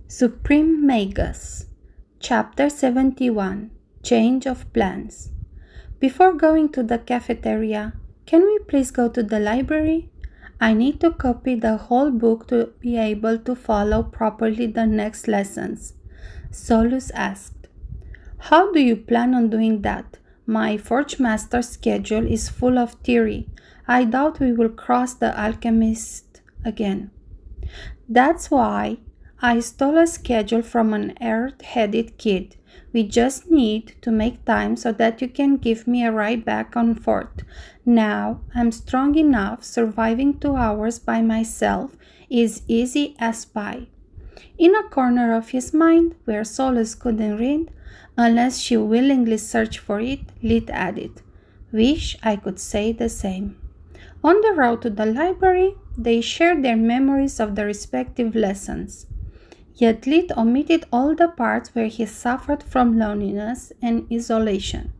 Suprememagus, Chapter 71, Change of Plans. Before going to the cafeteria, can we please go to the library? I need to copy the whole book to be able to follow properly the next lessons. Solus asked. How do you plan on doing that? My Forge Master schedule is full of theory. I doubt we will cross the alchemist again. That's why I stole a schedule from an earth-headed kid. We just need to make time so that you can give me a ride back and forth. Now I'm strong enough, surviving 2 hours by myself is easy as pie. In a corner of his mind, where Solus couldn't read, unless she willingly searched for it, Lit added, Wish I could say the same. On the road to the library, they shared their memories of the respective lessons. Yet Lit omitted all the parts where he suffered from loneliness and isolation.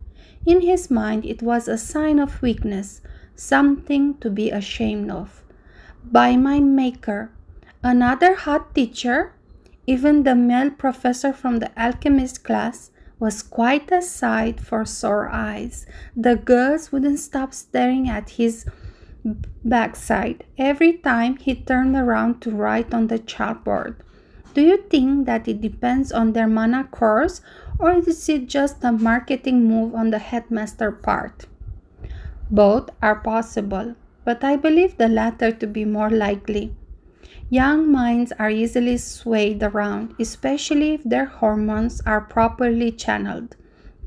In his mind, it was a sign of weakness, something to be ashamed of. By my maker, another hot teacher, even the male professor from the alchemist class, was quite a sight for sore eyes. The girls wouldn't stop staring at his backside every time he turned around to write on the chalkboard. Do you think that it depends on their manacores, or is it just a marketing move on the headmaster part? Both are possible, but I believe the latter to be more likely. Young minds are easily swayed around, especially if their hormones are properly channeled.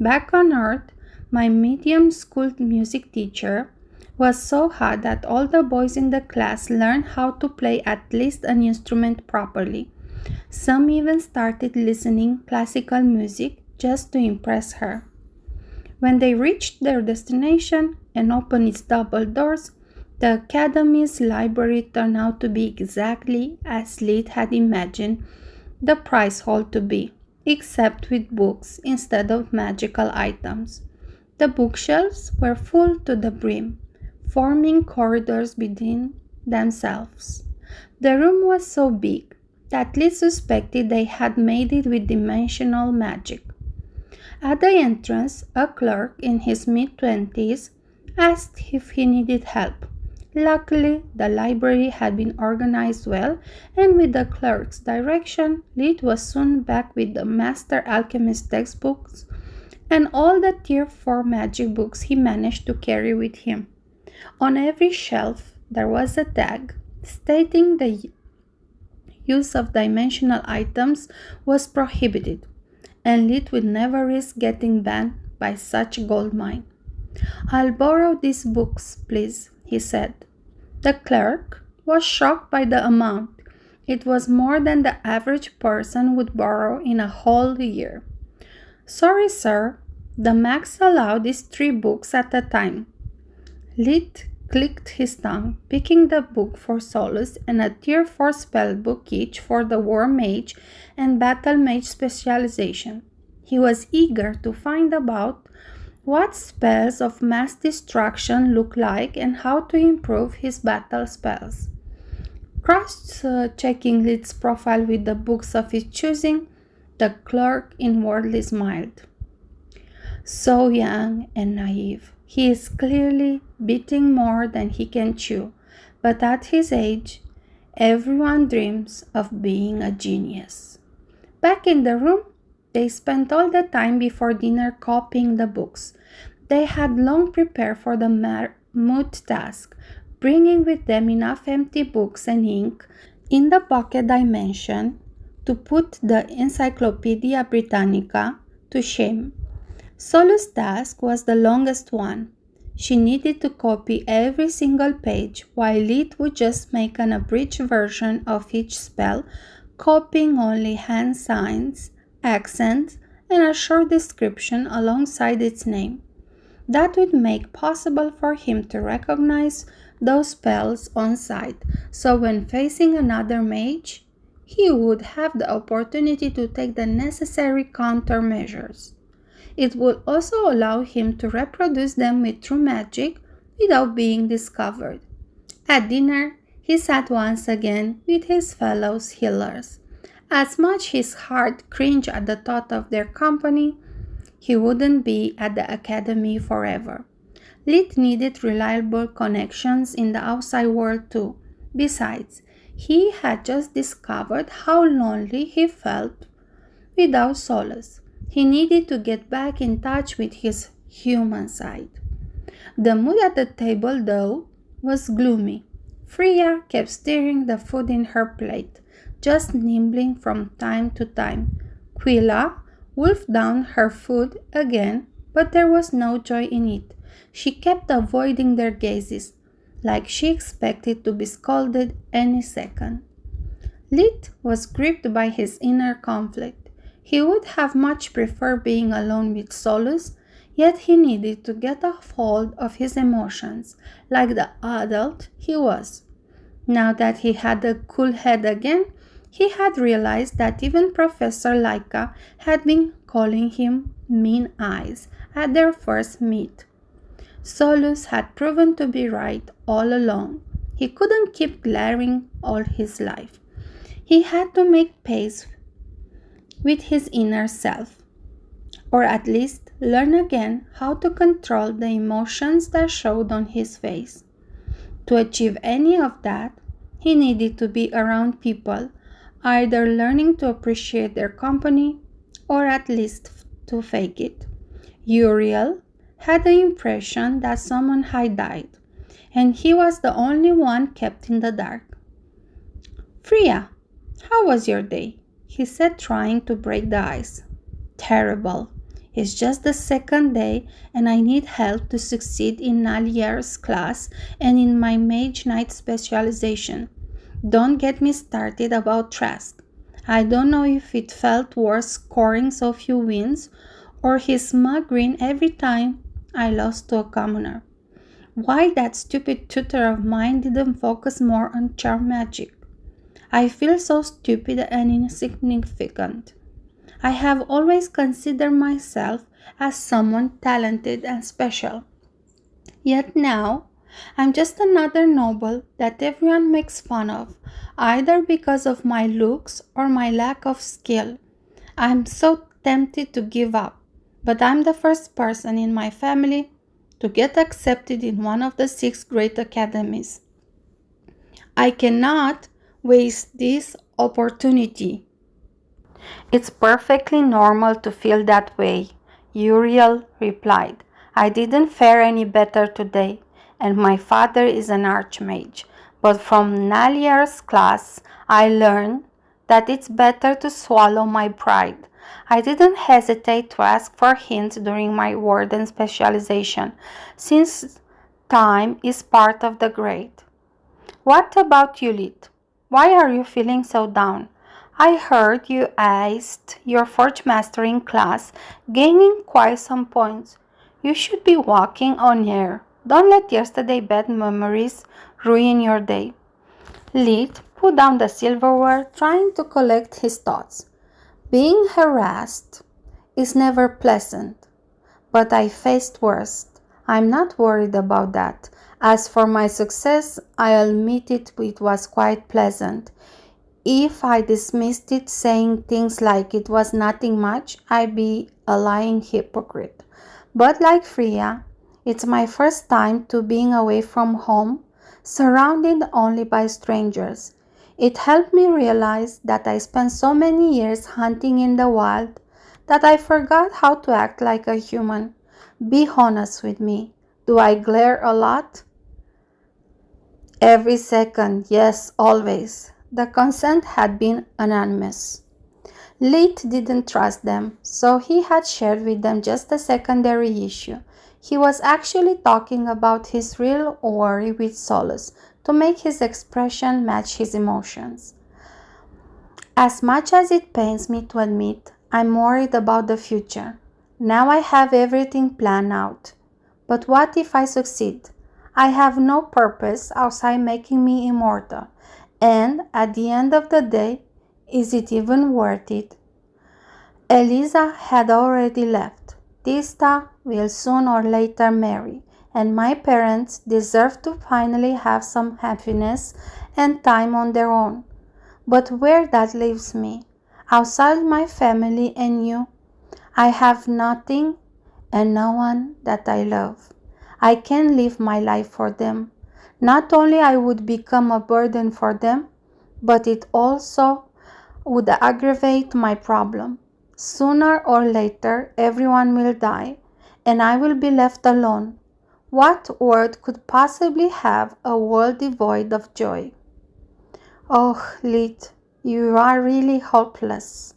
Back on Earth, my medium school music teacher was so hot that all the boys in the class learned how to play at least an instrument properly. Some even started listening classical music just to impress her. When they reached their destination and opened its double doors, the Academy's library turned out to be exactly as Lit had imagined the prize hall to be, except with books instead of magical items. The bookshelves were full to the brim, forming corridors between themselves. The room was so big that Lit suspected they had made it with dimensional magic. At the entrance, a clerk in his mid-20s asked if he needed help. Luckily, the library had been organized well, and with the clerk's direction, Lit was soon back with the Master Alchemist textbooks and all the Tier 4 magic books he managed to carry with him. On every shelf, there was a tag stating the use of dimensional items was prohibited, and Lit would never risk getting banned by such goldmine. I'll borrow these books, please, he said. The clerk was shocked by the amount. It was more than the average person would borrow in a whole year. Sorry, sir, the max allowed is 3 books at a time. Lit clicked his tongue, picking the book for Solus and a Tier 4 spellbook each for the War Mage and Battle Mage specialization. He was eager to find about what spells of mass destruction look like and how to improve his battle spells. Cross-checking Lit's profile with the books of his choosing, the clerk inwardly smiled. So young and naive. He is clearly biting more than he can chew, but at his age, everyone dreams of being a genius. Back in the room, they spent all the time before dinner copying the books. They had long prepared for the mammoth task, bringing with them enough empty books and ink in the pocket dimension to put the Encyclopedia Britannica to shame. Solus' task was the longest one. She needed to copy every single page, while Lit would just make an abridged version of each spell, copying only hand signs, accents, and a short description alongside its name. That would make possible for him to recognize those spells on sight, so when facing another mage, he would have the opportunity to take the necessary countermeasures. It would also allow him to reproduce them with true magic without being discovered. At dinner, he sat once again with his fellow healers. As much his heart cringed at the thought of their company, he wouldn't be at the academy forever. Lit needed reliable connections in the outside world too. Besides, he had just discovered how lonely he felt without solace. He needed to get back in touch with his human side. The mood at the table, though, was gloomy. Freya kept stirring the food in her plate, just nibbling from time to time. Quilla wolfed down her food again, but there was no joy in it. She kept avoiding their gazes, like she expected to be scolded any second. Lit was gripped by his inner conflict. He would have much preferred being alone with Solus, yet he needed to get a hold of his emotions, like the adult he was. Now that he had a cool head again, he had realized that even Professor Laika had been calling him mean eyes at their first meet. Solus had proven to be right all along. He couldn't keep glaring all his life. He had to make pace with his inner self, or at least learn again how to control the emotions that showed on his face. To achieve any of that, he needed to be around people, either learning to appreciate their company or at least to fake it. Uriel had the impression that someone had died, and he was the only one kept in the dark. "Freya, how was your day?" he said, trying to break the ice. "Terrible. It's just the second day and I need help to succeed in Nalier's class and in my mage knight specialization. Don't get me started about Trask. I don't know if it felt worse scoring so few wins or his smug grin every time I lost to a commoner. Why that stupid tutor of mine didn't focus more on charm magic. I feel so stupid and insignificant. I have always considered myself as someone talented and special. Yet now, I'm just another noble that everyone makes fun of, either because of my looks or my lack of skill. I'm so tempted to give up, but I'm the first person in my family to get accepted in one of the 6 great academies. I cannot waste this opportunity." "It's perfectly normal to feel that way," Uriel replied. "I didn't fare any better today, and my father is an archmage. But from Nalier's class, I learned that it's better to swallow my pride. I didn't hesitate to ask for hints during my warden specialization, since time is part of the grade. What about you, Lit? Why are you feeling so down? I heard you aced your forge mastering class, gaining quite some points. You should be walking on air. Don't let yesterday's bad memories ruin your day." Lit put down the silverware, trying to collect his thoughts. "Being harassed is never pleasant, but I faced worse. I'm not worried about that. As for my success, I'll admit it was quite pleasant. If I dismissed it saying things like it was nothing much, I'd be a lying hypocrite. But like Freya, it's my first time to being away from home, surrounded only by strangers. It helped me realize that I spent so many years hunting in the wild that I forgot how to act like a human. Be honest with me. Do I glare a lot?" "Every second, yes, always." The consent had been unanimous. Lit didn't trust them, so he had shared with them just a secondary issue. He was actually talking about his real worry with Solus to make his expression match his emotions. "As much as it pains me to admit, I'm worried about the future. Now I have everything planned out. But what if I succeed? I have no purpose outside making me immortal. And at the end of the day, is it even worth it?" Eliza had already left. Tista will soon or later marry, and my parents deserve to finally have some happiness and time on their own. But where that leaves me, Outside my family and you, I have nothing and no one that I love. I can live my life for them. Not only I would become a burden for them, but it also would aggravate my problem. Sooner or later, everyone will die, and I will be left alone. What word could possibly have a world devoid of joy? Oh, Lid, you are really hopeless.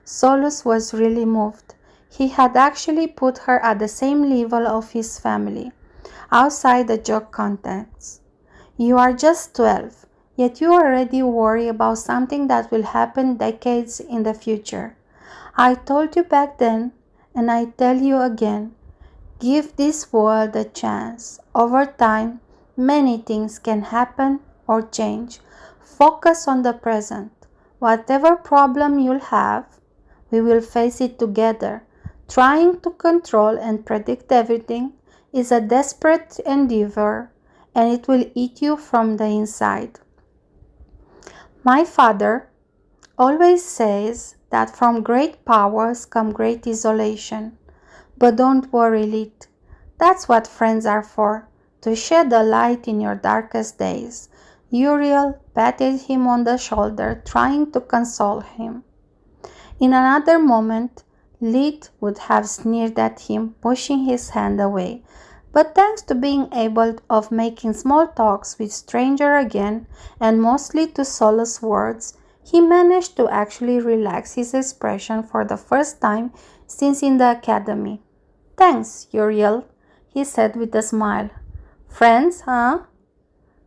Solus was really moved. He had actually put her at the same level of his family, outside the joke context. You are just 12, yet you already worry about something that will happen decades in the future. I told you back then, and I tell you again, give this world a chance. Over time, many things can happen or change. Focus on the present. Whatever problem you'll have, we will face it together. Trying to control and predict everything is a desperate endeavor, and it will eat you from the inside. My father always says that from great powers come great isolation. But don't worry, Lit. That's what friends are for, to shed a light in your darkest days. Uriel patted him on the shoulder, trying to console him. In another moment, Lit would have sneered at him, pushing his hand away. But thanks to being able of making small talks with stranger again, and mostly to Solus' words, he managed to actually relax his expression for the first time since in the academy. Thanks, Uriel, he said with a smile. Friends, huh?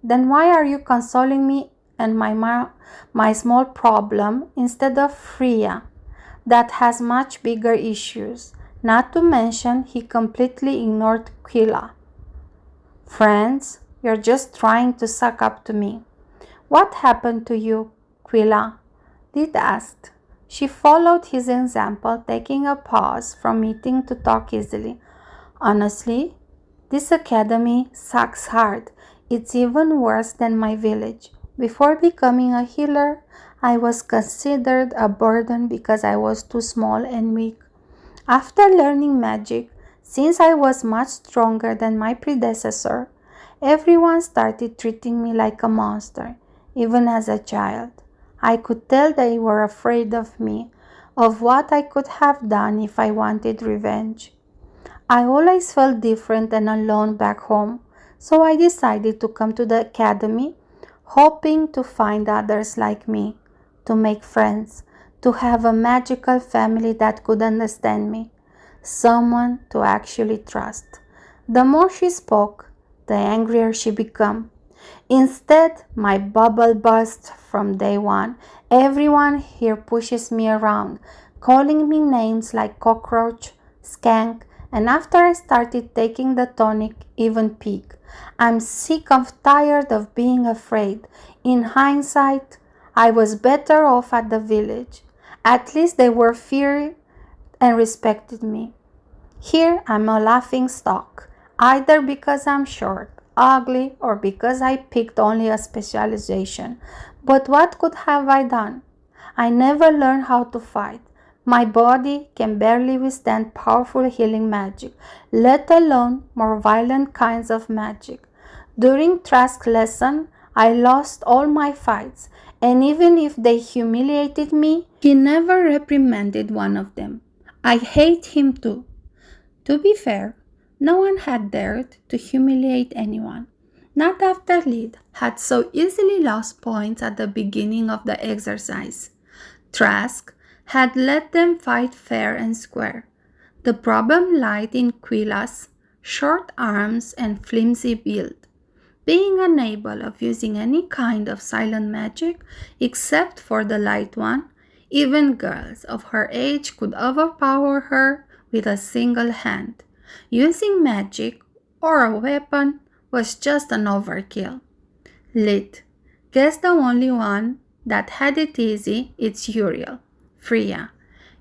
Then why are you consoling me and my small problem instead of Freya, that has much bigger issues? Not to mention, he completely ignored Quilla. Friends, you're just trying to suck up to me. What happened to you, Quilla? Lid asked. She followed his example, taking a pause from eating to talk easily. Honestly, this academy sucks hard. It's even worse than my village. Before becoming a healer, I was considered a burden because I was too small and weak. After learning magic, since I was much stronger than my predecessor, everyone started treating me like a monster, even as a child. I could tell they were afraid of me, of what I could have done if I wanted revenge. I always felt different and alone back home, so I decided to come to the academy, hoping to find others like me, to make friends, to have a magical family that could understand me, someone to actually trust. The more she spoke, the angrier she became. Instead, my bubble burst from day one. Everyone here pushes me around, calling me names like cockroach, skank, and after I started taking the tonic, even pig. I'm sick of tired of being afraid. In hindsight, I was better off at the village. At least they were feared and respected me. Here I'm a laughing stock, either because I'm short, ugly, or because I picked only a specialization. But what could have I done? I never learned how to fight. My body can barely withstand powerful healing magic, let alone more violent kinds of magic. During Trask's lesson, I lost all my fights, and even if they humiliated me, he never reprimanded one of them. I hate him too. To be fair, no one had dared to humiliate anyone. Not after Lid had so easily lost points at the beginning of the exercise. Trask had let them fight fair and square. The problem lied in Quilla's short arms and flimsy build. Being unable of using any kind of silent magic except for the light one, even girls of her age could overpower her with a single hand. Using magic or a weapon was just an overkill. Lit. Guess the only one that had it easy, it's Uriel. Freya.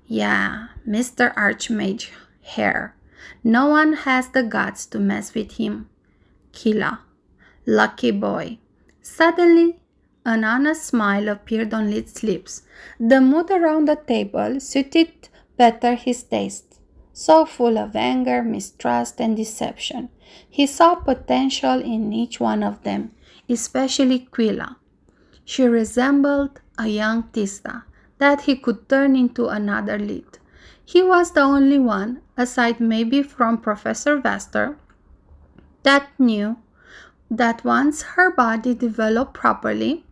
Yeah, Mr. Archmage Hair. No one has the guts to mess with him. Killa. Lucky boy. Suddenly, An honest smile appeared on Lid's lips. The mood around the table suited better his taste. So full of anger, mistrust, and deception. He saw potential in each one of them, especially Quilla. She resembled a young Tista that he could turn into another Lid. He was the only one, aside maybe from Professor Vaster, that knew that once her body developed properly,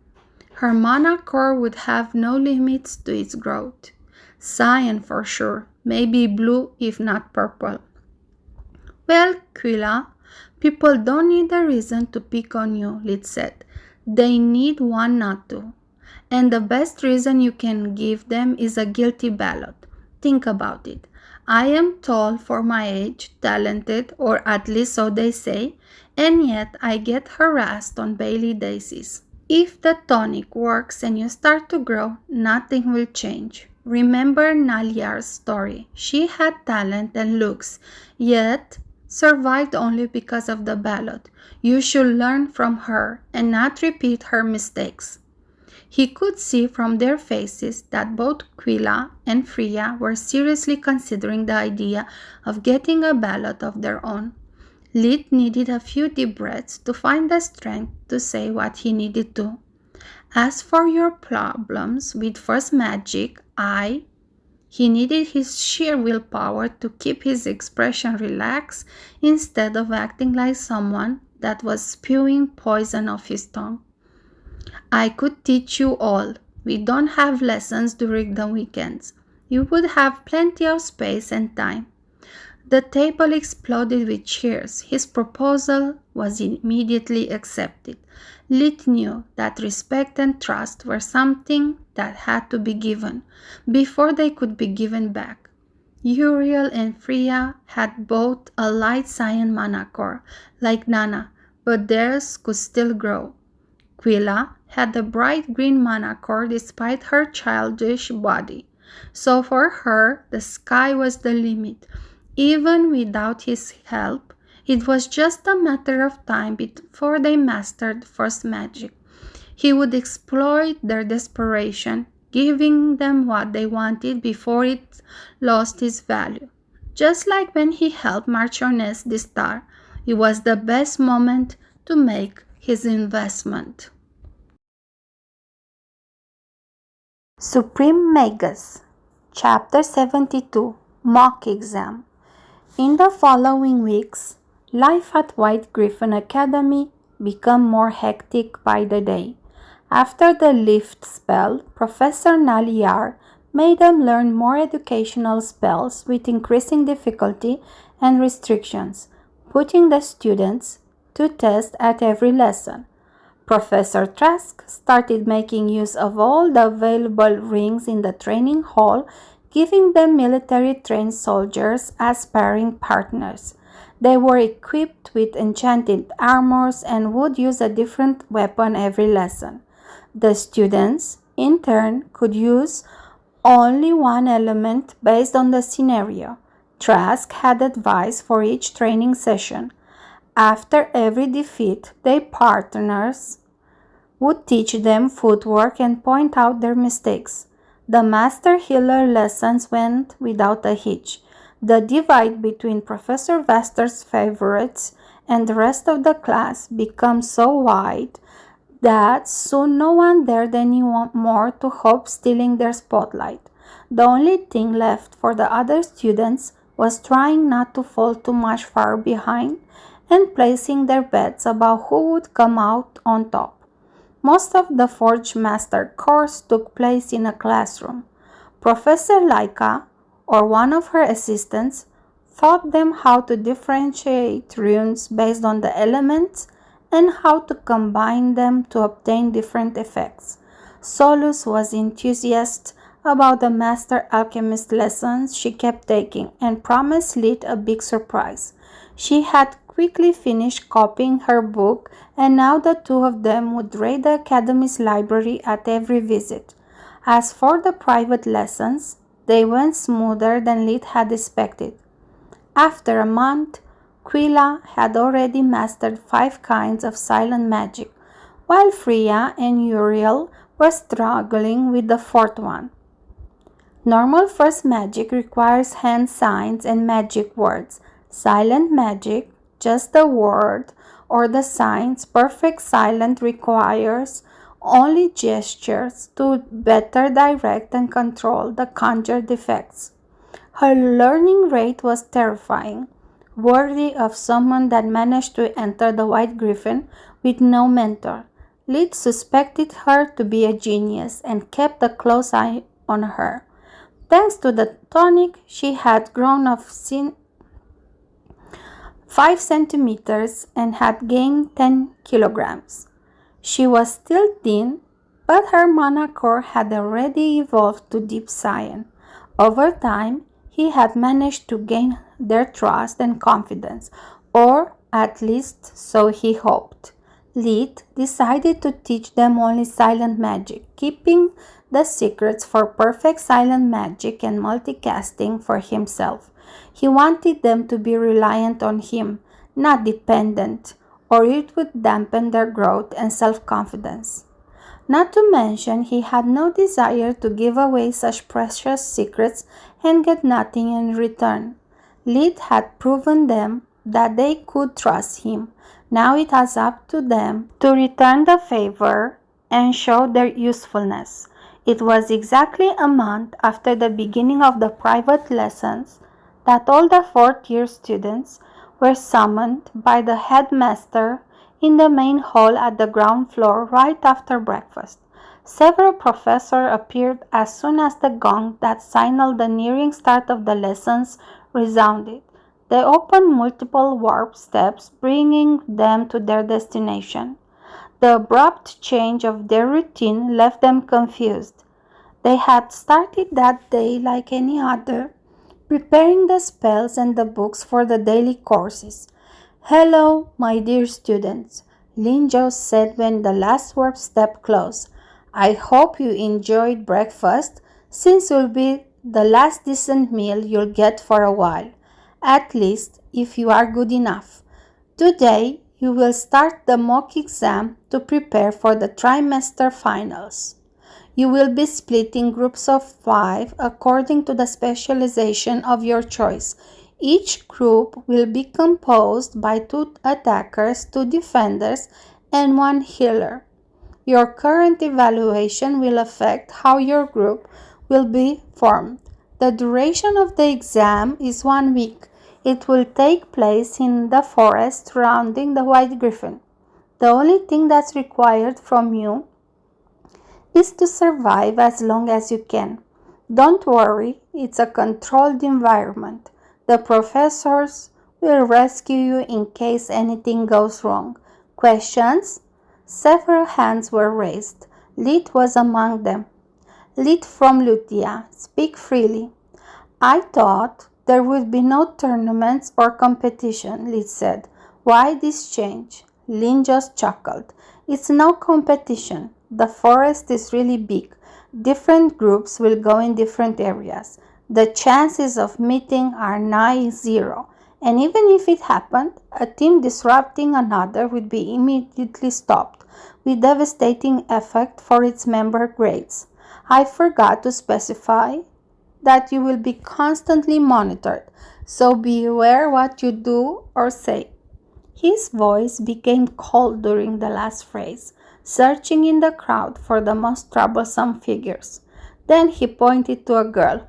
her manacore would have no limits to its growth. Cyan for sure, maybe blue if not purple. Well, Quilla, people don't need a reason to pick on you, Lid said. They need one not to. And the best reason you can give them is a guilty ballot. Think about it. I am tall for my age, talented, or at least so they say, and yet I get harassed on Bailey daisies. If the tonic works and you start to grow, nothing will change. Remember Naliar's story. She had talent and looks, yet survived only because of the ballot. You should learn from her and not repeat her mistakes. He could see from their faces that both Quilla and Freya were seriously considering the idea of getting a ballot of their own. Lid needed a few deep breaths to find the strength to say what he needed to. As for your problems with first magic, he needed his sheer willpower to keep his expression relaxed instead of acting like someone that was spewing poison off his tongue. I could teach you all. We don't have lessons during the weekends. You would have plenty of space and time. The table exploded with cheers. His proposal was immediately accepted. Lid knew that respect and trust were something that had to be given before they could be given back. Uriel and Freya had both a light cyan manacore, like Nana, but theirs could still grow. Quilla had a bright green manacore despite her childish body. So for her, the sky was the limit. Even without his help, it was just a matter of time before they mastered first magic. He would exploit their desperation, giving them what they wanted before it lost its value. Just like when he helped Marchioness the Star, it was the best moment to make his investment. Suprememagus, Chapter 72, Mock Exam. In the following weeks, life at White Griffon Academy became more hectic by the day. After the lift spell, Professor Naliar made them learn more educational spells with increasing difficulty and restrictions, putting the students to test at every lesson. Professor Trask started making use of all the available rings in the training hall, giving them military-trained soldiers as sparring partners. They were equipped with enchanted armors and would use a different weapon every lesson. The students, in turn, could use only one element based on the scenario. Trask had advice for each training session. After every defeat, their partners would teach them footwork and point out their mistakes. The Master Healer lessons went without a hitch. The divide between Professor Vaster's favorites and the rest of the class became so wide that soon no one dared anymore to hope stealing their spotlight. The only thing left for the other students was trying not to fall too much far behind and placing their bets about who would come out on top. Most of the Forge Master course took place in a classroom. Professor Laika, or one of her assistants, taught them how to differentiate runes based on the elements and how to combine them to obtain different effects. Solus was enthusiastic about the Master Alchemist lessons she kept taking and promised Lid a big surprise. She had quickly finished copying her book, and now the two of them would raid the Academy's library at every visit. As for the private lessons, they went smoother than Lid had expected. After a month, Quilla had already mastered 5 kinds of silent magic, while Freya and Uriel were struggling with the fourth one. Normal first magic requires hand signs and magic words. Silent magic, just the word or the signs. Perfect silent requires only gestures to better direct and control the conjured effects. Her learning rate was terrifying, worthy of someone that managed to enter the White Griffin with no mentor. Lid suspected her to be a genius and kept a close eye on her. Thanks to the tonic, she had grown 5 centimeters and had gained 10 kilograms. She was still thin, but her manacore had already evolved to deep cyan. Over time, he had managed to gain their trust and confidence, or at least so he hoped. Lid decided to teach them only silent magic, keeping the secrets for perfect silent magic and multicasting for himself. He wanted them to be reliant on him, not dependent, or it would dampen their growth and self-confidence. Not to mention, he had no desire to give away such precious secrets and get nothing in return. Lid had proven them that they could trust him. Now it was up to them to return the favor and show their usefulness. It was exactly a month after the beginning of the private lessons that all the fourth-year students were summoned by the headmaster in the main hall at the ground floor right after breakfast. Several professors appeared as soon as the gong that signaled the nearing start of the lessons resounded. They opened multiple warp steps, bringing them to their destination. The abrupt change of their routine left them confused. They had started that day like any other, preparing the spells and the books for the daily courses. "Hello, my dear students," Linjo said when the last warp step closed. "I hope you enjoyed breakfast, since it will be the last decent meal you'll get for a while, at least if you are good enough. Today, you will start the mock exam to prepare for the trimester finals. You will be split in groups of 5 according to the specialization of your choice. Each group will be composed by 2 attackers, 2 defenders, and 1 healer. Your current evaluation will affect how your group will be formed. The duration of the exam is 1 week. It will take place in the forest surrounding the White Griffin. The only thing that's required from you is to survive as long as you can. Don't worry, it's a controlled environment. The professors will rescue you in case anything goes wrong. Questions?" Several hands were raised. Lid was among them. "Lid from Lutia, speak freely." "I thought there would be no tournaments or competition," Lid said. "Why this change?" Lin just chuckled. "It's no competition. The forest is really big. Different groups will go in different areas. The chances of meeting are nigh 0. And even if it happened, a team disrupting another would be immediately stopped, with devastating effect for its member grades. I forgot to specify that you will be constantly monitored, so be aware what you do or say." His voice became cold during the last phrase, searching in the crowd for the most troublesome figures. Then he pointed to a girl.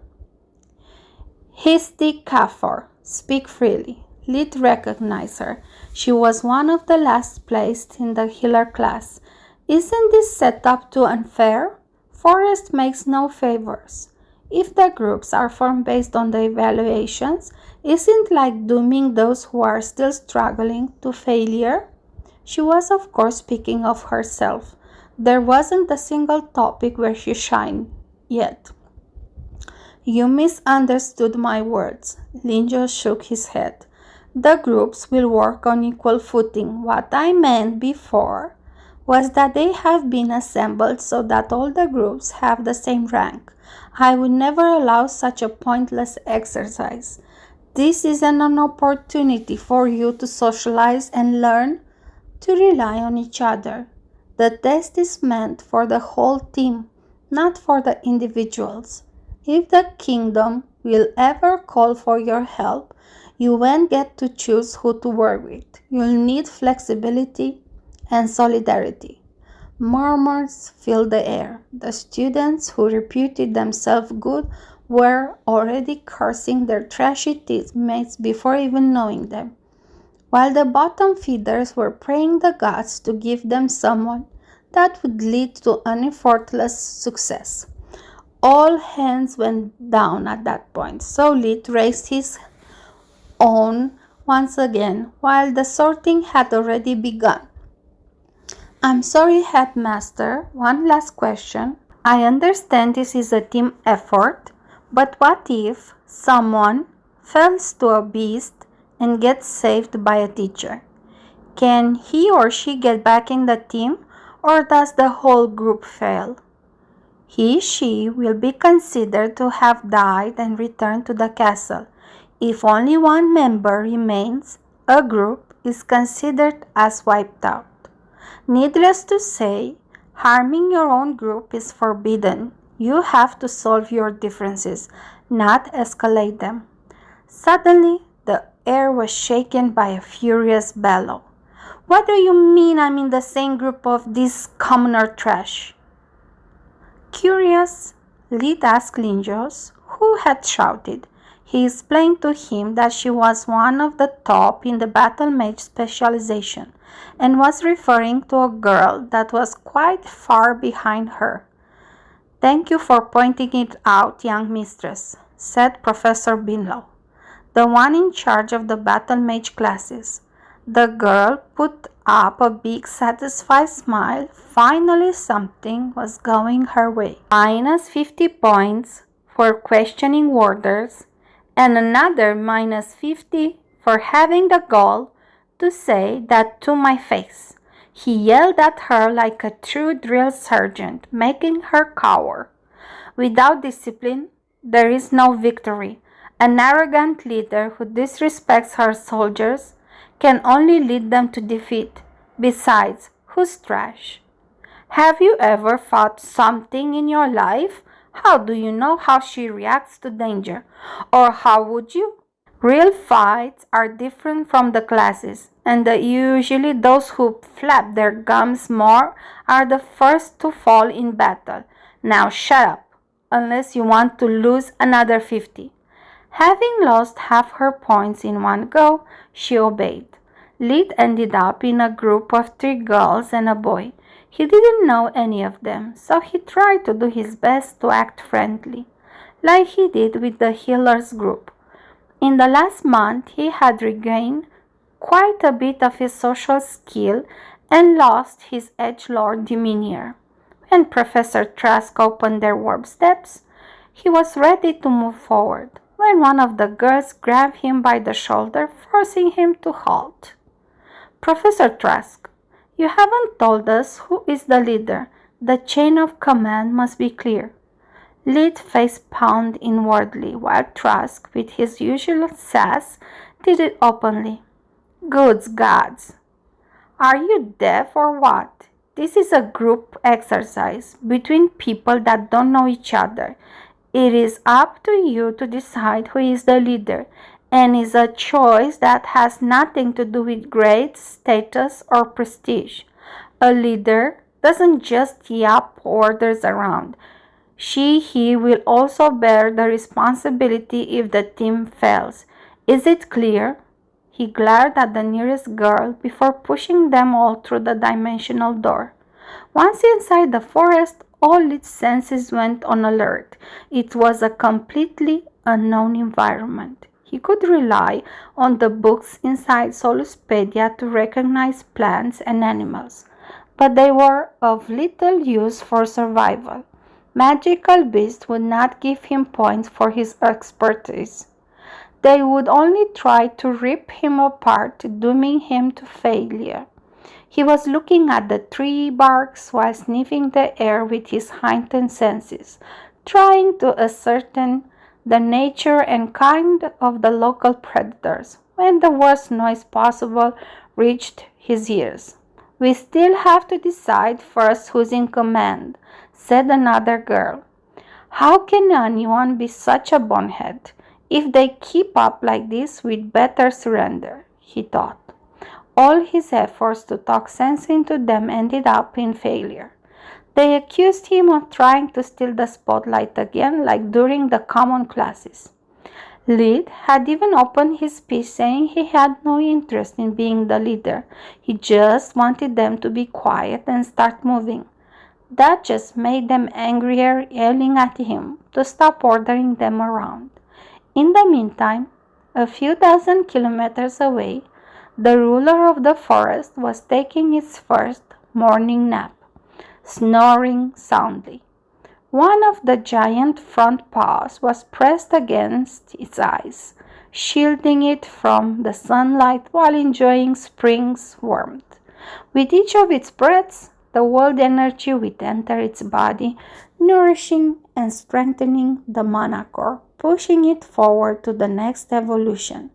"Histi Kafor, speak freely." Lid recognized her. She was one of the last placed in the healer class. "Isn't this set up too unfair? Forest makes no favors. If the groups are formed based on the evaluations, isn't like dooming those who are still struggling to failure?" She was, of course, speaking of herself. There wasn't a single topic where she shined yet. "You misunderstood my words." Linjo shook his head. "The groups will work on equal footing. What I meant before was that they have been assembled so that all the groups have the same rank. I would never allow such a pointless exercise. This is an opportunity for you to socialize and learn to rely on each other. The test is meant for the whole team, not for the individuals. If the kingdom will ever call for your help, you won't get to choose who to work with. You'll need flexibility and solidarity. Murmurs filled the air. The students who reputed themselves good were already cursing their trashy teammates before even knowing them, while the bottom feeders were praying the gods to give them someone that would lead to uneffortless success. All hands went down at that point, so Lit raised his own once again, while the sorting had already begun. I'm sorry, headmaster, one last question. I understand this is a team effort, but what if someone falls to a beast and gets saved by a teacher? Can he or she get back in the team, or does the whole group fail? She will be considered to have died and returned to the castle. If only one member remains, a group is considered as wiped out. Needless to say, harming your own group is forbidden. You have to solve your differences, not escalate them. Suddenly, the air was shaken by a furious bellow. What do you mean I'm in the same group of this commoner trash? Curious, Lid asked Linjos, who had shouted. He explained to him that she was one of the top in the battle mage specialization, and was referring to a girl that was quite far behind her. Thank you for pointing it out, young mistress, said Professor Binlow, the one in charge of the battle mage classes. The girl put up a big satisfied smile. Finally something was going her way. Minus 50 points for questioning warders, and another minus 50 for having the gall to say that to my face. He yelled at her like a true drill sergeant, making her cower. Without discipline, there is no victory. An arrogant leader who disrespects her soldiers can only lead them to defeat. Besides, who's trash? Have you ever fought something in your life? How do you know how she reacts to danger? Or how would you? Real fights are different from the classes, and usually those who flap their gums more are the first to fall in battle. Now shut up, unless you want to lose another 50. Having lost half her points in one go, she obeyed. Lid ended up in a group of 3 girls and a boy. He didn't know any of them, so he tried to do his best to act friendly, like he did with the healers group. In the last month, he had regained quite a bit of his social skill and lost his edgelord demeanor. When Professor Trask opened their warp steps, he was ready to move forward, when one of the girls grabbed him by the shoulder, forcing him to halt. Professor Trask, you haven't told us who is the leader. The chain of command must be clear. Lid face-palmed inwardly, while Trask, with his usual sass, did it openly. Good gods! Are you deaf or what? This is a group exercise between people that don't know each other. It is up to you to decide who is the leader, and is a choice that has nothing to do with grades, status, or prestige. A leader doesn't just yap orders around. He will also bear the responsibility if the team fails. Is it clear? He glared at the nearest girl before pushing them all through the dimensional door. Once inside the forest, all its senses went on alert. It was a completely unknown environment. He could rely on the books inside Soluspedia to recognize plants and animals, but they were of little use for survival. Magical beasts would not give him points for his expertise. They would only try to rip him apart, dooming him to failure. He was looking at the tree barks while sniffing the air with his heightened senses, trying to ascertain the nature and kind of the local predators, when the worst noise possible reached his ears. "We still have to decide first who's in command," said another girl. "How can anyone be such a bonehead? If they keep up like this, we'd better surrender," he thought. All his efforts to talk sense into them ended up in failure. They accused him of trying to steal the spotlight again, like during the common classes. Lid had even opened his speech saying he had no interest in being the leader. He just wanted them to be quiet and start moving. That just made them angrier, yelling at him to stop ordering them around. In the meantime, a few dozen kilometers away, the ruler of the forest was taking its first morning nap, snoring soundly. One of the giant front paws was pressed against its eyes, shielding it from the sunlight while enjoying spring's warmth. With each of its breaths, the wild energy would enter its body, nourishing and strengthening the manacore, pushing it forward to the next evolution.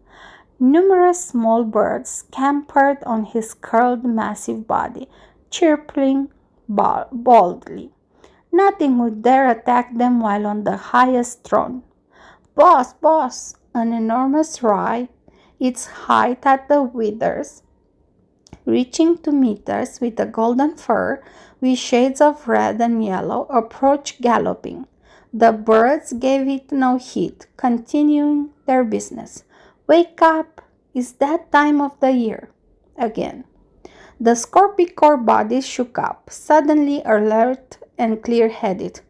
Numerous small birds scampered on his curled, massive body, chirping boldly. Nothing would dare attack them while on the highest throne. "Boss, boss!" An enormous rye, its height at the withers, reaching 2 meters, with a golden fur with shades of red and yellow, approached galloping. The birds gave it no heed, continuing their business. "Wake up! It's that time of the year." Again. The scorpicore body shook up, suddenly alert and clear-headed.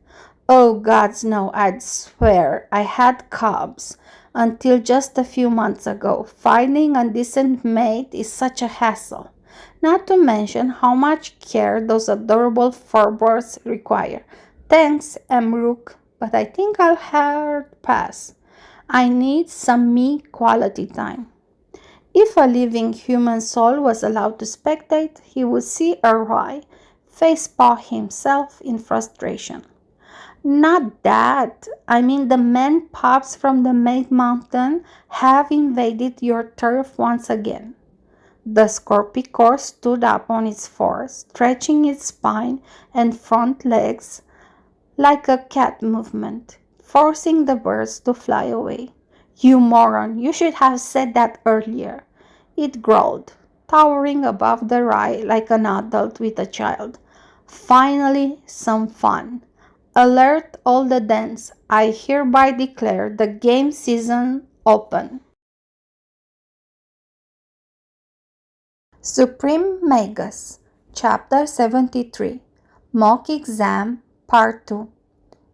"Oh, gods, no, I'd swear I had cubs until just a few months ago. Finding a decent mate is such a hassle, not to mention how much care those adorable furballs require. Thanks, Emrook, but I think I'll hard pass. I need some me quality time." If a living human soul was allowed to spectate, he would see a rye facepaw himself in frustration. "Not that. I mean the men pups from the Mage Mountain have invaded your turf once again." The scorpicore stood up on its fours, stretching its spine and front legs like a cat movement, forcing the birds to fly away. "You moron, you should have said that earlier," it growled, towering above the rye like an adult with a child. "Finally, some fun. Alert all the dens. I hereby declare the game season open." Suprememagus, Chapter 73, Mock Exam, Part 2.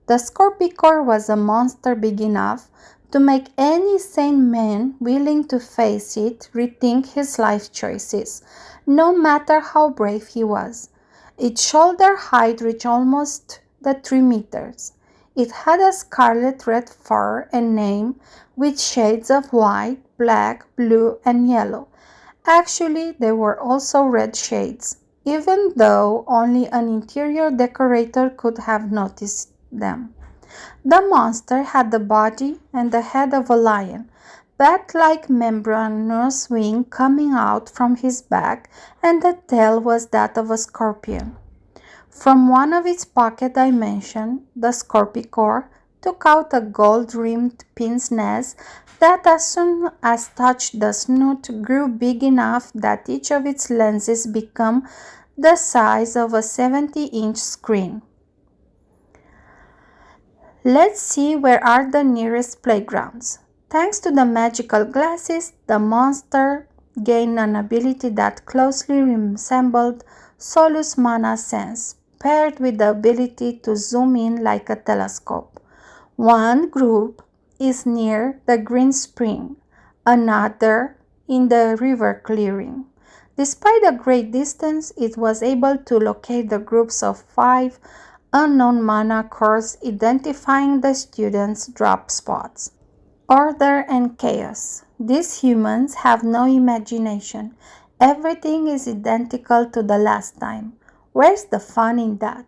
The scorpicore was a monster big enough to make any sane man willing to face it rethink his life choices, no matter how brave he was. Its shoulder height reached almost the 3 meters. It had a scarlet red fur and name with shades of white, black, blue, and yellow. Actually, there were also red shades, even though only an interior decorator could have noticed them. The monster had the body and the head of a lion, bat-like membranous wing coming out from his back, and the tail was that of a scorpion. From one of its pocket dimensions, the scorpicore took out a gold-rimmed pince nez that, as soon as touched the snout, grew big enough that each of its lenses became the size of a 70-inch screen. "Let's see where are the nearest playgrounds." Thanks to the magical glasses, the monster gained an ability that closely resembled Solus Mana Sense, paired with the ability to zoom in like a telescope. One group is near the green spring, another in the river clearing. Despite a great distance, it was able to locate the groups of 5 unknown manacores, identifying the students' drop spots. Order and chaos. These humans have no imagination. Everything is identical to the last time. Where's the fun in that?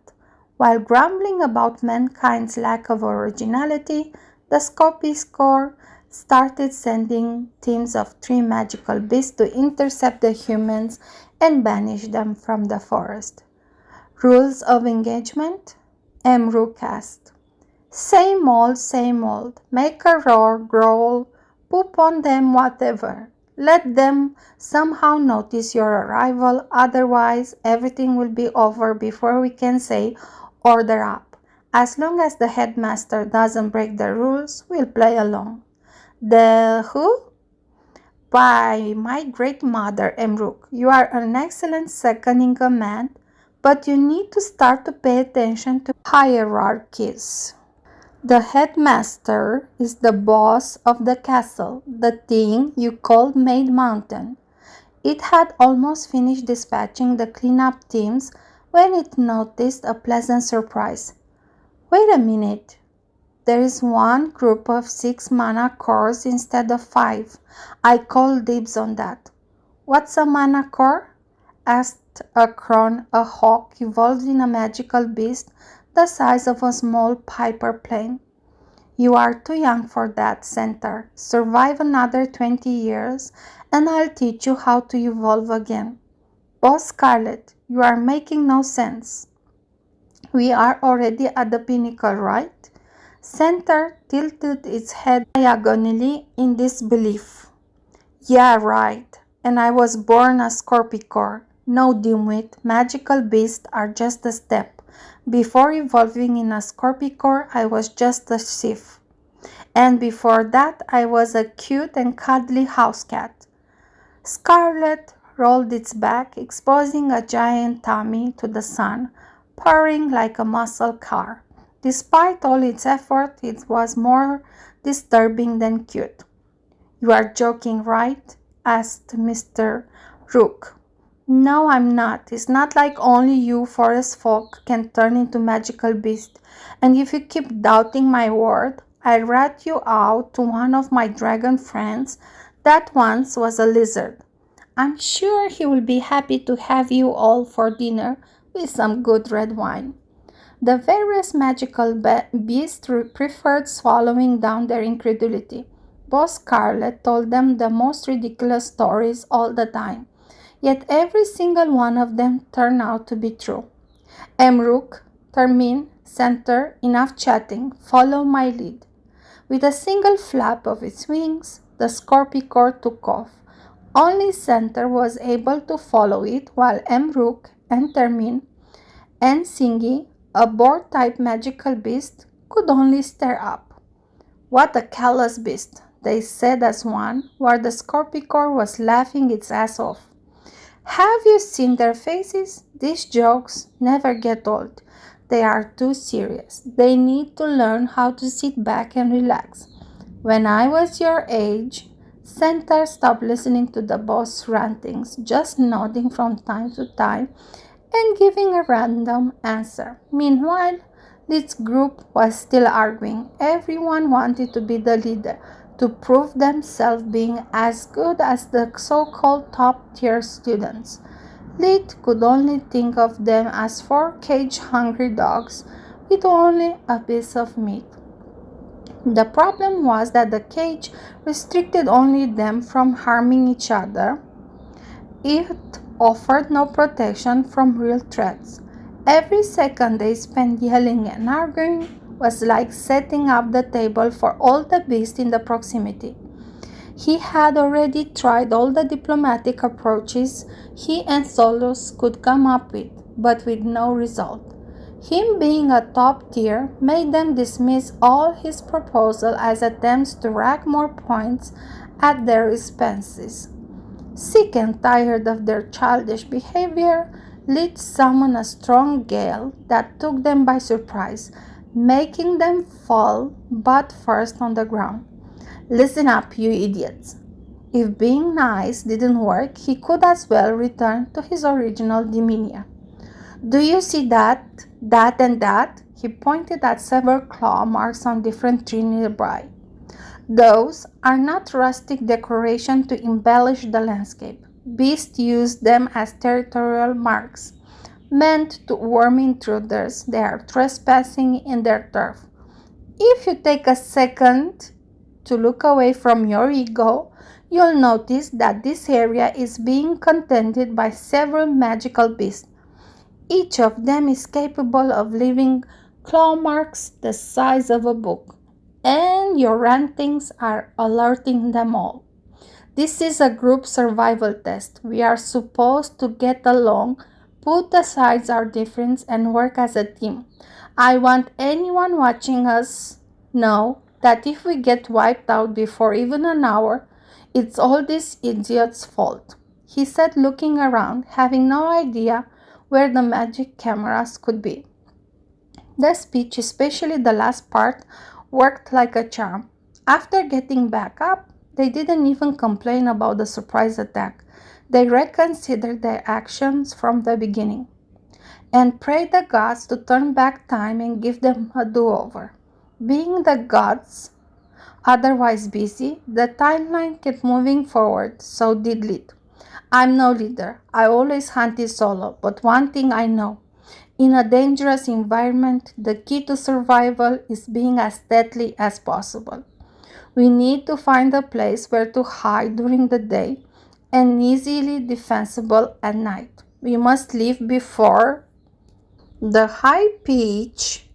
While grumbling about mankind's lack of originality, the scorpicore started sending teams of 3 magical beasts to intercept the humans and banish them from the forest. Rules of engagement? Rook asked. Same old, make a roar, growl, poop on them, whatever. Let them somehow notice your arrival, otherwise everything will be over before we can say order up. As long as the headmaster doesn't break the rules, we'll play along. The who? By my great mother, Rook, you are an excellent second in command, but you need to start to pay attention to hierarchies. The headmaster is the boss of the castle, the thing you called Maid Mountain. It had almost finished dispatching the cleanup teams when it noticed a pleasant surprise. Wait a minute. There is one group of 6 manacores instead of 5. I call dibs on that. What's a manacore? Asked a crone, a hawk evolved in a magical beast the size of a small piper plane. You are too young for that, Centaur. Survive another 20 years and I'll teach you how to evolve again. Boss Scarlet, you are making no sense. We are already at the pinnacle, right? Centaur tilted its head diagonally in disbelief. Yeah, right. And I was born a Scorpicore. No, dimwit, magical beasts are just a step. Before evolving in a Scorpicore, I was just a Sith. And before that, I was a cute and cuddly house cat. Scarlet rolled its back, exposing a giant tummy to the sun, purring like a muscle car. Despite all its effort, it was more disturbing than cute. You are joking, right? Asked Mr. Rook. No, I'm not. It's not like only you forest folk can turn into magical beasts. And if you keep doubting my word, I'll rat you out to one of my dragon friends that once was a lizard. I'm sure he will be happy to have you all for dinner with some good red wine. The various magical beasts preferred swallowing down their incredulity. Boss Scarlet told them the most ridiculous stories all the time, yet every single one of them turned out to be true. Rook, Termine, Centaur, enough chatting, follow my lead. With a single flap of its wings, the Scorpicore took off. Only Centaur was able to follow it, while Rook and Termine and Singy, a boar-type magical beast, could only stare up. What a callous beast, they said as one, while the Scorpicore was laughing its ass off. Have you seen their faces? These jokes never get old. They are too serious. They need to learn how to sit back and relax. When I was your age, Centaur stopped listening to the boss' rantings, just nodding from time to time and giving a random answer. Meanwhile, this group was still arguing. Everyone wanted to be the leader, to prove themselves being as good as the so-called top-tier students. Lid could only think of them as 4 cage-hungry dogs with only a piece of meat. The problem was that the cage restricted only them from harming each other. It offered no protection from real threats. Every second they spent yelling and arguing was like setting up the table for all the beasts in the proximity. He had already tried all the diplomatic approaches he and Solus could come up with, but with no result. Him being a top tier made them dismiss all his proposals as attempts to rack more points at their expenses. Sick and tired of their childish behavior, Lid summoned a strong gale that took them by surprise, making them fall butt first on the ground. Listen up, you idiots. If being nice didn't work, he could as well return to his original demeanor. Do you see that, and that? He pointed at several claw marks on different trees nearby. Those are not rustic decoration to embellish the landscape. Beasts use them as territorial marks, meant to warn intruders they are trespassing in their turf. If you take a second to look away from your ego, You'll notice that this area is being contended by several magical beasts. Each of them is capable of leaving claw marks the size of a book, and your rantings are alerting them all. This is a group survival test. We are supposed to get along, put aside our difference, and work as a team. I want anyone watching us know that if we get wiped out before even an hour, it's all this idiot's fault, he said, looking around, having no idea where the magic cameras could be. The speech, especially the last part, worked like a charm. After getting back up, they didn't even complain about the surprise attack. They reconsidered their actions from the beginning and prayed the gods to turn back time and give them a do-over. Being the gods otherwise busy, the timeline kept moving forward, so did Lead. I'm no leader. I always hunted solo, but one thing I know. In a dangerous environment, the key to survival is being as deadly as possible. We need to find a place where to hide during the day and easily defensible at night. We must leave before the high-pitched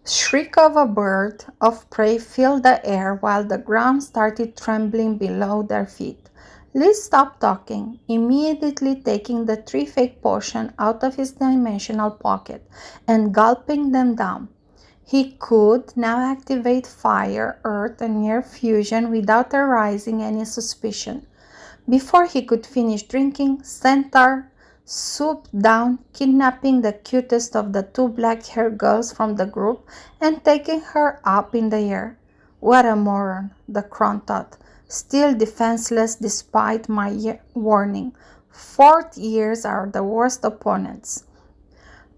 shriek of a bird of prey filled the air while the ground started trembling below their feet. Lee stopped talking, immediately taking the 3 fake potions out of his dimensional pocket and gulping them down. He could now activate fire, earth, and air fusion without arousing any suspicion. Before he could finish drinking, Centaur swooped down, kidnapping the cutest of the 2 black-haired girls from the group and taking her up in the air. What a moron, the crone thought, still defenseless despite my warning. 4th years are the worst opponents,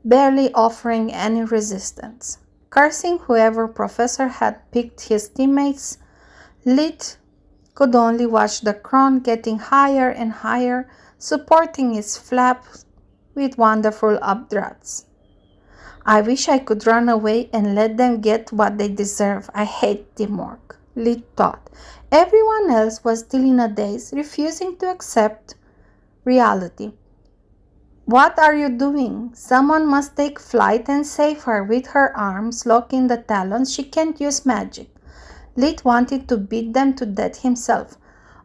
barely offering any resistance. Cursing whoever professor had picked his teammates, Lit could only watch the crone getting higher and higher, supporting its flaps with wonderful updrafts. I wish I could run away and let them get what they deserve. I hate teamwork, Lit thought. Everyone else was still in a daze, refusing to accept reality. What are you doing? Someone must take flight and save her. With her arms locked in the talons, she can't use magic. Lit wanted to beat them to death himself.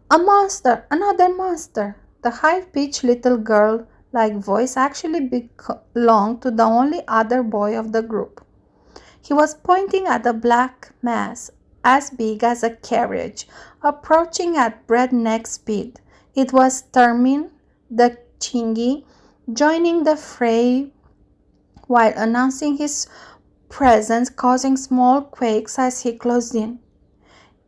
A monster! Another monster! The high-pitched little girl-like voice actually belonged to the only other boy of the group. He was pointing at a black mass as big as a carriage, approaching at breakneck speed. It was Termin, the Chingy, joining the fray while announcing his presence, causing small quakes as he closed in.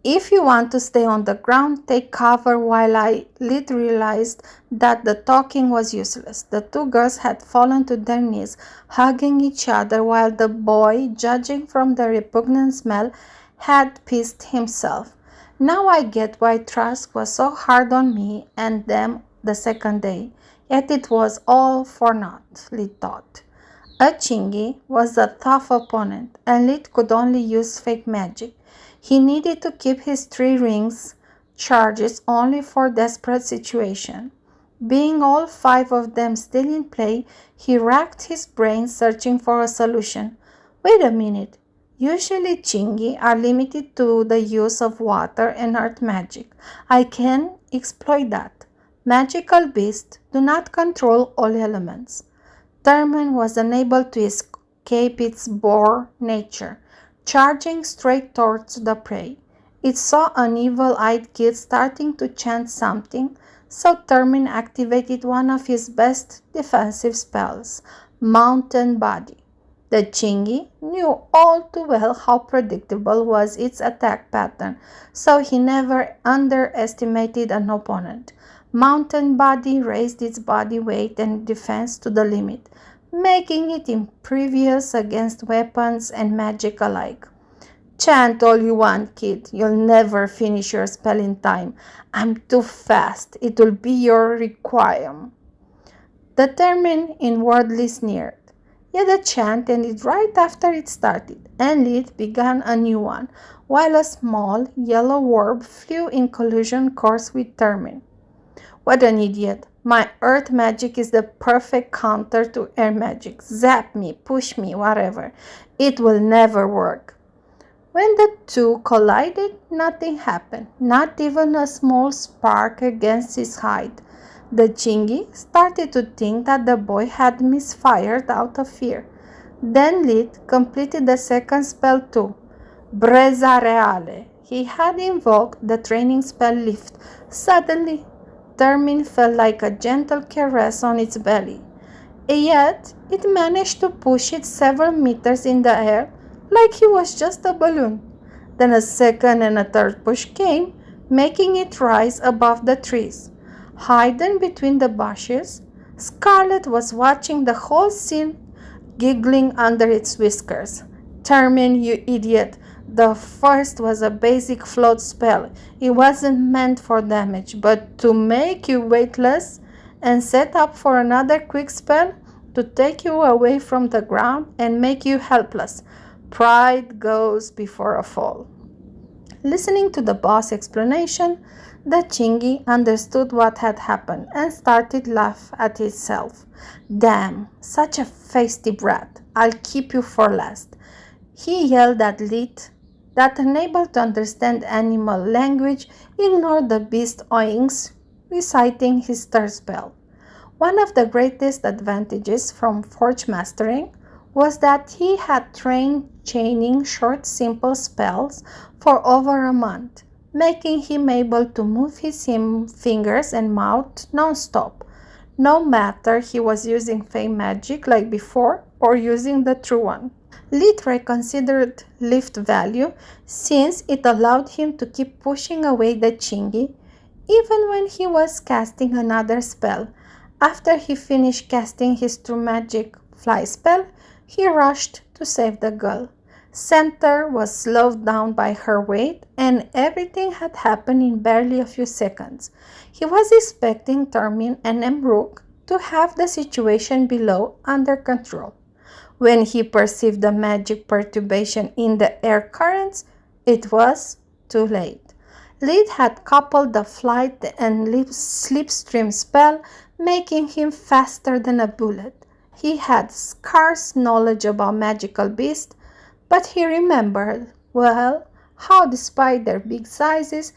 If you want to stay on the ground, take cover. While I realized that the talking was useless. The 2 girls had fallen to their knees, hugging each other, while the boy, judging from the repugnant smell, had pissed himself. Now I get why Trask was so hard on me and them the second day. Yet it was all for naught, Lit thought. A Chingy was a tough opponent, and Lit could only use fake magic. He needed to keep his 3 rings charges only for desperate situation. Being all 5 of them still in play, he racked his brains searching for a solution. Wait a minute. Usually Chingy are limited to the use of water and earth magic. I can exploit that. Magical beasts do not control all elements. Termin was unable to escape its boar nature, charging straight towards the prey. It saw an evil-eyed kid starting to chant something, so Termin activated one of his best defensive spells, Mountain Body. The Chingy knew all too well how predictable was its attack pattern, so he never underestimated an opponent. Mountain Body raised its body weight and defense to the limit, making it impervious against weapons and magic alike. Chant all you want, kid. You'll never finish your spell in time. I'm too fast. It will be your requiem. The Termin inwardly sneered. Yet the chant ended right after it started, and it began a new one, while a small yellow orb flew in collision course with Termin. What an idiot! My earth magic is the perfect counter to air magic. Zap me, push me, whatever. It will never work. When the two collided, nothing happened, not even a small spark against his hide. The Chingy started to think that the boy had misfired out of fear. Then Lid completed the second spell too. Breza Reale. He had invoked the training spell Lift. Suddenly, Termin felt like a gentle caress on its belly. Yet, it managed to push it several meters in the air like he was just a balloon. Then a second and a third push came, making it rise above the trees. Hidden between the bushes, Scarlet was watching the whole scene, giggling under its whiskers. Termin, you idiot. The first was a basic float spell. It wasn't meant for damage, but to make you weightless and set up for another quick spell to take you away from the ground and make you helpless. Pride goes before a fall. Listening to the boss explanation, the Chingy understood what had happened and started to laugh at itself. Damn, such a feisty brat. I'll keep you for last. He yelled at Lit, that, unable to understand animal language, ignored the beast oinks, reciting his third spell. One of the greatest advantages from Forge Mastering was that he had trained chaining short simple spells for over a month, making him able to move his fingers and mouth non-stop, no matter he was using fey magic like before or using the true one. Lit reconsidered lift value since it allowed him to keep pushing away the Chingy even when he was casting another spell. After he finished casting his true magic fly spell, he rushed to save the girl. Center was slowed down by her weight, and everything had happened in barely a few seconds. He was expecting Termin and Emrook to have the situation below under control. When he perceived the magic perturbation in the air currents, it was too late. Lid had coupled the flight and slipstream spell, making him faster than a bullet. He had scarce knowledge about magical beasts, but he remembered well how, despite their big sizes,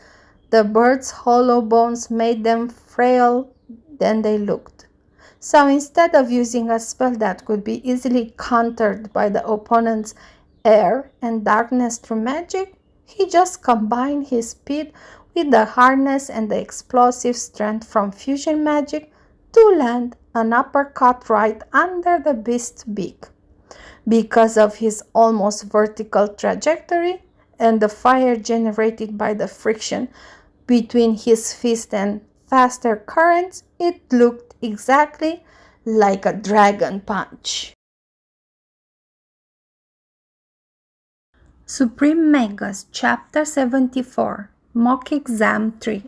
the birds' hollow bones made them frail than they looked. So instead of using a spell that could be easily countered by the opponent's air and darkness through magic, he just combined his speed with the harness and the explosive strength from fusion magic to land an uppercut right under the beast's beak. Because of his almost vertical trajectory and the fire generated by the friction between his fist and faster currents, it looked exactly like a dragon punch. Suprememagus, Chapter 74, Mock Exam 3.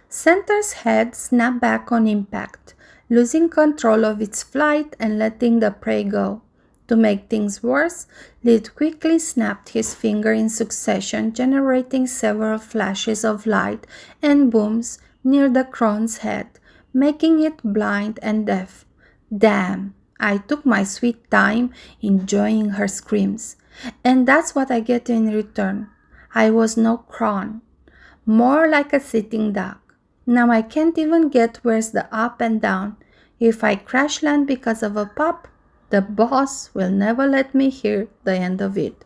Center's head snapped back on impact, losing control of its flight and letting the prey go. To make things worse, Lid quickly snapped his finger in succession, generating several flashes of light and booms near the crone's head, making it blind and deaf. Damn, I took my sweet time enjoying her screams. And that's what I get in return. I was no crone, more like a sitting duck. Now I can't even get where's the up and down. If I crash land because of a pup, the boss will never let me hear the end of it.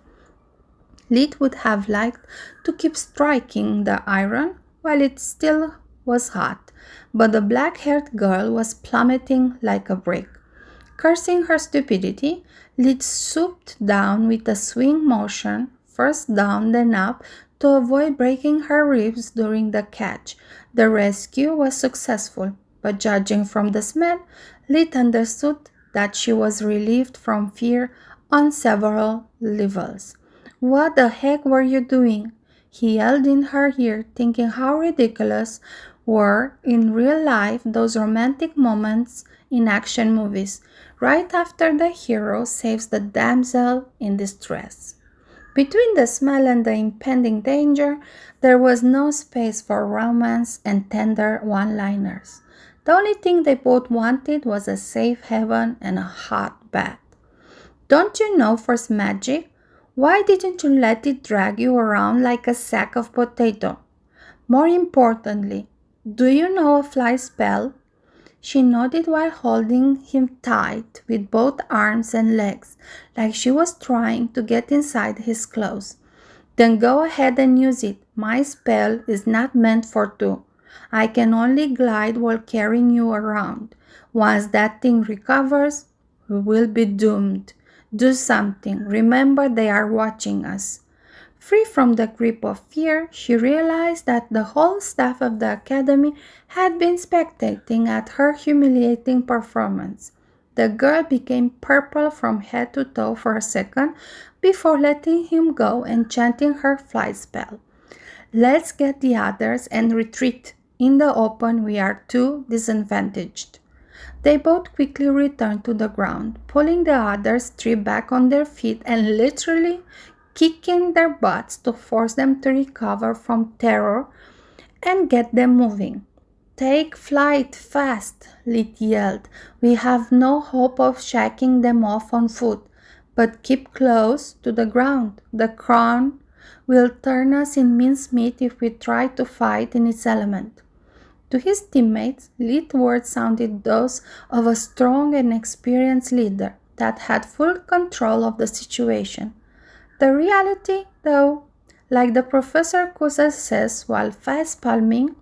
Lid would have liked to keep striking the iron while it still was hot, but the black-haired girl was plummeting like a brick. Cursing her stupidity, Lid swooped down with a swing motion, first down then up, to avoid breaking her ribs during the catch. The rescue was successful, but judging from the smell, Lid understood that she was relieved from fear on several levels. "What the heck were you doing?" he yelled in her ear, thinking how ridiculous were, in real life, those romantic moments in action movies, right after the hero saves the damsel in distress. Between the smell and the impending danger, there was no space for romance and tender one-liners. The only thing they both wanted was a safe haven and a hot bath. Don't you know first magic? Why didn't you let it drag you around like a sack of potato? More importantly, do you know a fly spell? She nodded while holding him tight with both arms and legs, like she was trying to get inside his clothes. Then go ahead and use it. My spell is not meant for two. I can only glide while carrying you around. Once that thing recovers, we will be doomed. Do something. Remember they are watching us. Free from the grip of fear, she realized that the whole staff of the academy had been spectating at her humiliating performance. The girl became purple from head to toe for a second before letting him go and chanting her flight spell. Let's get the others and retreat. In the open, we are too disadvantaged. They both quickly returned to the ground, pulling the others three back on their feet and literally kicking their butts to force them to recover from terror and get them moving. Take flight fast, Lit yelled. We have no hope of shaking them off on foot, but keep close to the ground. The crown will turn us in mincemeat if we try to fight in its element. To his teammates, Lit's words sounded those of a strong and experienced leader that had full control of the situation. The reality, though, like the professor could assess while face-palming,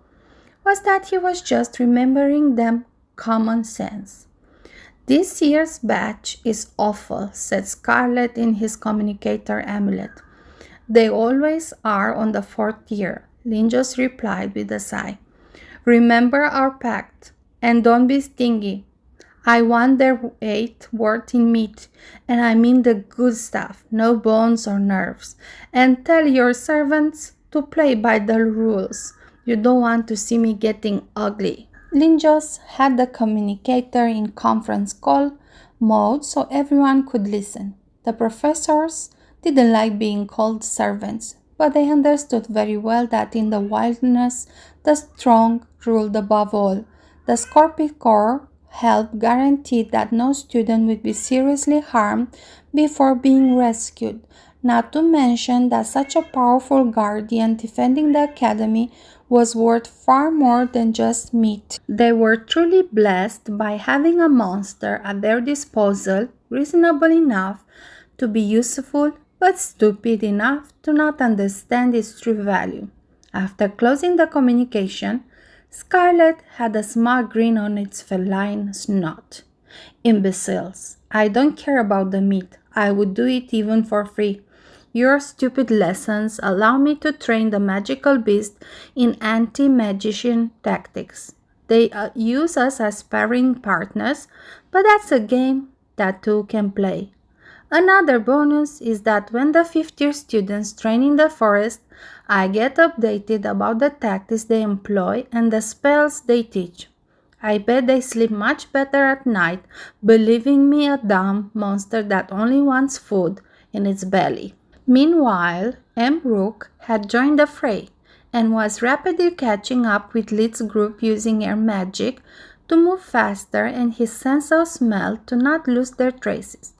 was that he was just remembering them common sense. This year's batch is awful, said Scarlet in his communicator amulet. They always are on the fourth year, Linjos replied with a sigh. Remember our pact, and don't be stingy. I want their weight worth in meat, and I mean the good stuff, no bones or nerves. And tell your servants to play by the rules. You don't want to see me getting ugly. Linjos had the communicator in conference call mode so everyone could listen. The professors didn't like being called servants, but they understood very well that in the wilderness the strong ruled above all. The Scorpion Corps help guaranteed that no student would be seriously harmed before being rescued, not to mention that such a powerful guardian defending the academy was worth far more than just meat. They were truly blessed by having a monster at their disposal, reasonable enough to be useful, but stupid enough to not understand its true value. After closing the communication, Scarlet had a smug grin on its feline snout. Imbeciles. I don't care about the meat. I would do it even for free. Your stupid lessons allow me to train the magical beast in anti-magician tactics. They use us as sparring partners, but that's a game that two can play. Another bonus is that when the fifth-year students train in the forest, I get updated about the tactics they employ and the spells they teach. I bet they sleep much better at night, believing me a dumb monster that only wants food in its belly. Meanwhile, M. Rook had joined the fray and was rapidly catching up with Lit's group using air magic to move faster and his sense of smell to not lose their traces.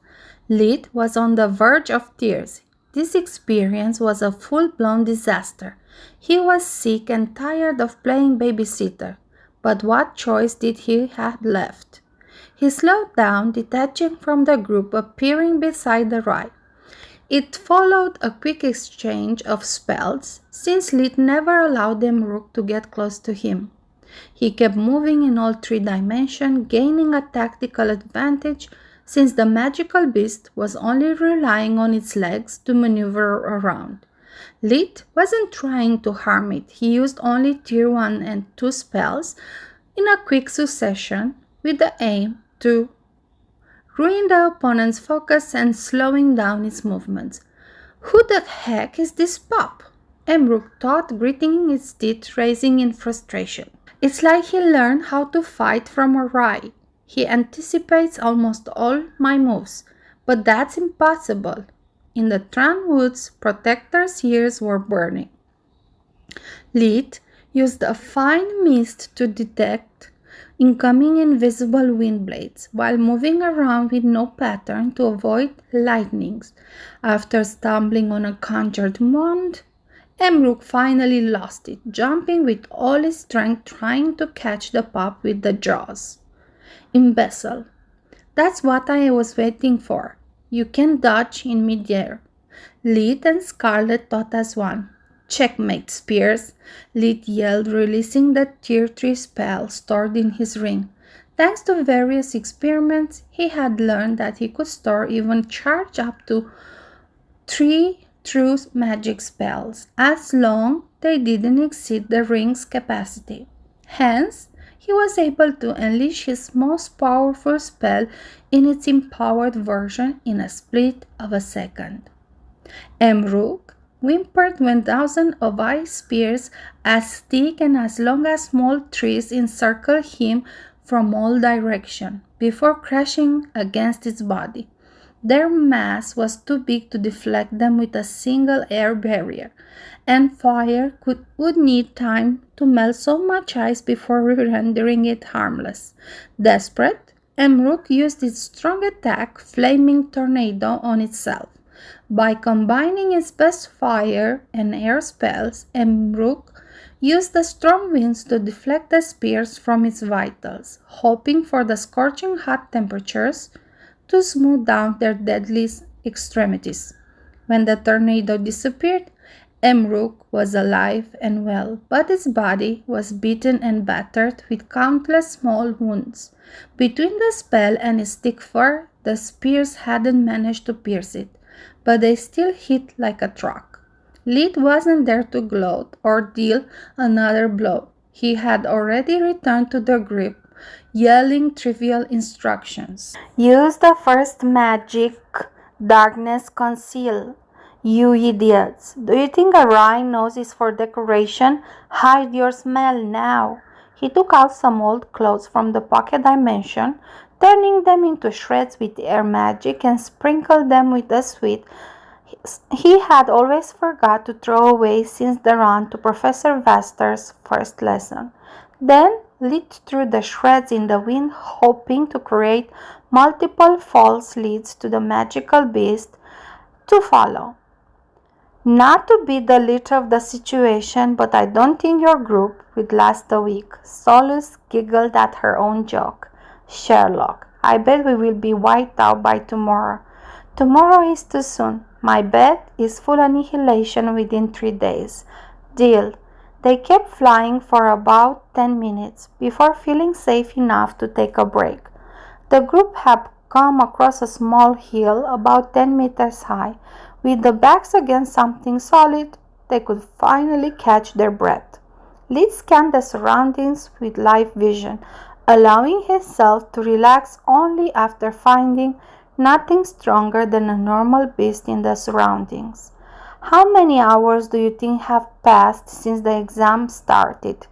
Lit was on the verge of tears. This experience was a full-blown disaster. He was sick and tired of playing babysitter, but what choice did he have left? He slowed down, detaching from the group, appearing beside the ride. It followed a quick exchange of spells, since Lit never allowed them Rook to get close to him. He kept moving in all three dimensions, gaining a tactical advantage since the magical beast was only relying on its legs to maneuver around. Lit wasn't trying to harm it. He used only Tier 1 and 2 spells in a quick succession with the aim to ruin the opponent's focus and slowing down its movements. Who the heck is this pup? Emrook thought, gritting its teeth, raising in frustration. It's like he learned how to fight from a rye. He anticipates almost all my moves, but that's impossible. In the Tran woods, Protector's ears were burning. Lead used a fine mist to detect incoming invisible wind blades while moving around with no pattern to avoid lightnings. After stumbling on a conjured mound, Emruk finally lost it, jumping with all his strength trying to catch the pup with the jaws. Imbecile. That's what I was waiting for. You can dodge in midair. Lead and Scarlet thought as one. Checkmate, Spears, Lead yelled, releasing the tier 3 spell stored in his ring. Thanks to various experiments, he had learned that he could store even charge up to 3 true magic spells, as long they didn't exceed the ring's capacity. Hence, he was able to unleash his most powerful spell in its empowered version in a split of a second. Emruk whimpered when thousands of ice spears as thick and as long as small trees encircled him from all directions before crashing against his body. Their mass was too big to deflect them with a single air barrier, and fire would need time to melt so much ice before rendering it harmless. Desperate, Emruk used its strong attack, Flaming Tornado, on itself. By combining its best fire and air spells, Emruk used the storm winds to deflect the spears from its vitals, hoping for the scorching hot temperatures to smooth down their deadly extremities. When the tornado disappeared, Emruk was alive and well, but his body was beaten and battered with countless small wounds. Between the spell and his thick fur, the spears hadn't managed to pierce it, but they still hit like a truck. Lead wasn't there to gloat or deal another blow. He had already returned to the grip, yelling trivial instructions. Use the first magic, darkness conceal. You idiots. Do you think a rye nose is for decoration? Hide your smell now. He took out some old clothes from the pocket dimension, turning them into shreds with air magic and sprinkled them with the sweet he had always forgot to throw away since the run to Professor Vaster's first lesson. Then Lead threw the shreds in the wind, hoping to create multiple false leads to the magical beast to follow. Not to be the leader of the situation, but I don't think your group would last a week. Solus giggled at her own joke. Sherlock, I bet we will be wiped out by tomorrow. Tomorrow is too soon. My bet is full annihilation within 3 days. Deal. They kept flying for about 10 minutes before feeling safe enough to take a break. The group had come across a small hill about 10 meters high. With the backs against something solid, they could finally catch their breath. Lead scanned the surroundings with live vision, allowing himself to relax only after finding nothing stronger than a normal beast in the surroundings. How many hours do you think have passed since the exam started?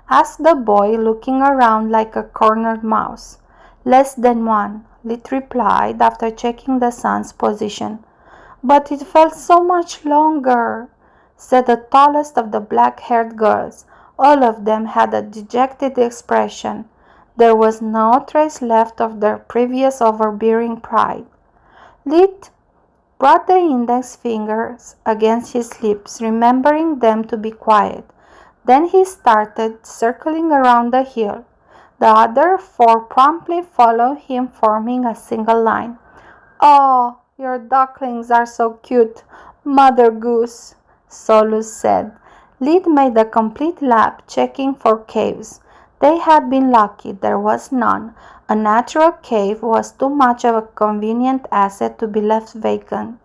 Asked the boy, looking around like a cornered mouse. Less than one, Lead replied after checking the sun's position. But it felt so much longer, said the tallest of the black-haired girls. All of them had a dejected expression. There was no trace left of their previous overbearing pride. Lead brought the index fingers against his lips, remembering them to be quiet. Then he started circling around the hill. The other 4 promptly followed him, forming a single line. "Oh, your ducklings are so cute, Mother Goose," Solus said. Lead made a complete lap, checking for caves. They had been lucky. There was none. A natural cave was too much of a convenient asset to be left vacant,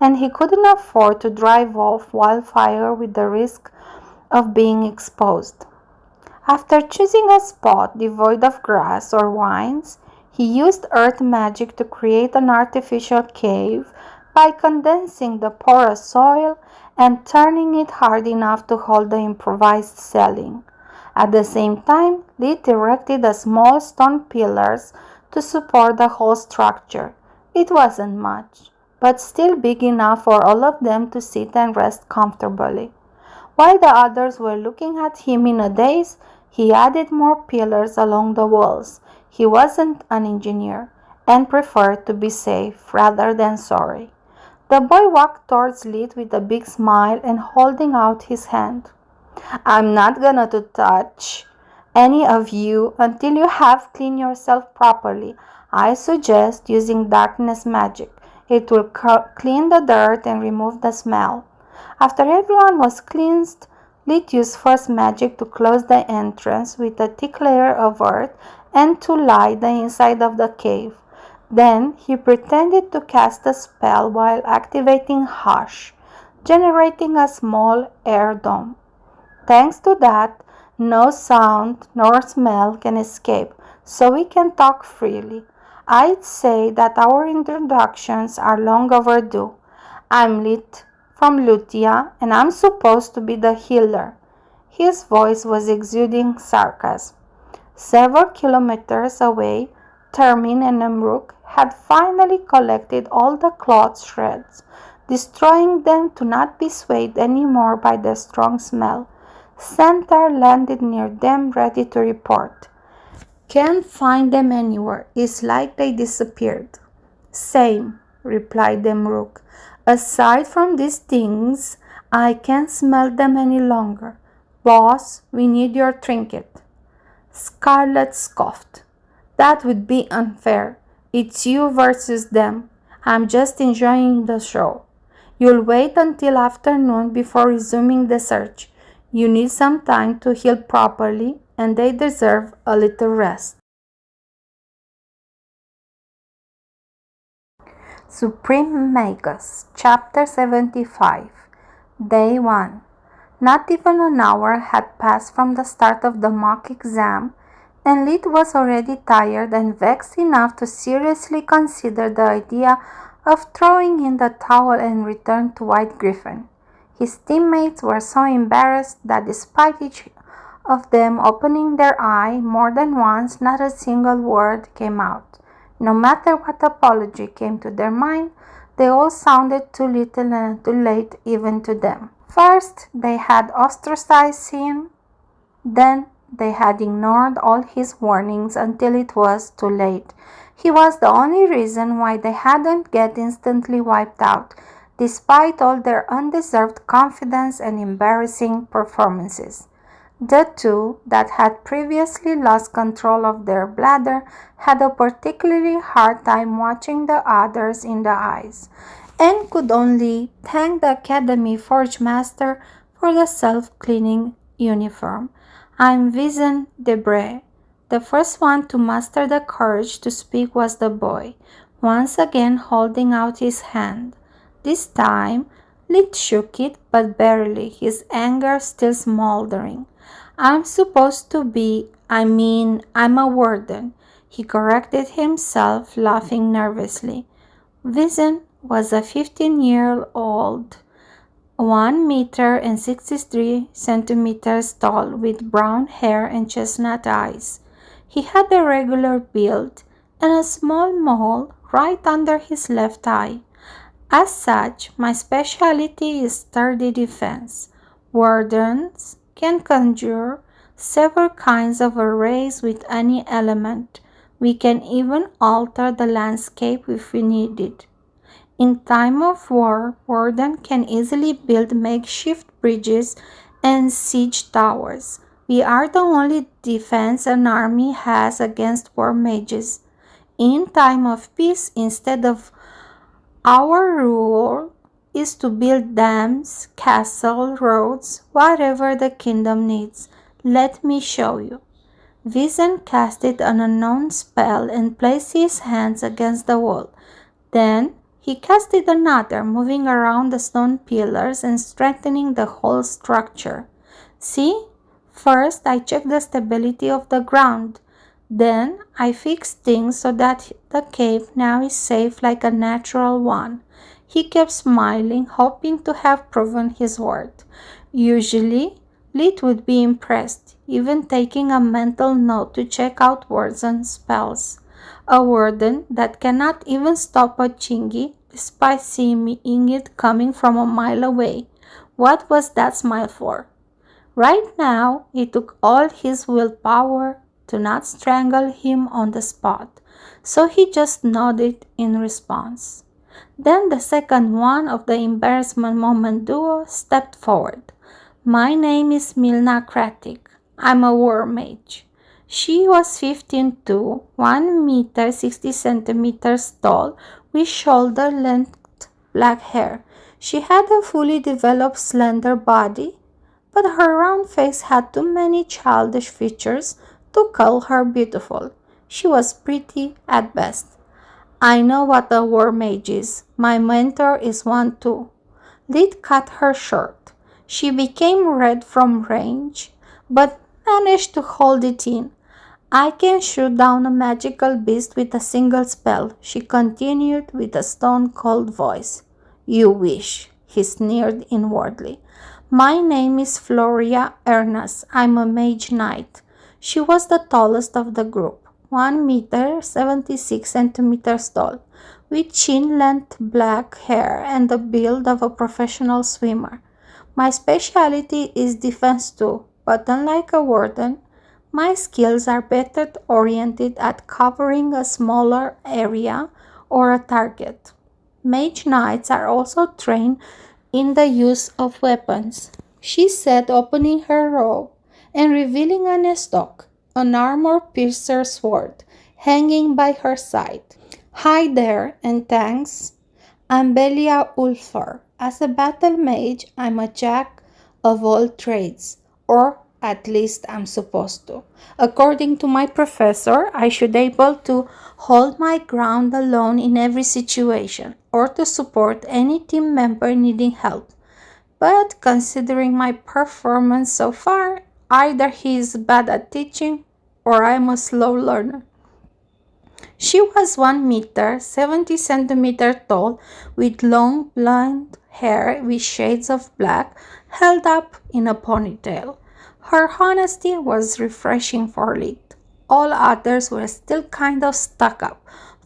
and he couldn't afford to drive off Wildfire with the risk of being exposed. After choosing a spot devoid of grass or vines, he used earth magic to create an artificial cave by condensing the porous soil and turning it hard enough to hold the improvised ceiling. At the same time, Lit erected a small stone pillars to support the whole structure. It wasn't much, but still big enough for all of them to sit and rest comfortably. While the others were looking at him in a daze, he added more pillars along the walls. He wasn't an engineer and preferred to be safe rather than sorry. The boy walked towards Lit with a big smile and holding out his hand. I'm not gonna to touch any of you until you have cleaned yourself properly. I suggest using darkness magic. It will clean the dirt and remove the smell. After everyone was cleansed, Lit used first magic to close the entrance with a thick layer of earth and to light the inside of the cave. Then he pretended to cast a spell while activating Hush, generating a small air dome. Thanks to that, no sound nor smell can escape, so we can talk freely. I'd say that our introductions are long overdue. I'm Lit from Lutia, and I'm supposed to be the healer. His voice was exuding sarcasm. Several kilometers away, Termin and Nemruk had finally collected all the cloth shreds, destroying them to not be swayed anymore by the strong smell. Centaur landed near them, ready to report. Can't find them anywhere. It's like they disappeared. Same, replied Nemruk. Aside from these things, I can't smell them any longer. Boss, we need your trinket. Scarlet scoffed. That would be unfair. It's you versus them. I'm just enjoying the show. You'll wait until afternoon before resuming the search. You need some time to heal properly, and they deserve a little rest. Suprememagus, Chapter 75, Day 1. Not even an hour had passed from the start of the mock exam, and Lit was already tired and vexed enough to seriously consider the idea of throwing in the towel and return to White Griffon. His teammates were so embarrassed that despite each of them opening their eye more than once, not a single word came out. No matter what apology came to their mind, they all sounded too little and too late even to them. First, they had ostracized him, then they had ignored all his warnings until it was too late. He was the only reason why they hadn't get instantly wiped out, despite all their undeserved confidence and embarrassing performances. The two that had previously lost control of their bladder had a particularly hard time watching the others in the eyes, and could only thank the Academy Forge Master for the self-cleaning uniform. I'm Vision Debray. The first one to muster the courage to speak was the boy, once again holding out his hand. This time, Lit shook it, but barely, his anger still smoldering. I'm a warden, he corrected himself, laughing nervously. Vision was a 15-year-old, 1 meter and 63 centimeters tall, with brown hair and chestnut eyes. He had a regular build and a small mole right under his left eye. As such, my specialty is sturdy defense. Wardens can conjure several kinds of arrays with any element. We can even alter the landscape if we need it. In time of war, Warden can easily build makeshift bridges and siege towers. We are the only defense an army has against war mages. In time of peace, instead of our rule is to build dams, castles, roads, whatever the kingdom needs. Let me show you. Vision casted an unknown spell and placed his hands against the wall. Then he casted another, moving around the stone pillars and strengthening the whole structure. See? First, I checked the stability of the ground. Then I fixed things so that the cave now is safe like a natural one. He kept smiling, hoping to have proven his worth. Usually, Lit would be impressed, even taking a mental note to check out words and spells. A warden that cannot even stop a chingy despite seeing it coming from a mile away. What was that smile for? Right now, it took all his willpower to not strangle him on the spot, so he just nodded in response. Then the second one of the embarrassment moment duo stepped forward. My name is Milna Kratik. I'm a war mage. She was 15 too, 1 meter 60 centimeters tall, with shoulder-length black hair. She had a fully developed slender body, but her round face had too many childish features to call her beautiful. She was pretty at best. I know what a war mage is. My mentor is one too. Lid cut her short. She became red from rage, but managed to hold it in. I can shoot down a magical beast with a single spell, she continued with a stone-cold voice. You wish, he sneered inwardly. My name is Floria Ernest. I'm a mage knight. She was the tallest of the group, 1 meter 76 centimeters tall, with chin-length black hair and the build of a professional swimmer. My specialty is defense too, but unlike a warden, my skills are better oriented at covering a smaller area or a target. Mage knights are also trained in the use of weapons, she said, opening her robe and revealing an estoc, an armor-piercer sword, hanging by her side. Hi there, and thanks. I'm Belia Ulfar. As a battle mage, I'm a jack of all trades, or at least I'm supposed to. According to my professor, I should be able to hold my ground alone in every situation, or to support any team member needing help. But considering my performance so far, either he is bad at teaching or I'm a slow learner. She was 1 meter 70 centimeters tall, with long blonde hair with shades of black held up in a ponytail. Her honesty was refreshing for Lit. All others were still kind of stuck up,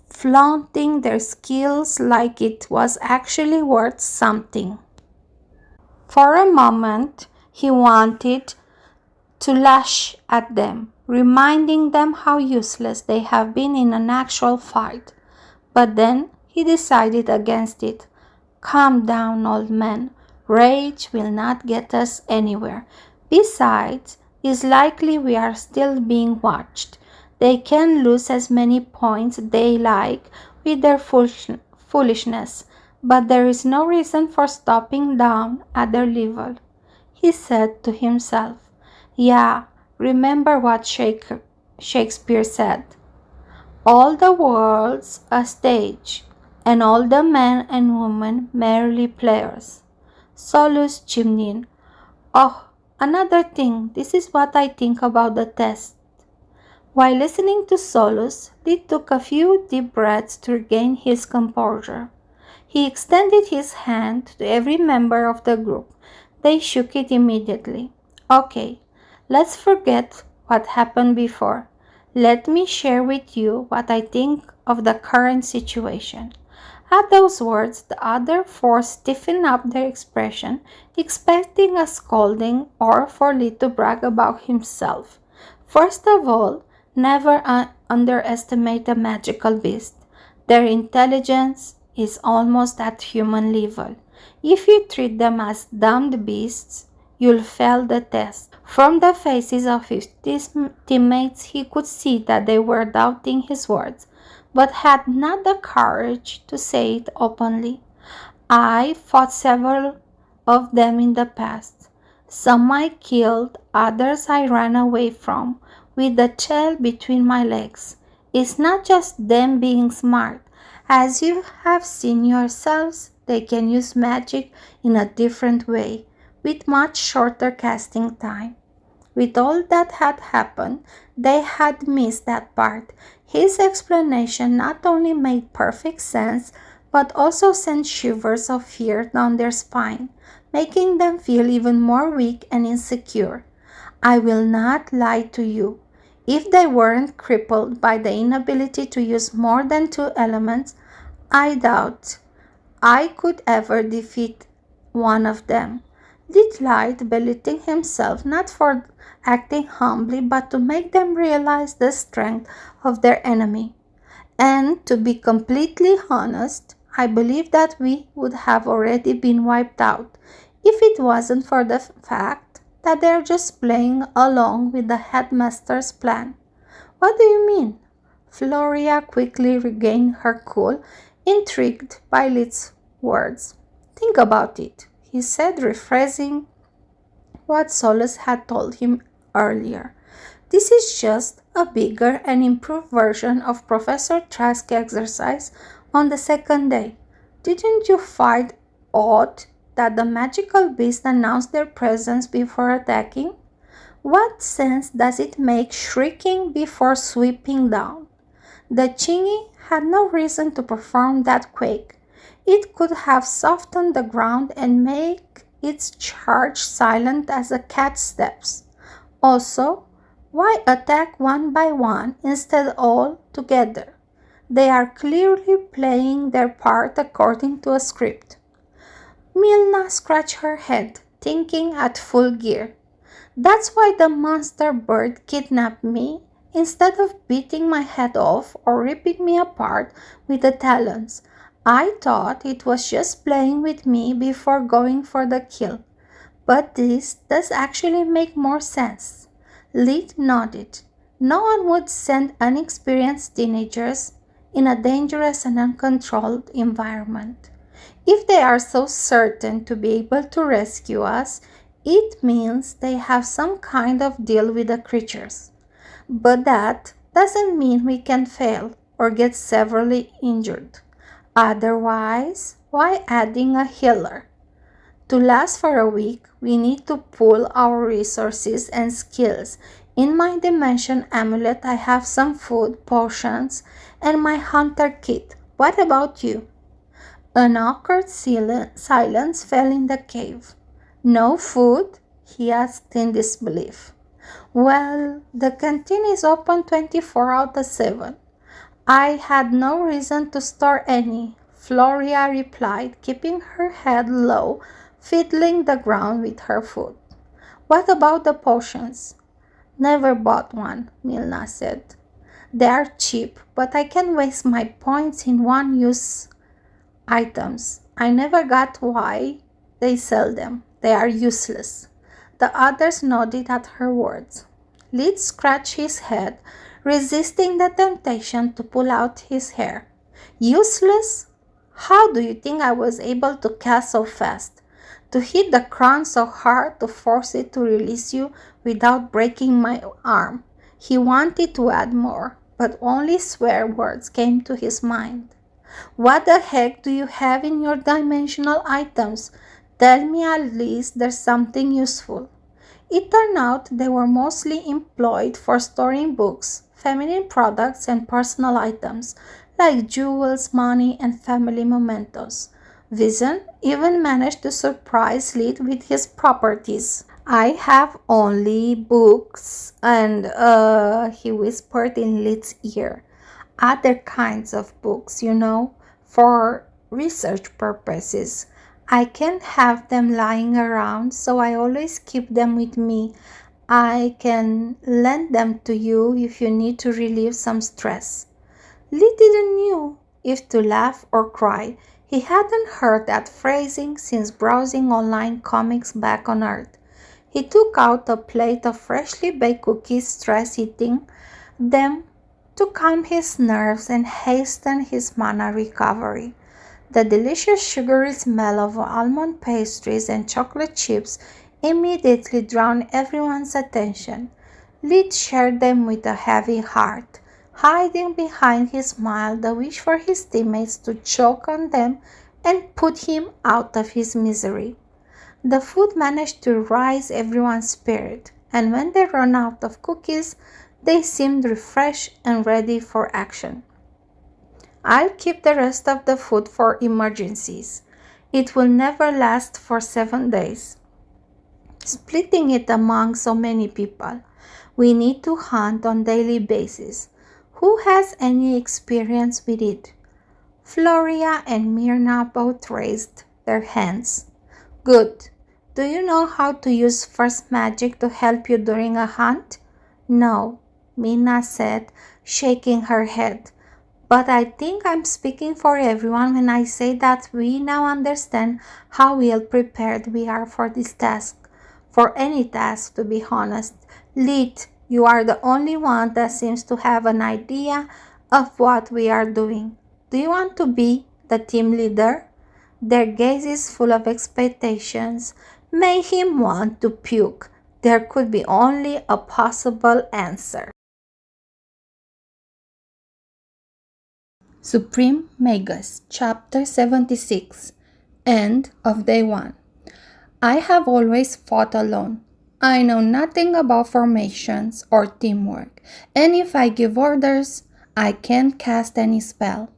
flaunting their skills like it was actually worth something. For a moment, he wanted to lash at them, reminding them how useless they have been in an actual fight. But then he decided against it. Calm down, old man. Rage will not get us anywhere. Besides, it's likely we are still being watched. They can lose as many points they like with their foolishness, but there is no reason for stopping down at their level. He said to himself, yeah, remember what Shakespeare said. All the world's a stage, and all the men and women merely players. Solus chimed in. Oh, another thing, this is what I think about the test. While listening to Solus, Lee took a few deep breaths to regain his composure. He extended his hand to every member of the group. They shook it immediately. Okay, let's forget what happened before. Let me share with you what I think of the current situation. At those words, the other four stiffened up their expression, expecting a scolding or for Lee to brag about himself. First of all, never underestimate a magical beast. Their intelligence is almost at human level. If you treat them as dumb beasts, you'll fail the test. From the faces of his teammates, he could see that they were doubting his words, but had not the courage to say it openly. I fought several of them in the past. Some I killed, others I ran away from, with the tail between my legs. It's not just them being smart. As you have seen yourselves, they can use magic in a different way, with much shorter casting time. With all that had happened, they had missed that part. His explanation not only made perfect sense, but also sent shivers of fear down their spine. making them feel even more weak and insecure. I will not lie to you. If they weren't crippled by the inability to use more than two elements, I doubt I could ever defeat one of them. Lit lied, belittling himself not for acting humbly, but to make them realize the strength of their enemy. And to be completely honest, I believe that we would have already been wiped out if it wasn't for the fact that they're just playing along with the headmaster's plan. What do you mean? Floria quickly regained her cool, intrigued by Lit's words. Think about it, he said, rephrasing what Solus had told him earlier. This is just a bigger and improved version of Professor Trask's exercise on the second day. Didn't you find odd that the magical beast announced their presence before attacking? What sense does it make shrieking before sweeping down? The Chingy had no reason to perform that quake. It could have softened the ground and make its charge silent as a cat steps. Also, why attack one by one instead all together? They are clearly playing their part according to a script. Milna scratched her head, thinking at full gear. That's why the monster bird kidnapped me instead of beating my head off or ripping me apart with the talons. I thought it was just playing with me before going for the kill. But this does actually make more sense. Lit nodded. No one would send inexperienced teenagers in a dangerous and uncontrolled environment. If they are so certain to be able to rescue us, it means they have some kind of deal with the creatures. But that doesn't mean we can fail or get severely injured. Otherwise, why adding a healer? To last for a week, we need to pool our resources and skills. In my dimension amulet, I have some food, potions, and my hunter kit. What about you? An awkward silence fell in the cave. No food? He asked in disbelief. Well, the canteen is open 24 out of 7. I had no reason to store any, Floria replied, keeping her head low, fiddling the ground with her foot. What about the potions? Never bought one, Milna said. They are cheap, but I can waste my points in one-use items. I never got why they sell them. They are useless. The others nodded at her words. Lit scratched his head, resisting the temptation to pull out his hair. Useless? How do you think I was able to cast so fast? To hit the crown so hard to force it to release you without breaking my arm? He wanted to add more, but only swear words came to his mind. What the heck do you have in your dimensional items? Tell me at least there's something useful. It turned out they were mostly employed for storing books, feminine products, and personal items like jewels, money, and family mementos. Vision even managed to surprise Lit with his properties. I have only books, and he whispered in Lit's ear. Other kinds of books, for research purposes. I can't have them lying around, so I always keep them with me. I can lend them to you if you need to relieve some stress. Lit didn't know if to laugh or cry. He hadn't heard that phrasing since browsing online comics back on Earth. He took out a plate of freshly baked cookies, stress eating them to calm his nerves and hasten his mana recovery. The delicious sugary smell of almond pastries and chocolate chips immediately drowned everyone's attention. Lit shared them with a heavy heart, hiding behind his smile the wish for his teammates to choke on them and put him out of his misery. The food managed to rise everyone's spirit, and when they ran out of cookies, they seemed refreshed and ready for action. I'll keep the rest of the food for emergencies. it will never last for 7 days. Splitting it among so many people, we need to hunt on daily basis. Who has any experience with it? Floria and Myrna both raised their hands. Good. Do you know how to use first magic to help you during a hunt? No, Mina said, shaking her head. But I think I'm speaking for everyone when I say that we now understand how ill prepared we are for this task. For any task, to be honest. Lid, you are the only one that seems to have an idea of what we are doing. Do you want to be the team leader? Their gaze is full of expectations. Made him want to puke. There could be only a possible answer. Suprememagus, Chapter 76. End of Day 1. I have always fought alone. I know nothing about formations or teamwork, and if I give orders, I can't cast any spell.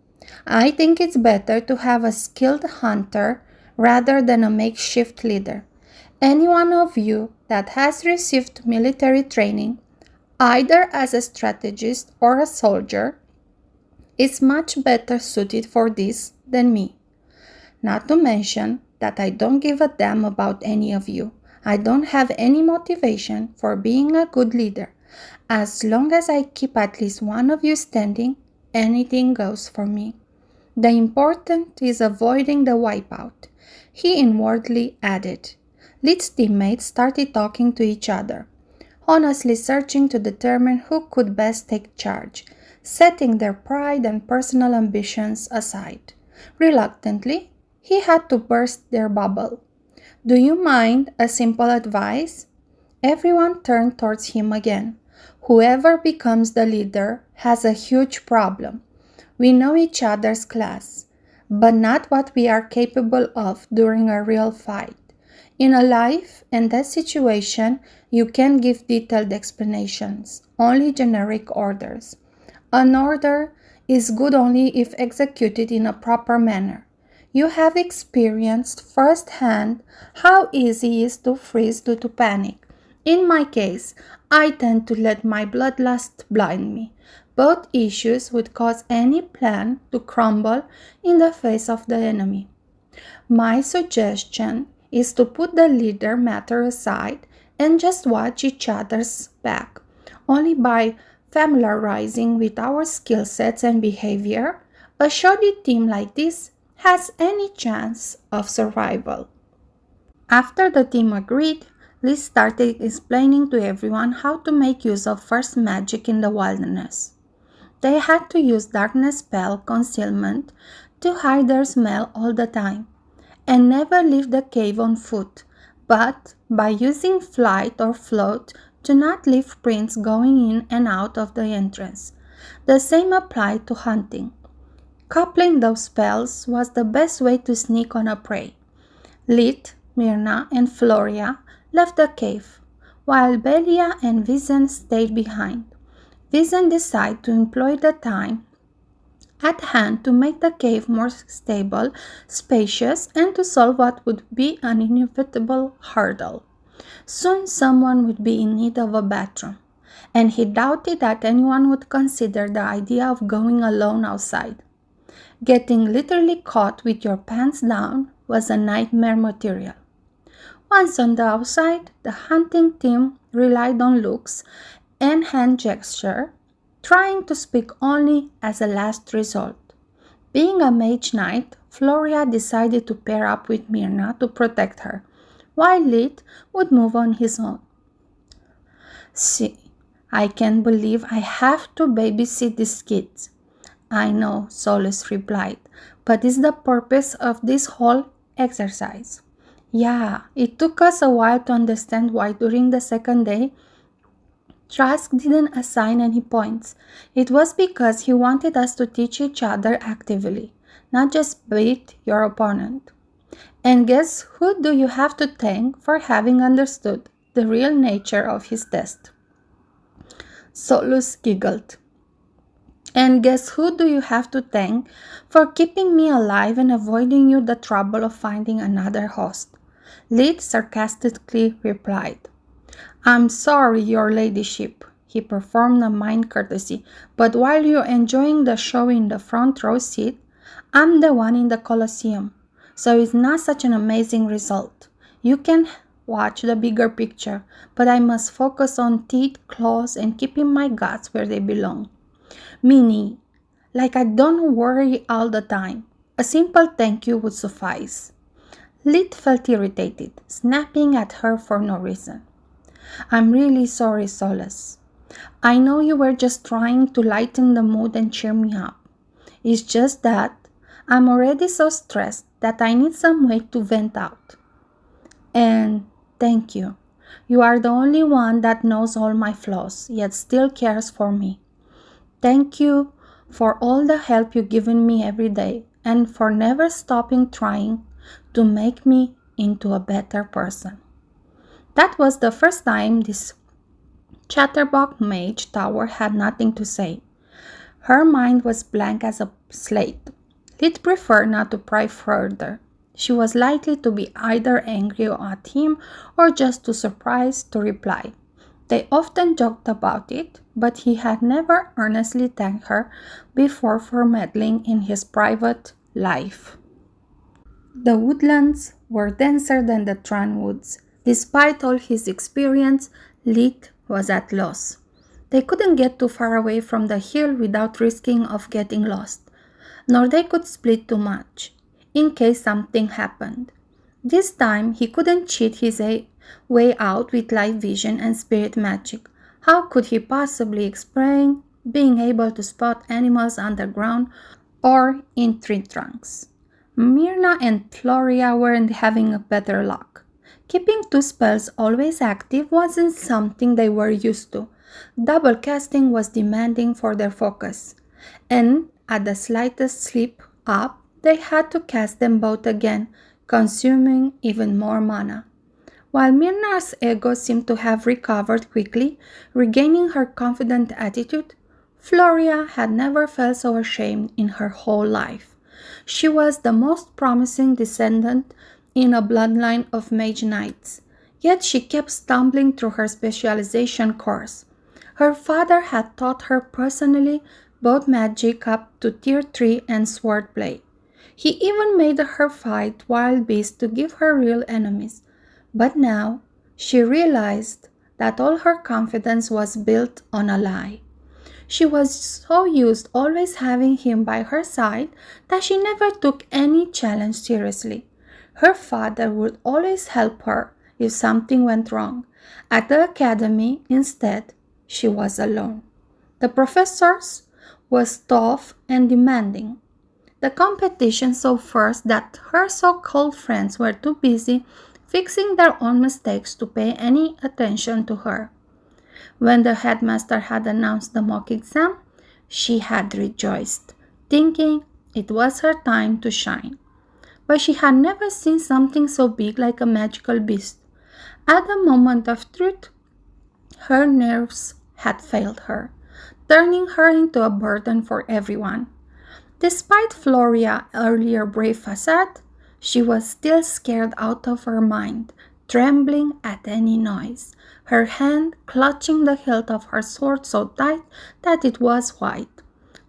I think it's better to have a skilled hunter rather than a makeshift leader. Any one of you that has received military training, either as a strategist or a soldier, is much better suited for this than me. Not to mention that I don't give a damn about any of you. I don't have any motivation for being a good leader. As long as I keep at least one of you standing, anything goes for me. The important is avoiding the wipeout, he inwardly added. Lid's teammates started talking to each other, honestly searching to determine who could best take charge, setting their pride and personal ambitions aside. Reluctantly, he had to burst their bubble. Do you mind a simple advice? Everyone turned towards him again. Whoever becomes the leader has a huge problem. We know each other's class, but not what we are capable of during a real fight. In a life and death situation, you can't give detailed explanations, only generic orders. An order is good only if executed in a proper manner. You have experienced firsthand how easy it is to freeze due to panic. In my case, I tend to let my bloodlust blind me. Both issues would cause any plan to crumble in the face of the enemy. My suggestion is to put the leader matter aside and just watch each other's back. Only by familiarizing with our skill sets and behavior, a shoddy team like this has any chance of survival. After the team agreed, Liz started explaining to everyone how to make use of first magic in the wilderness. They had to use darkness spell concealment to hide their smell all the time, and never leave the cave on foot, but by using flight or float to not leave prints going in and out of the entrance. The same applied to hunting. Coupling those spells was the best way to sneak on a prey. Lid, Myrna, and Floria left the cave, while Belia and Vizen stayed behind. Vizen decided to employ the time at hand to make the cave more stable, spacious, and to solve what would be an inevitable hurdle. Soon someone would be in need of a bathroom, and he doubted that anyone would consider the idea of going alone outside. Getting literally caught with your pants down was a nightmare material. Once on the outside, the hunting team relied on looks and hand gesture, trying to speak only as a last resort. Being a mage knight, Floria decided to pair up with Myrna to protect her, while Lid would move on his own. See, I can't believe I have to babysit these kids. I know, Solus replied, but it's the purpose of this whole exercise. Yeah, it took us a while to understand why during the second day, Trask didn't assign any points. It was because he wanted us to teach each other actively, not just beat your opponent. And guess who do you have to thank for having understood the real nature of his test? Solus giggled. And guess who do you have to thank for keeping me alive and avoiding you the trouble of finding another host? Lid sarcastically replied. I'm sorry, your ladyship. He performed a mild courtesy, but while you're enjoying the show in the front row seat, I'm the one in the Colosseum. So it's not such an amazing result. You can watch the bigger picture, but I must focus on teeth, claws, and keeping my guts where they belong. Meaning, like I don't worry all the time. A simple thank you would suffice. Lid felt irritated, snapping at her for no reason. I'm really sorry, Solace. I know you were just trying to lighten the mood and cheer me up. It's just that I'm already so stressed that I need some way to vent out. And thank you. You are the only one that knows all my flaws, yet still cares for me. Thank you for all the help you've given me every day and for never stopping trying to make me into a better person. That was the first time this chatterbox mage tower had nothing to say. Her mind was blank as a slate. Lid preferred not to pry further. She was likely to be either angry at him or just too surprised to reply. They often joked about it, but he had never earnestly thanked her before for meddling in his private life. The woodlands were denser than the Tran woods. Despite all his experience, Lid was at loss. They couldn't get too far away from the hill without risking of getting lost, nor they could split too much, in case something happened. This time he couldn't cheat his way out with light vision and spirit magic. How could he possibly explain being able to spot animals underground or in tree trunks? Myrna and Floria weren't having a better luck. Keeping two spells always active wasn't something they were used to. Double casting was demanding for their focus, and at the slightest slip up, they had to cast them both again, consuming even more mana. While Myrna's ego seemed to have recovered quickly, regaining her confident attitude, Floria had never felt so ashamed in her whole life. She was the most promising descendant in a bloodline of mage knights, yet she kept stumbling through her specialization course. Her father had taught her personally both magic up to tier 3 and swordplay. He even made her fight wild beasts to give her real enemies. But now she realized that all her confidence was built on a lie. She was so used always having him by her side that she never took any challenge seriously. Her father would always help her if something went wrong. At the academy, instead, she was alone. The professors was tough and demanding. The competition saw first that her so-called friends were too busy fixing their own mistakes to pay any attention to her. When the headmaster had announced the mock exam, she had rejoiced, thinking it was her time to shine. But she had never seen something so big like a magical beast. At the moment of truth, her nerves had failed her, turning her into a burden for everyone. Despite Floria's earlier brave facade, she was still scared out of her mind, trembling at any noise, her hand clutching the hilt of her sword so tight that it was white.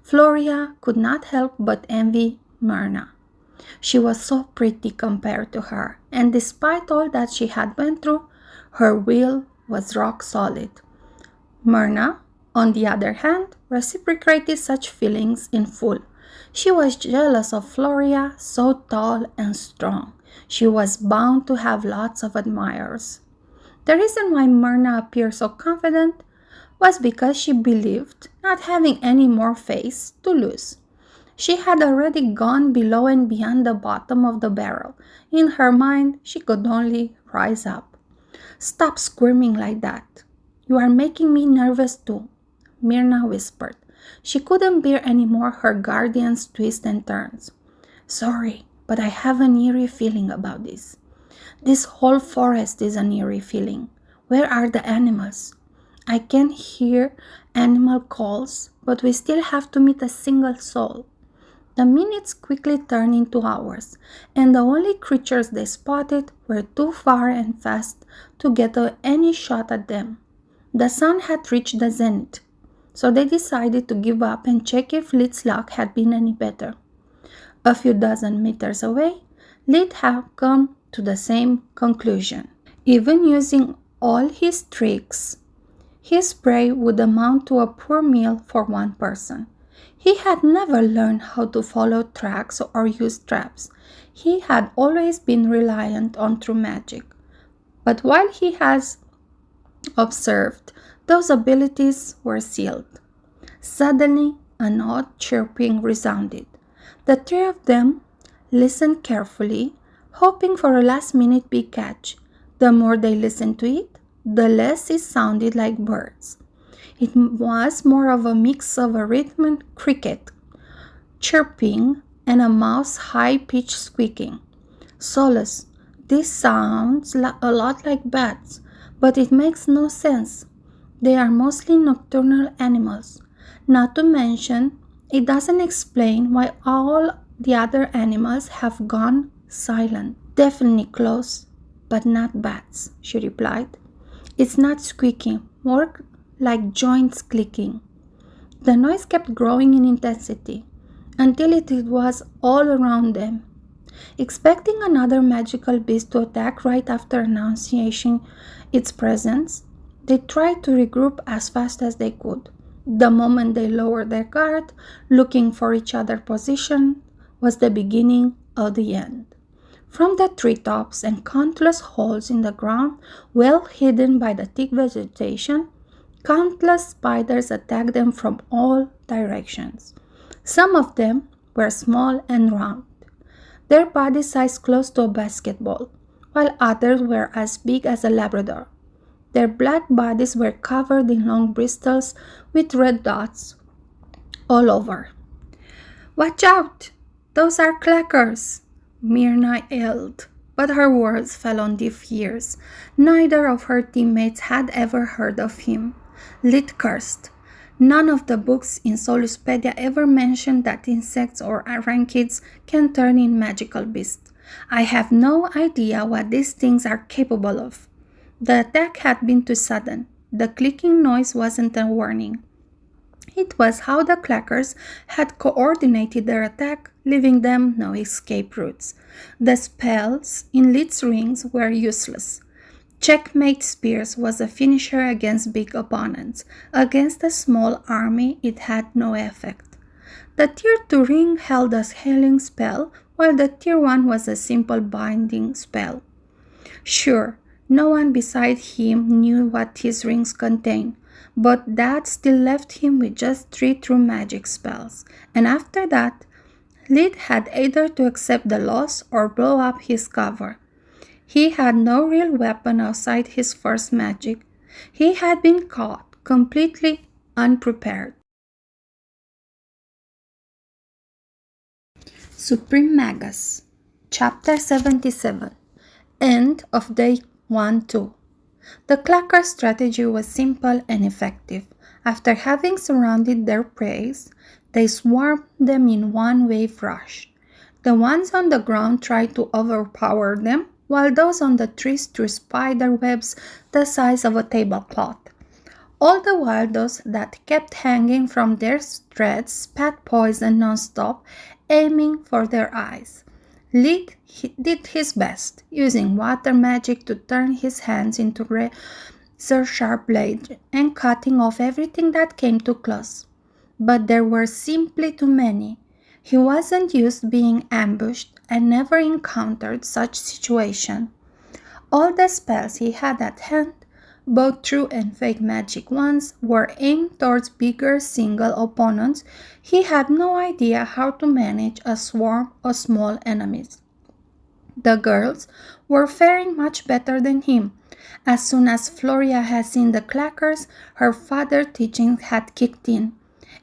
Floria could not help but envy Myrna. She was so pretty compared to her, and despite all that she had went through, her will was rock solid. Myrna, on the other hand, reciprocated such feelings in full. She was jealous of Floria, so tall and strong. She was bound to have lots of admirers. The reason why Myrna appeared so confident was because she believed not having any more face to lose. She had already gone below and beyond the bottom of the barrel. In her mind, she could only rise up. "Stop squirming like that. You are making me nervous too," Myrna whispered. She couldn't bear any more her guardian's twists and turns. "Sorry, but I have an eerie feeling about this. This whole forest is an eerie feeling. Where are the animals? I can hear animal calls, but we still have to meet a single soul. The minutes quickly turned into hours, and the only creatures they spotted were too far and fast to get any shot at them. The sun had reached the zenith, so they decided to give up and check if Lid's luck had been any better. A few dozen meters away, Lid had come to the same conclusion. Even using all his tricks, his prey would amount to a poor meal for one person. He had never learned how to follow tracks or use traps. He had always been reliant on true magic. But while he has observed, those abilities were sealed. Suddenly, an odd chirping resounded. The three of them listened carefully, hoping for a last-minute big catch. The more they listened to it, the less it sounded like birds. It was more of a mix of a rhythmic cricket chirping and a mouse high-pitched squeaking. Solace, this sounds a lot like bats, but it makes no sense. They are mostly nocturnal animals. Not to mention, it doesn't explain why all the other animals have gone silent. Definitely close, but not bats, she replied. It's not squeaking, more like joints clicking. The noise kept growing in intensity until it was all around them. Expecting another magical beast to attack right after announcing its presence, they tried to regroup as fast as they could. The moment they lowered their guard, looking for each other's position, was the beginning of the end. From the treetops and countless holes in the ground, well hidden by the thick vegetation, countless spiders attacked them from all directions. Some of them were small and round, their body size close to a basketball, while others were as big as a Labrador. Their black bodies were covered in long bristles with red dots all over. "Watch out! Those are clackers!" Myrna yelled, but her words fell on deaf ears. Neither of her teammates had ever heard of him. Lid cursed. None of the books in Soluspedia ever mentioned that insects or arachnids can turn in magical beasts. I have no idea what these things are capable of. The attack had been too sudden. The clicking noise wasn't a warning. It was how the clackers had coordinated their attack, leaving them no escape routes. The spells in Lid's rings were useless. Checkmate Spears was a finisher against big opponents. Against a small army, it had no effect. The Tier 2 ring held a healing spell, while the Tier 1 was a simple binding spell. Sure, no one beside him knew what his rings contained, but that still left him with just 3 true magic spells, and after that, Lid had either to accept the loss or blow up his cover. He had no real weapon outside his first magic. He had been caught completely unprepared. Suprememagus, Chapter 77. End of Day 1-2. The clacker strategy was simple and effective. After having surrounded their prey, they swarmed them in one wave rush. The ones on the ground tried to overpower them, while those on the trees threw spider webs the size of a tablecloth. All the while, those that kept hanging from their threads spat poison non-stop, aiming for their eyes. Lid did his best, using water magic to turn his hands into razor-sharp blades and cutting off everything that came too close. But there were simply too many. He wasn't used to being ambushed and never encountered such situation. All the spells he had at hand, both true and fake magic ones, were aimed towards bigger single opponents. He had no idea how to manage a swarm of small enemies. The girls were faring much better than him. As soon as Floria had seen the clackers, her father's teaching had kicked in,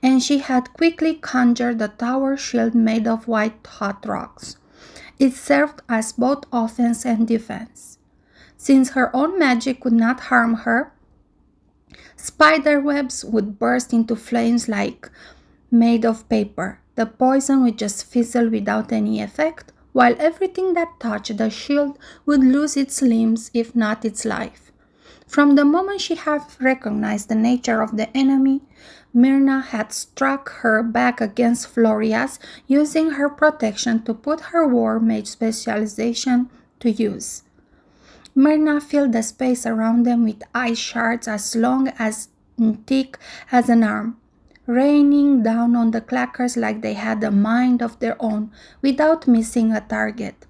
and she had quickly conjured a tower shield made of white hot rocks. It served as both offense and defense. Since her own magic could not harm her, Spider webs would burst into flames like made of paper. The poison would just fizzle without any effect, while everything that touched the shield would lose its limbs, if not its life. From the moment she had recognized the nature of the enemy, Myrna had struck her back against Floria's, using her protection to put her war mage specialization to use. Myrna filled the space around them with ice shards as long as thick as an arm, raining down on the clackers like they had a mind of their own without missing a target.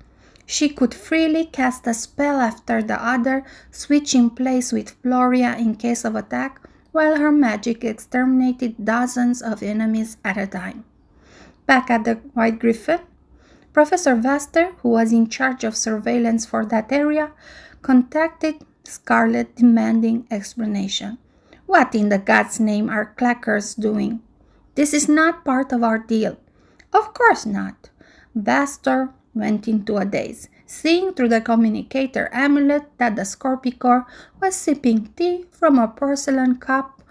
She could freely cast a spell after the other, switching place with Floria in case of attack, while her magic exterminated dozens of enemies at a time. Back at the White Griffon, Professor Vaster, who was in charge of surveillance for that area, contacted Scarlet demanding explanation. What in the God's name are clackers doing? This is not part of our deal. Of course not. Vaster went into a daze, seeing through the communicator amulet that the Scorpicor was sipping tea from a porcelain cup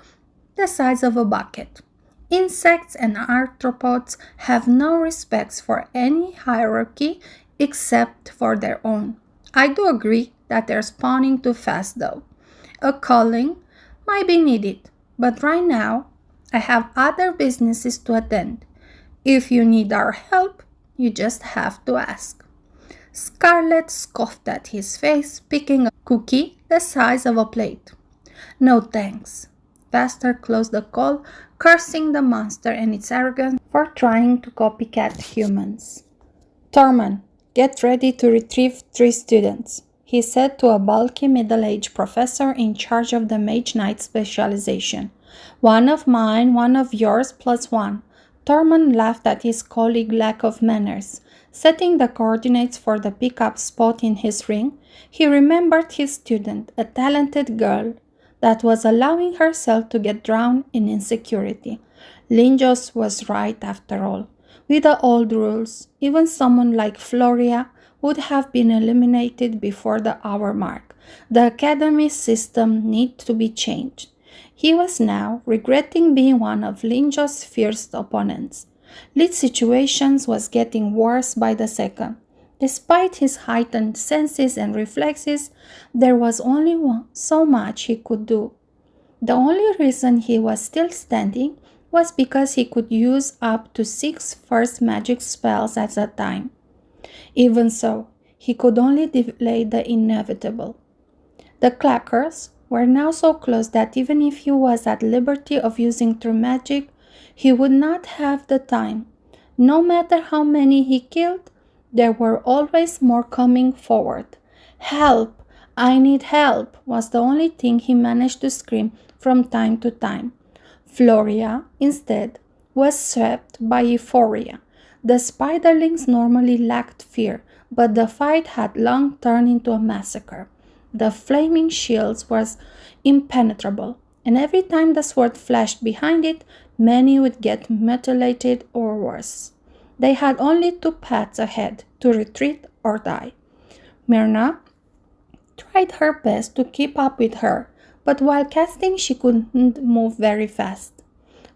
the size of a bucket. Insects and arthropods have no respects for any hierarchy except for their own. I do agree that they're spawning too fast though. A culling might be needed, but right now I have other businesses to attend. If you need our help, you just have to ask. Scarlet scoffed at his face, picking a cookie the size of a plate. No thanks. Vaster closed the call, cursing the monster and its arrogance for trying to copycat humans. Tormund, get ready to retrieve 3 students, he said to a bulky middle-aged professor in charge of the Mage Knight specialization. 1 of mine, 1 of yours, plus 1. Tormund laughed at his colleague's lack of manners. Setting the coordinates for the pickup spot in his ring, he remembered his student, a talented girl that was allowing herself to get drowned in insecurity. Linjos was right after all. With the old rules, even someone like Floria would have been eliminated before the hour mark. The academy system needed to be changed. He was now regretting being one of Linjos' fierce opponents. Lid's situation was getting worse by the second. Despite his heightened senses and reflexes, there was only so much he could do. The only reason he was still standing was because he could use up to 6 first magic spells at a time. Even so, he could only delay the inevitable. The clackers were now so close that even if he was at liberty of using true magic, he would not have the time. No matter how many he killed, there were always more coming forward. Help! I need help! Was the only thing he managed to scream from time to time. Floria, instead, was swept by euphoria. The spiderlings normally lacked fear, but the fight had long turned into a massacre. The flaming shields was impenetrable, and every time the sword flashed behind it, many would get mutilated or worse. They had only 2 paths ahead, to retreat or die. Myrna tried her best to keep up with her, but while casting she couldn't move very fast.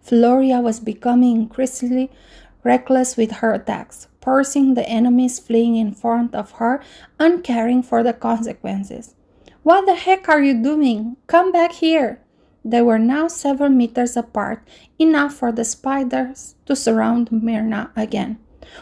Floria was becoming increasingly reckless with her attacks, forcing the enemies fleeing in front of her and caring for the consequences. What the heck are you doing? Come back here! They were now several meters apart, enough for the spiders to surround Myrna again.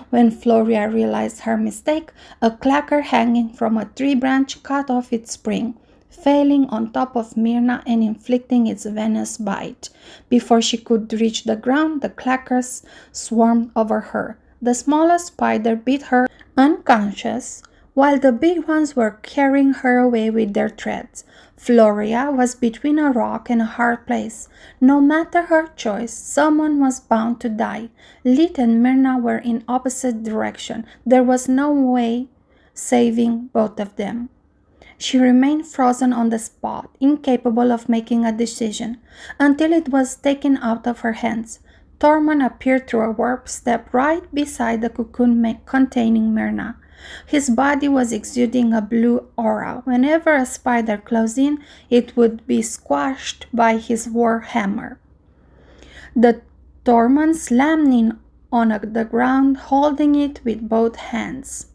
When Floria realized her mistake, a clacker hanging from a tree branch cut off its spring, failing on top of Myrna and inflicting its venomous bite. Before she could reach the ground, the clackers swarmed over her. The smallest spider beat her unconscious, while the big ones were carrying her away with their threads. Floria was between a rock and a hard place. No matter her choice, someone was bound to die. Lid and Myrna were in opposite direction. There was no way saving both of them. She remained frozen on the spot, incapable of making a decision, until it was taken out of her hands. Tormund appeared through a warp step right beside the cocoon containing Myrna. His body was exuding a blue aura. Whenever a spider closed in, it would be squashed by his war hammer. The Tormund slammed in on the ground, holding it with both hands.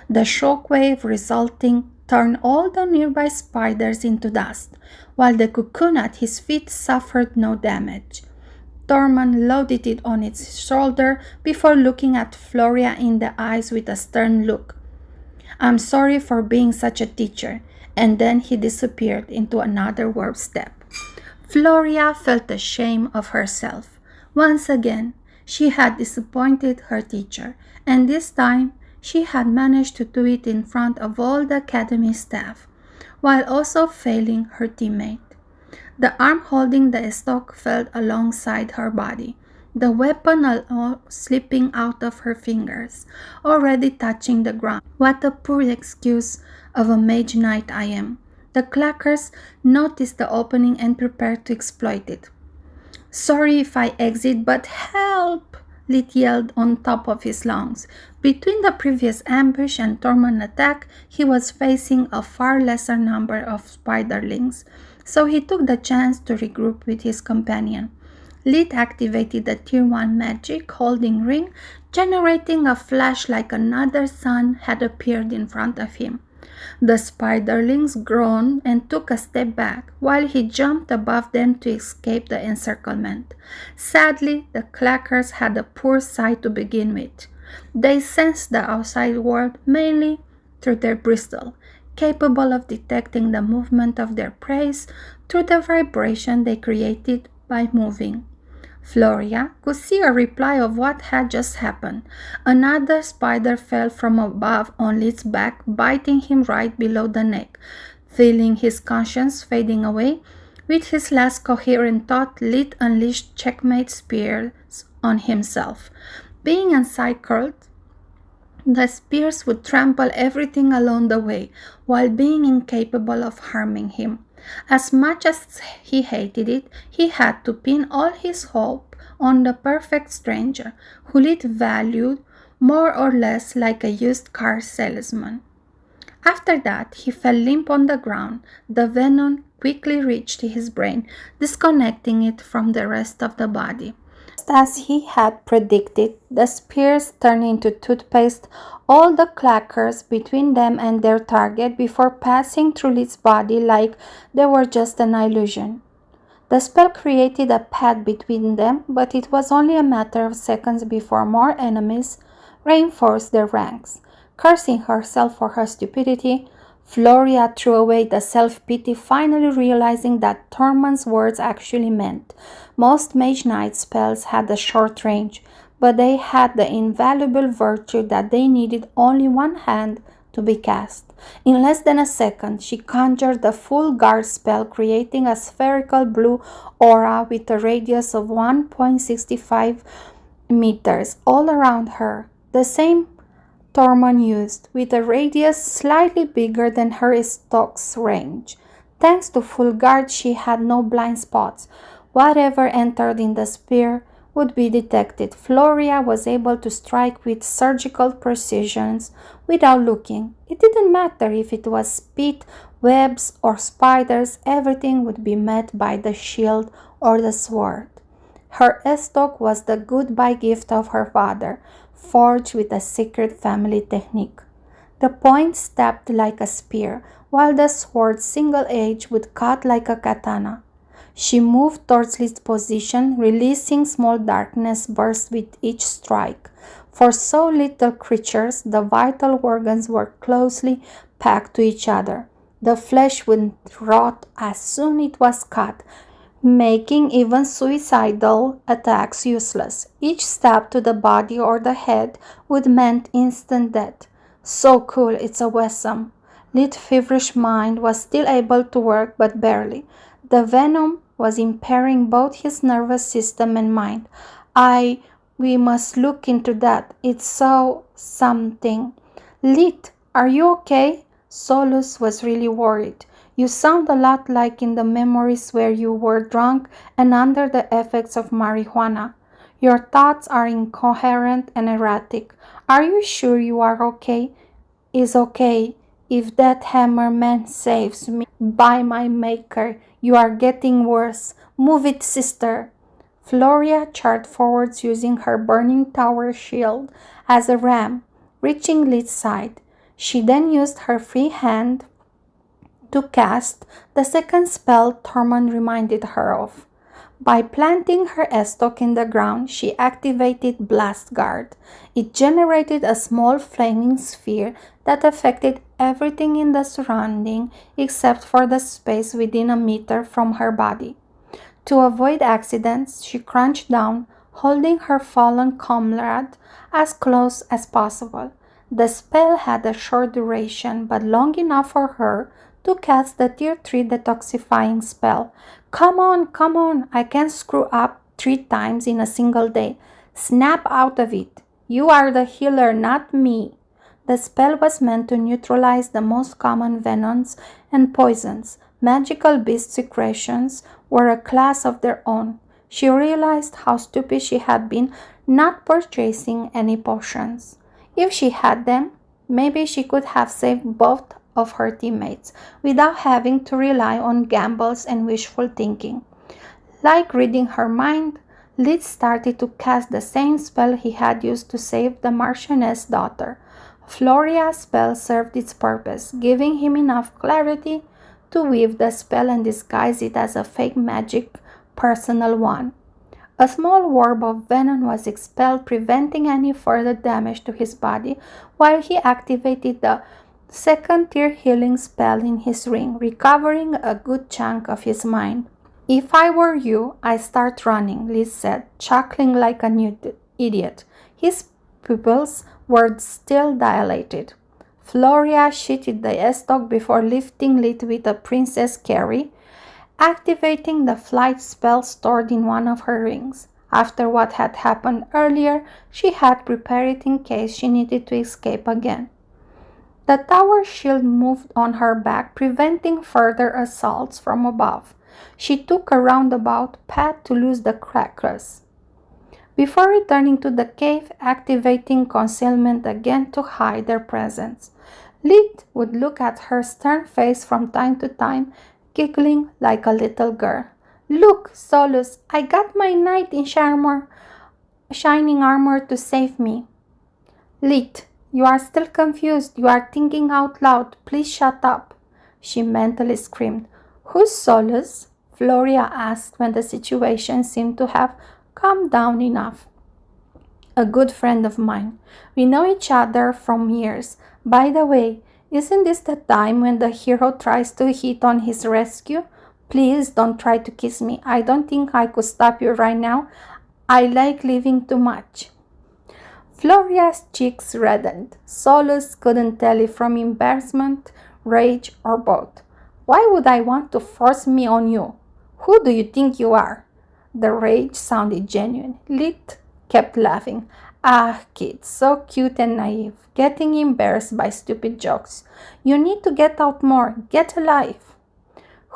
The shockwave resulting turned all the nearby spiders into dust, while the cocoon at his feet suffered no damage. Tormund loaded it on its shoulder before looking at Floria in the eyes with a stern look. "I'm sorry for being such a teacher," and then he disappeared into another warp step. Floria felt ashamed of herself. Once again, she had disappointed her teacher, and this time she had managed to do it in front of all the academy staff, while also failing her teammate. The arm holding the stock fell alongside her body, the weapon slipping out of her fingers, already touching the ground. What a poor excuse of a mage knight I am. The clackers noticed the opening and prepared to exploit it. "Sorry if I exit, but help!" Lit yelled on top of his lungs. Between the previous ambush and Tormund attack, he was facing a far lesser number of spiderlings, so he took the chance to regroup with his companion. Lit activated the Tier 1 magic holding ring, generating a flash like another sun had appeared in front of him. The spiderlings groaned and took a step back, while he jumped above them to escape the encirclement. Sadly, the clackers had a poor sight to begin with. They sensed the outside world mainly through their bristle, capable of detecting the movement of their prey through the vibration they created by moving. Floria could see a reply of what had just happened. Another spider fell from above on Lit's back, biting him right below the neck. Feeling his conscience fading away, with his last coherent thought, Lit unleashed checkmate spears on himself. Being encircled, the spears would trample everything along the way, while being incapable of harming him. As much as he hated it, he had to pin all his hope on the perfect stranger, who Lit valued more or less like a used car salesman. After that, he fell limp on the ground. The venom quickly reached his brain, disconnecting it from the rest of the body. Just as he had predicted, the spears turned into toothpaste, all the clackers between them and their target before passing through Lit's body like they were just an illusion. The spell created a path between them, but it was only a matter of seconds before more enemies reinforced their ranks. Cursing herself for her stupidity, Floria threw away the self-pity, finally realizing that Tormund's words actually meant. Most Mage Knight spells had a short range, but they had the invaluable virtue that they needed only one hand to be cast. In less than a second, she conjured the full guard spell, creating a spherical blue aura with a radius of 1.65 meters all around her, the same Tormund used, with a radius slightly bigger than her stock's range. Thanks to full guard, she had no blind spots. Whatever entered in the spear would be detected. Floria was able to strike with surgical precision without looking. It didn't matter if it was spit, webs, or spiders, everything would be met by the shield or the sword. Her stock was the goodbye gift of her father, forged with a secret family technique. The point stabbed like a spear, while the sword's single edge would cut like a katana. She moved towards Lit's position, releasing small darkness bursts with each strike. For so little creatures, the vital organs were closely packed to each other. The flesh would rot as soon as it was cut, making even suicidal attacks useless. Each stab to the body or the head would mean instant death. So cool, it's awesome. Lit's feverish mind was still able to work, but barely. The venom was impairing both his nervous system and mind. We must look into that. It's so something. Lit, are you okay? Solus was really worried. You sound a lot like in the memories where you were drunk and under the effects of marijuana. Your thoughts are incoherent and erratic. Are you sure you are okay? "Is okay. If that hammer man saves me, by my maker, you are getting worse. Move it, sister." Floria charged forwards using her burning tower shield as a ram, reaching Lid's side. She then used her free hand to cast the second spell Tormund reminded her of. By planting her estoc in the ground, she activated Blast Guard. It generated a small flaming sphere that affected everything in the surrounding except for the space within a meter from her body. To avoid accidents, she crouched down, holding her fallen comrade as close as possible. The spell had a short duration, but long enough for her to cast the Tier 3 detoxifying spell. Come on, I can't screw up 3 times in a single day. Snap out of it. You are the healer, not me. The spell was meant to neutralize the most common venoms and poisons. Magical beast secretions were a class of their own. She realized how stupid she had been not purchasing any potions. If she had them, maybe she could have saved both of her teammates without having to rely on gambles and wishful thinking. Like reading her mind, Lid started to cast the same spell he had used to save the Marchioness' daughter. Floria's spell served its purpose, giving him enough clarity to weave the spell and disguise it as a fake magic personal one. A small orb of venom was expelled, preventing any further damage to his body, while he activated the second tier healing spell in his ring, recovering a good chunk of his mind. "If I were you, I'd start running," Liz said, chuckling like an idiot. His pupils were still dilated. Floria sheathed the estoc before lifting it with a princess carry, activating the flight spell stored in one of her rings. After what had happened earlier, she had prepared it in case she needed to escape again. The tower shield moved on her back, preventing further assaults from above. She took a roundabout path to lose the crackers before returning to the cave, activating concealment again to hide their presence. Lid would look at her stern face from time to time, giggling like a little girl. "Look, Solus, I got my knight in shining armor to save me." "Lid, you are still confused. You are thinking out loud. Please shut up," she mentally screamed. "Who's Solus?" Floria asked when the situation seemed to have calmed down enough. "A good friend of mine. We know each other from years. By the way, isn't this the time when the hero tries to hit on his rescue? Please don't try to kiss me. I don't think I could stop you right now. I like living too much." Floria's cheeks reddened. Solus couldn't tell if from embarrassment, rage, or both. "Why would I want to force me on you? Who do you think you are?" The rage sounded genuine. Lid kept laughing. "Ah, kid, so cute and naive, getting embarrassed by stupid jokes. You need to get out more. Get a life."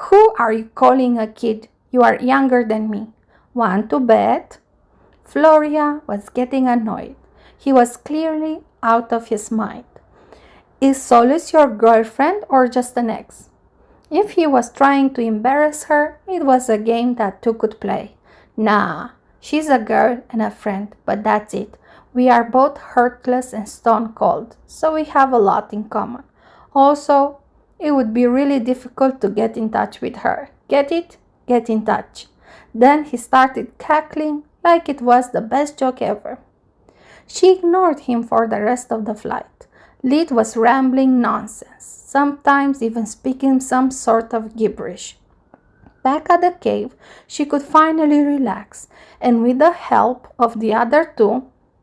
"Who are you calling a kid? You are younger than me. Want to bet?" Floria was getting annoyed. He was clearly out of his mind. "Is Solus your girlfriend or just an ex?" If he was trying to embarrass her, it was a game that two could play. "Nah, she's a girl and a friend, but that's it. We are both heartless and stone cold, so we have a lot in common. Also, it would be really difficult to get in touch with her. Get it? Get in touch." Then he started cackling like it was the best joke ever. She ignored him for the rest of the flight. Lid was rambling nonsense, sometimes even speaking some sort of gibberish. Back at the cave, she could finally relax, and with the help of the other two,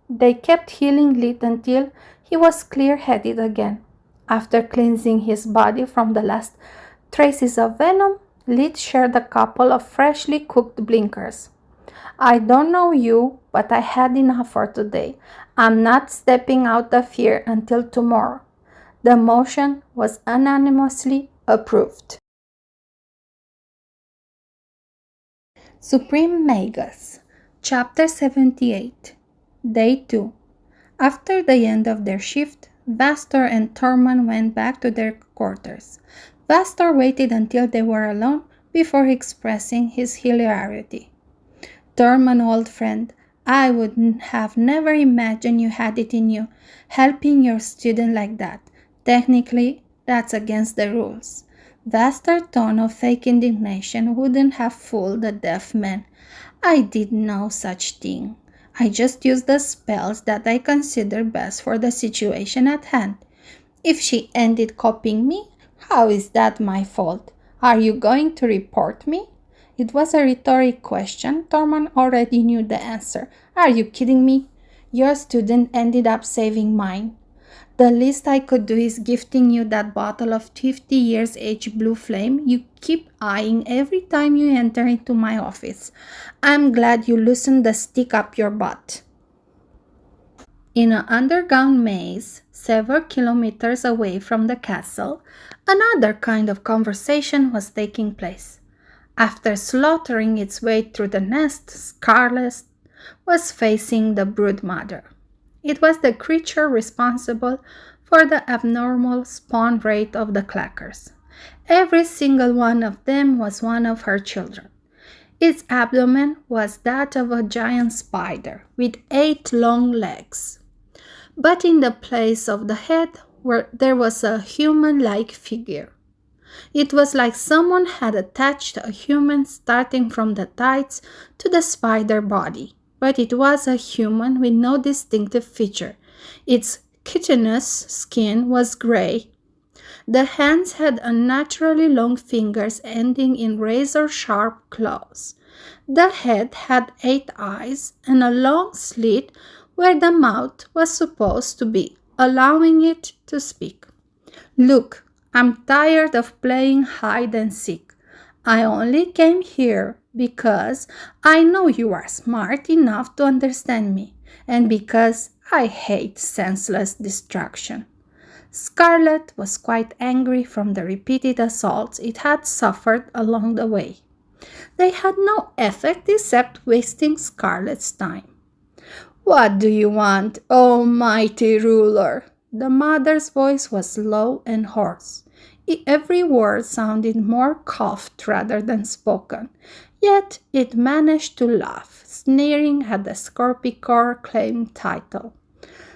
they kept healing Lid until he was clear-headed again. After cleansing his body from the last traces of venom, Lid shared a couple of freshly cooked blinkers. "I don't know you, but I had enough for today. I'm not stepping out of here until tomorrow." The motion was unanimously approved. Suprememagus, Chapter 78, Day 2. After the end of their shift, Vastor and Thorman went back to their quarters. Vastor waited until they were alone before expressing his hilarity. Thorman, old friend, I would have never imagined you had it in you, helping your student like that. Technically, that's against the rules. Vastor's tone of fake indignation wouldn't have fooled the deaf man. I did no such thing. I just used the spells that I consider best for the situation at hand. If she ended copying me, how is that my fault? Are you going to report me? It was a rhetoric question. Thorman already knew the answer. Are you kidding me? Your student ended up saving mine. The least I could do is gifting you that bottle of 50 years aged blue flame you keep eyeing every time you enter into my office. I'm glad you loosened the stick up your butt. In an underground maze, several kilometers away from the castle, another kind of conversation was taking place. After slaughtering its way through the nest, Scarlet was facing the brood mother. It was the creature responsible for the abnormal spawn rate of the clackers. Every single one of them was one of her children. Its abdomen was that of a giant spider with 8 long legs. But in the place of the head, there was a human-like figure. It was like someone had attached a human starting from the thighs to the spider body. But it was a human with no distinctive feature. Its chitinous skin was gray. The hands had unnaturally long fingers ending in razor-sharp claws. The head had 8 eyes and a long slit where the mouth was supposed to be, allowing it to speak. Look, I'm tired of playing hide and seek. I only came here because I know you are smart enough to understand me, and because I hate senseless distraction. Scarlet was quite angry from the repeated assaults it had suffered along the way. They had no effect except wasting Scarlet's time. What do you want, oh mighty ruler? The mother's voice was low and hoarse. Every word sounded more coughed rather than spoken, yet it managed to laugh, sneering at the Scorpicore claim title.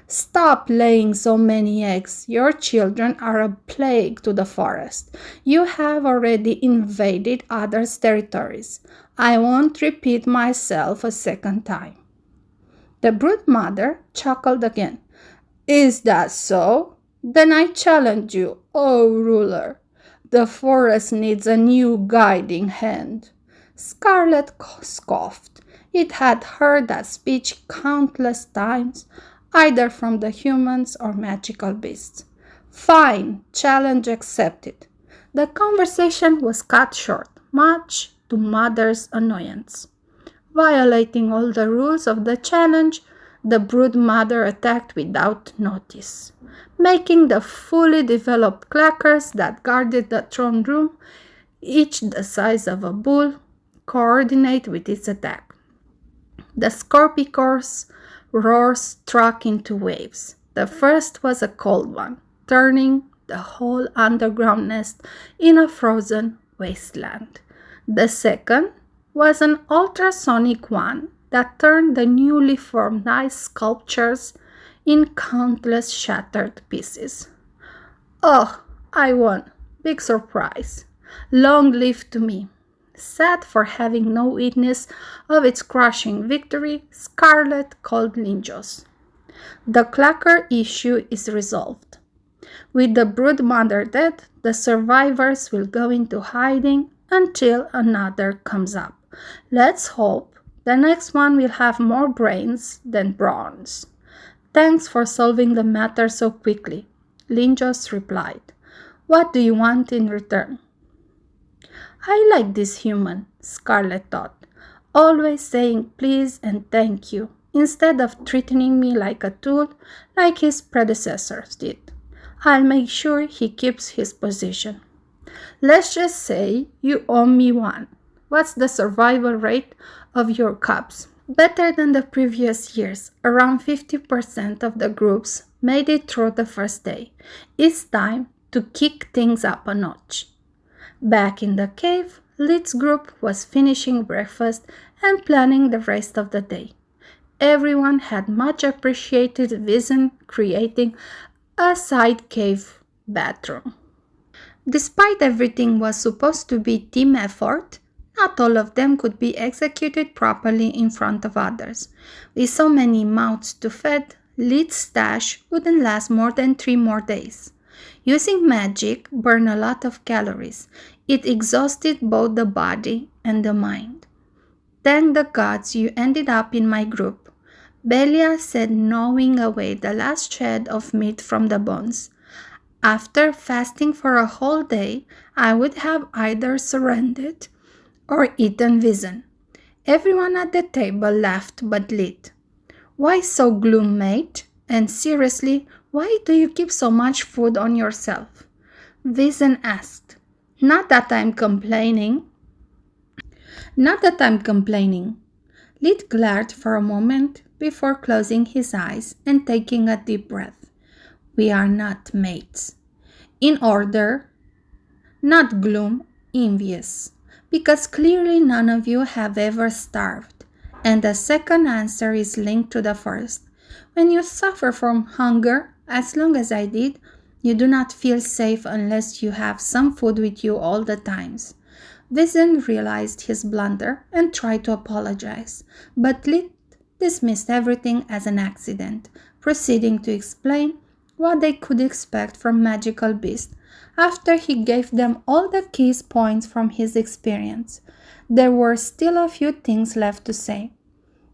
Stop laying so many eggs. Your children are a plague to the forest. You have already invaded others' territories. I won't repeat myself a second time. The brood mother chuckled again. Is that so? Then I challenge you, O ruler. The forest needs a new guiding hand. Scarlet scoffed. It had heard that speech countless times, either from the humans or magical beasts. Fine, challenge accepted. The conversation was cut short, much to Mother's annoyance. Violating all the rules of the challenge, the brood mother attacked without notice, making the fully developed clackers that guarded the throne room, each the size of a bull, coordinate with its attack. The Scorpicore's roar struck into waves. The first was a cold one, turning the whole underground nest in a frozen wasteland. The second was an ultrasonic one that turned the newly formed ice sculptures in countless shattered pieces. Oh, I won. Big surprise. Long live to me. Sad for having no witness of its crushing victory, Scarlet called Linjos. The clacker issue is resolved. With the brood mother dead, the survivors will go into hiding until another comes up. Let's hope the next one will have more brains than bronze. Thanks for solving the matter so quickly, Linjos replied. What do you want in return? I like this human, Scarlet thought, always saying please and thank you, instead of treating me like a tool like his predecessors did. I'll make sure he keeps his position. Let's just say you owe me one. What's the survival rate of your cubs? Better than the previous years. Around 50% of the groups made it through the first day. It's time to kick things up a notch. Back in the cave, Lid's group was finishing breakfast and planning the rest of the day. Everyone had much appreciated Vision creating a side cave bathroom. Despite everything was supposed to be team effort, not all of them could be executed properly in front of others. With so many mouths to feed, Lid's stash wouldn't last more than 3 more days. Using magic burned a lot of calories. It exhausted both the body and the mind. Thank the gods you ended up in my group, Belia said, gnawing away the last shred of meat from the bones. After fasting for a whole day, I would have either surrendered or eaten Vision. Everyone at the table laughed but Lid. Why so gloom, mate? And seriously, why do you keep so much food on yourself? Vision asked. Not that I'm complaining. Lid glared for a moment before closing his eyes and taking a deep breath. We are not mates. In order, not gloom, envious, because clearly none of you have ever starved. And the second answer is linked to the first. When you suffer from hunger, as long as I did, you do not feel safe unless you have some food with you all the times. Vision realized his blunder and tried to apologize, but Lid dismissed everything as an accident, proceeding to explain what they could expect from magical beasts after he gave them all the key points from his experience. There were still a few things left to say.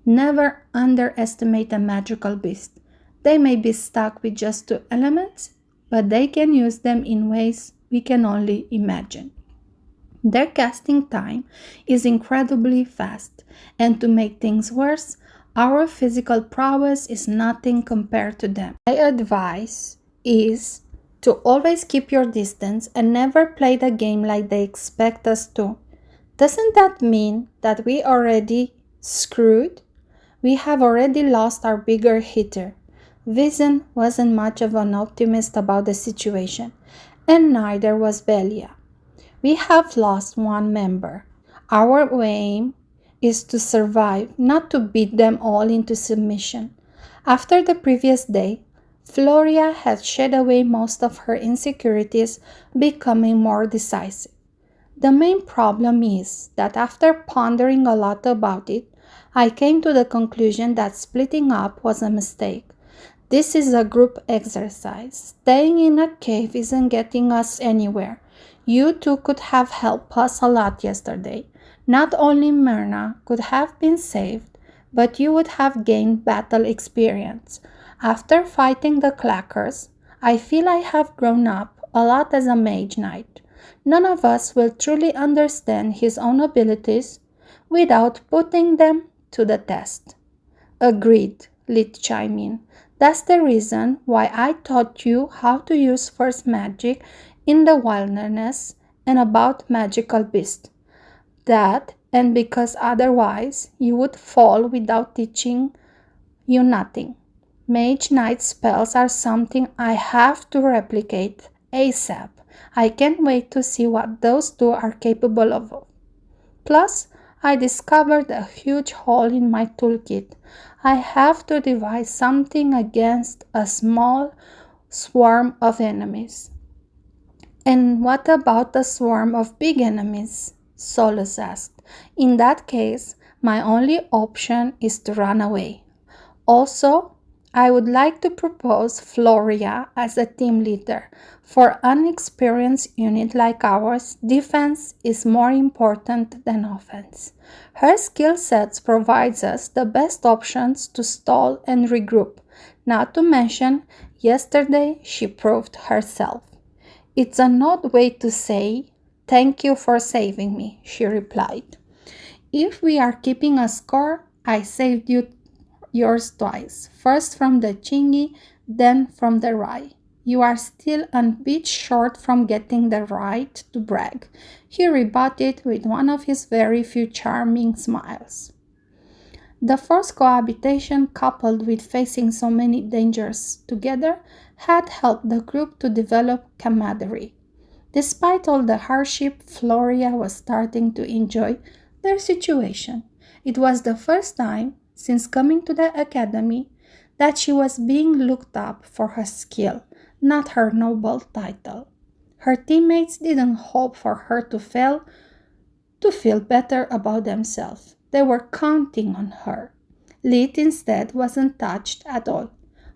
Never underestimate a magical beast. They may be stuck with just 2 elements, but they can use them in ways we can only imagine. Their casting time is incredibly fast, and to make things worse, our physical prowess is nothing compared to them. My advice is to always keep your distance and never play the game like they expect us to. Doesn't that mean that we already screwed? We have already lost our bigger hitter. Vision wasn't much of an optimist about the situation, and neither was Belia. We have lost 1 member. Our aim is to survive, not to beat them all into submission. After the previous day, Floria had shed away most of her insecurities, becoming more decisive. The main problem is that after pondering a lot about it, I came to the conclusion that splitting up was a mistake. This is a group exercise. Staying in a cave isn't getting us anywhere. You two could have helped us a lot yesterday. Not only Myrna could have been saved, but you would have gained battle experience. After fighting the clackers, I feel I have grown up a lot as a mage knight. None of us will truly understand his own abilities without putting them to the test. Agreed, Lid chimed in. That's the reason why I taught you how to use first magic in the wilderness and about magical beasts. That, and because otherwise you would fall without teaching you nothing. Mage Knight spells are something I have to replicate ASAP. I can't wait to see what those two are capable of. Plus, I discovered a huge hole in my toolkit. I have to devise something against a small swarm of enemies. And what about a swarm of big enemies? Solus asked. In that case, my only option is to run away. Also, I would like to propose Floria as a team leader. For an experienced unit like ours, defense is more important than offense. Her skill sets provides us the best options to stall and regroup. Not to mention, yesterday she proved herself. It's an odd way to say, "Thank you for saving me," she replied. If we are keeping a score, I saved yours twice, first from the chingy, then from the rye. You are still a bit short from getting the right to brag. He rebutted with one of his very few charming smiles. The forced cohabitation, coupled with facing so many dangers together, had helped the group to develop camaraderie. Despite all the hardship, Floria was starting to enjoy their situation. It was the first time since coming to the academy that she was being looked up for her skill, not her noble title. Her teammates didn't hope for her to feel better about themselves. They were counting on her. Lit instead wasn't touched at all.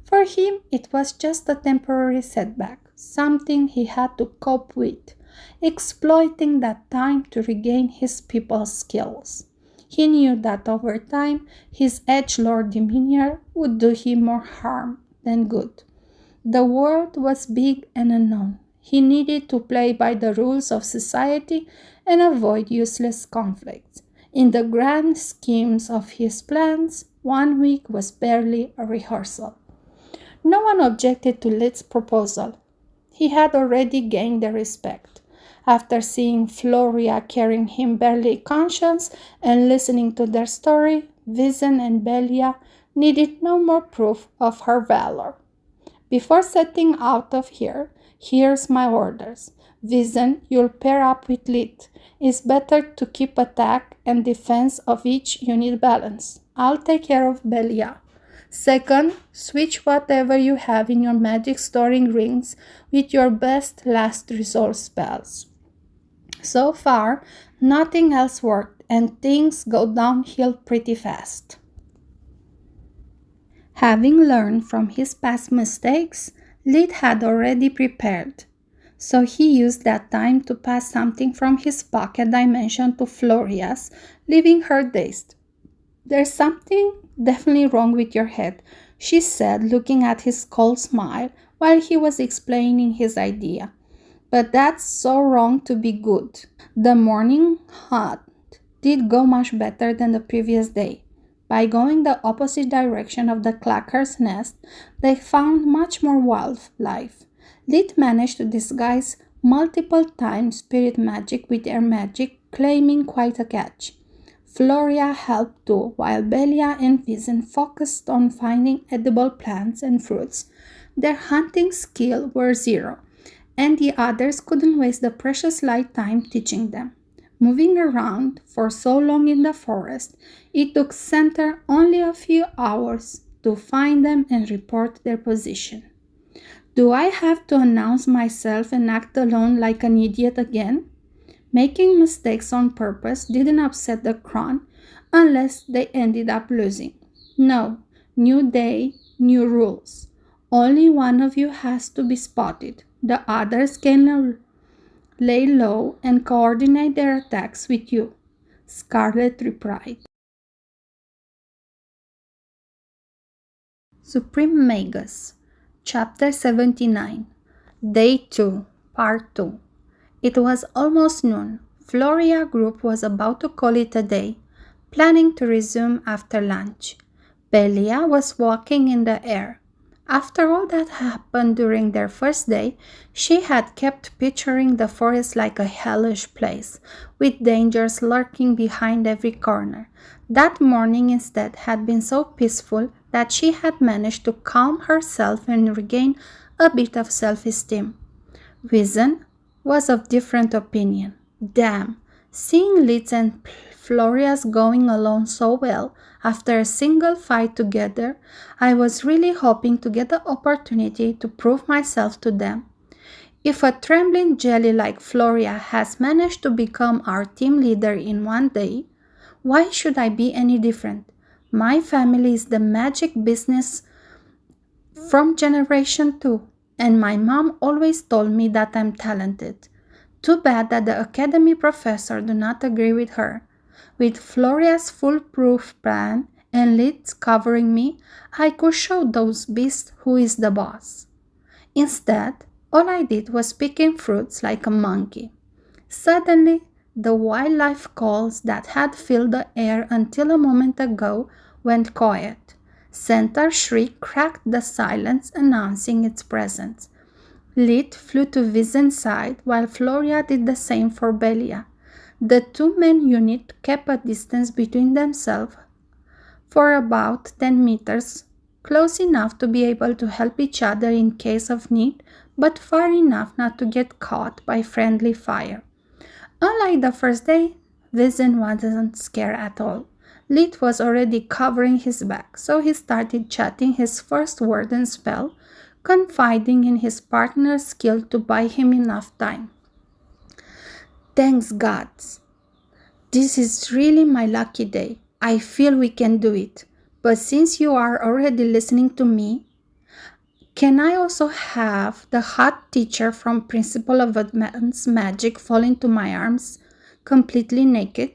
For him, it was just a temporary setback, something he had to cope with, exploiting that time to regain his people skills. He knew that over time, his edgelord demeanor would do him more harm than good. The world was big and unknown. He needed to play by the rules of society and avoid useless conflicts. In the grand schemes of his plans, 1 week was barely a rehearsal. No one objected to Lit's proposal. He had already gained their respect. After seeing Floria carrying him barely conscious and listening to their story, Vizen and Belia needed no more proof of her valor. Before setting out of here, here's my orders. Vizen, you'll pair up with Lit. It's better to keep attack and defense of each unit balanced. I'll take care of Belia. Second, switch whatever you have in your magic storing rings with your best last resort spells. So far, nothing else worked and things go downhill pretty fast. Having learned from his past mistakes, Lit had already prepared. So he used that time to pass something from his pocket dimension to Floria's, leaving her dazed. There's something definitely wrong with your head, she said, looking at his cold smile while he was explaining his idea. But that's so wrong to be good. The morning hunt did go much better than the previous day. By going the opposite direction of the clacker's nest, they found much more wildlife. Lit managed to disguise multiple times spirit magic with air magic, claiming quite a catch. Floria helped too, while Belia and Vizen focused on finding edible plants and fruits. Their hunting skill were zero, and the others couldn't waste the precious light time teaching them. Moving around for so long in the forest, it took Center only a few hours to find them and report their position. Do I have to announce myself and act alone like an idiot again? Making mistakes on purpose didn't upset the Cron unless they ended up losing. No, new day, new rules. Only one of you has to be spotted. The others can lay low and coordinate their attacks with you, Scarlet replied. Suprememagus, Chapter 79, Day 2, Part 2. It was almost noon. Floria group was about to call it a day, planning to resume after lunch. Belia was walking in the air. After all that happened during their first day, she had kept picturing the forest like a hellish place, with dangers lurking behind every corner. That morning instead had been so peaceful that she had managed to calm herself and regain a bit of self-esteem. Vizen was of different opinion. Damn, seeing Litz and Floria's going along so well after a single fight together, I was really hoping to get the opportunity to prove myself to them. If a trembling jelly like Floria has managed to become our team leader in 1 day, why should I be any different? My family is the magic business from generation 2, and my mom always told me that I'm talented. Too bad that the academy professor do not agree with her. With Floria's foolproof plan and Litz covering me, I could show those beasts who is the boss. Instead, all I did was picking fruits like a monkey. Suddenly, the wildlife calls that had filled the air until a moment ago went quiet. Center's shriek cracked the silence, announcing its presence. Lit flew to Vizen's side, while Floria did the same for Belia. The two-man unit kept a distance between themselves. for about 10 meters, close enough to be able to help each other in case of need, but far enough not to get caught by friendly fire. Unlike the first day, Vincent wasn't scared at all. Lit was already covering his back, so he started chatting his first word and spell, confiding in his partner's skill to buy him enough time. Thanks God. This is really my lucky day. I feel we can do it. But since you are already listening to me, can I also have the hot teacher from Principle of Advanced Magic fall into my arms, completely naked?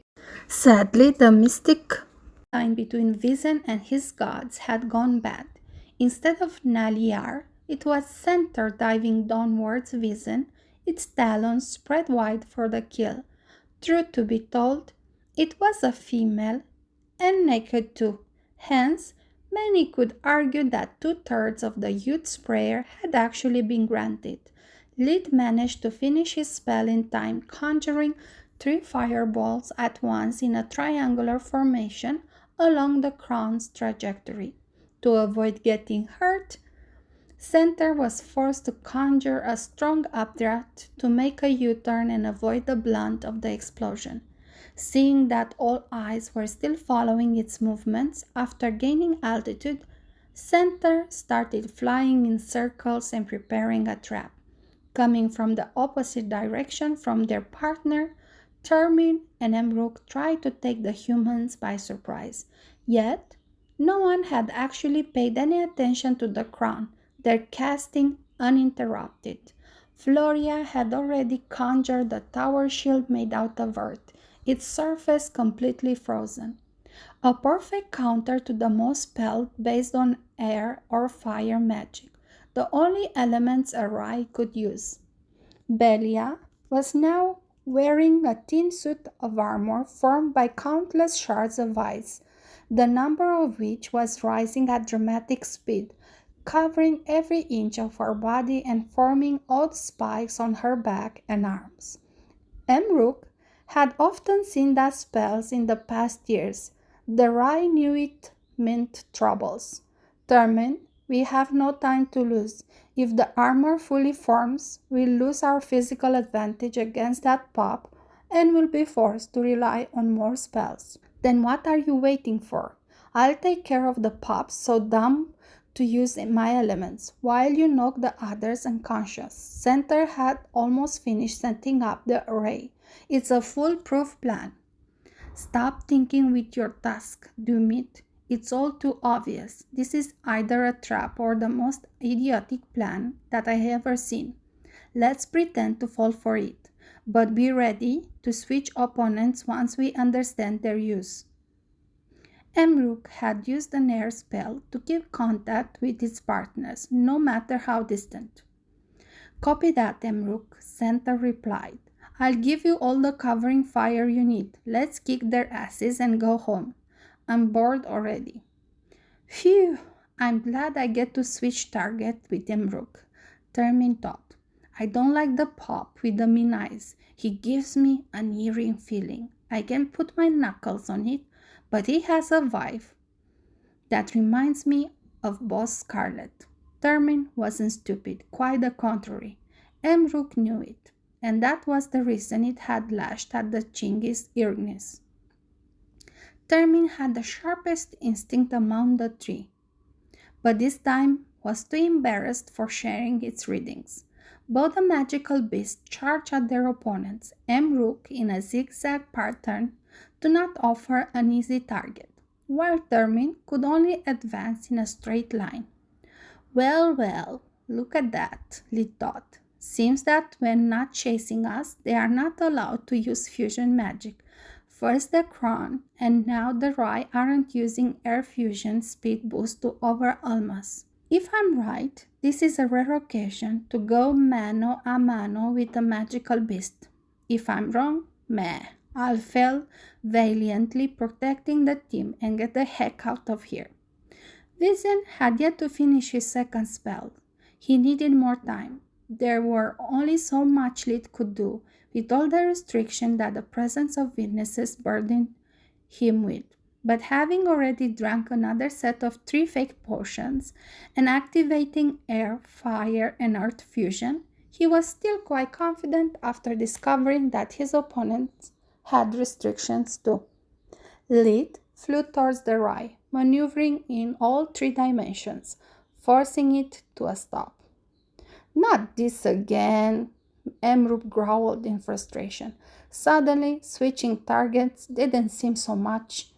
Sadly, the mystic line between Vizen and his gods had gone bad. Instead of Naliar, it was Center diving downwards Vizen, its talons spread wide for the kill. Truth to be told, it was a female, and naked too. Hence, many could argue that 2/3 of the youth's prayer had actually been granted. Lid managed to finish his spell in time, conjuring 3 fireballs at once in a triangular formation along the crown's trajectory. To avoid getting hurt, Center was forced to conjure a strong updraft to make a U-turn and avoid the blunt of the explosion. Seeing that all eyes were still following its movements, after gaining altitude, Center started flying in circles and preparing a trap. Coming from the opposite direction from their partner, Termin and Emruk tried to take the humans by surprise. Yet, no one had actually paid any attention to the crown, their casting uninterrupted. Floria had already conjured a tower shield made out of earth, its surface completely frozen. A perfect counter to the most spell based on air or fire magic, the only elements a Rai could use. Belia was now wearing a thin suit of armor formed by countless shards of ice, the number of which was rising at dramatic speed, covering every inch of her body and forming odd spikes on her back and arms. Emruk had often seen that spells in the past years. The Rai knew it meant troubles. Termin, we have no time to lose. If the armor fully forms, we'll lose our physical advantage against that pop and will be forced to rely on more spells. Then what are you waiting for? I'll take care of the pops so dumb to use my elements, while you knock the others unconscious. Center had almost finished setting up the array. It's a foolproof plan. Stop thinking with your task, Dumit. It's all too obvious. This is either a trap or the most idiotic plan that I have ever seen. Let's pretend to fall for it, but be ready to switch opponents once we understand their use. Emruk had used an air spell to keep contact with his partners, no matter how distant. Copy that, Emruk, Center replied. I'll give you all the covering fire you need. Let's kick their asses and go home. I'm bored already. Phew, I'm glad I get to switch target with Emruk, Termin thought. I don't like the pop with the mean eyes. He gives me an eerie feeling. I can put my knuckles on it, but he has a vibe that reminds me of Boss Scarlet. Termin wasn't stupid, quite the contrary. Emruk knew it, and that was the reason it had lashed at the Chinggis' eagerness. Termin had the sharpest instinct among the three, but this time was too embarrassed for sharing its readings. Both the magical beasts charged at their opponents, Emruk in a zigzag pattern, to not offer an easy target, while Termin could only advance in a straight line. Well, look at that, Lid thought. Seems that when not chasing us, they are not allowed to use fusion magic. First the Kron, and now the Rai aren't using air fusion speed boost to overwhelm us. If I'm right, this is a rare occasion to go mano a mano with a magical beast. If I'm wrong, meh. I'll fail valiantly protecting the team and get the heck out of here. Vizen had yet to finish his second spell. He needed more time. There were only so much Lid could do, with all the restriction that the presence of witnesses burdened him with. but having already drank another set of 3 fake potions and activating air, fire, and earth fusion, he was still quite confident after discovering that his opponents had restrictions too. Lead flew towards the rye, maneuvering in all 3 dimensions, forcing it to a stop. "Not this again," Emrup growled in frustration. Suddenly, switching targets didn't seem so much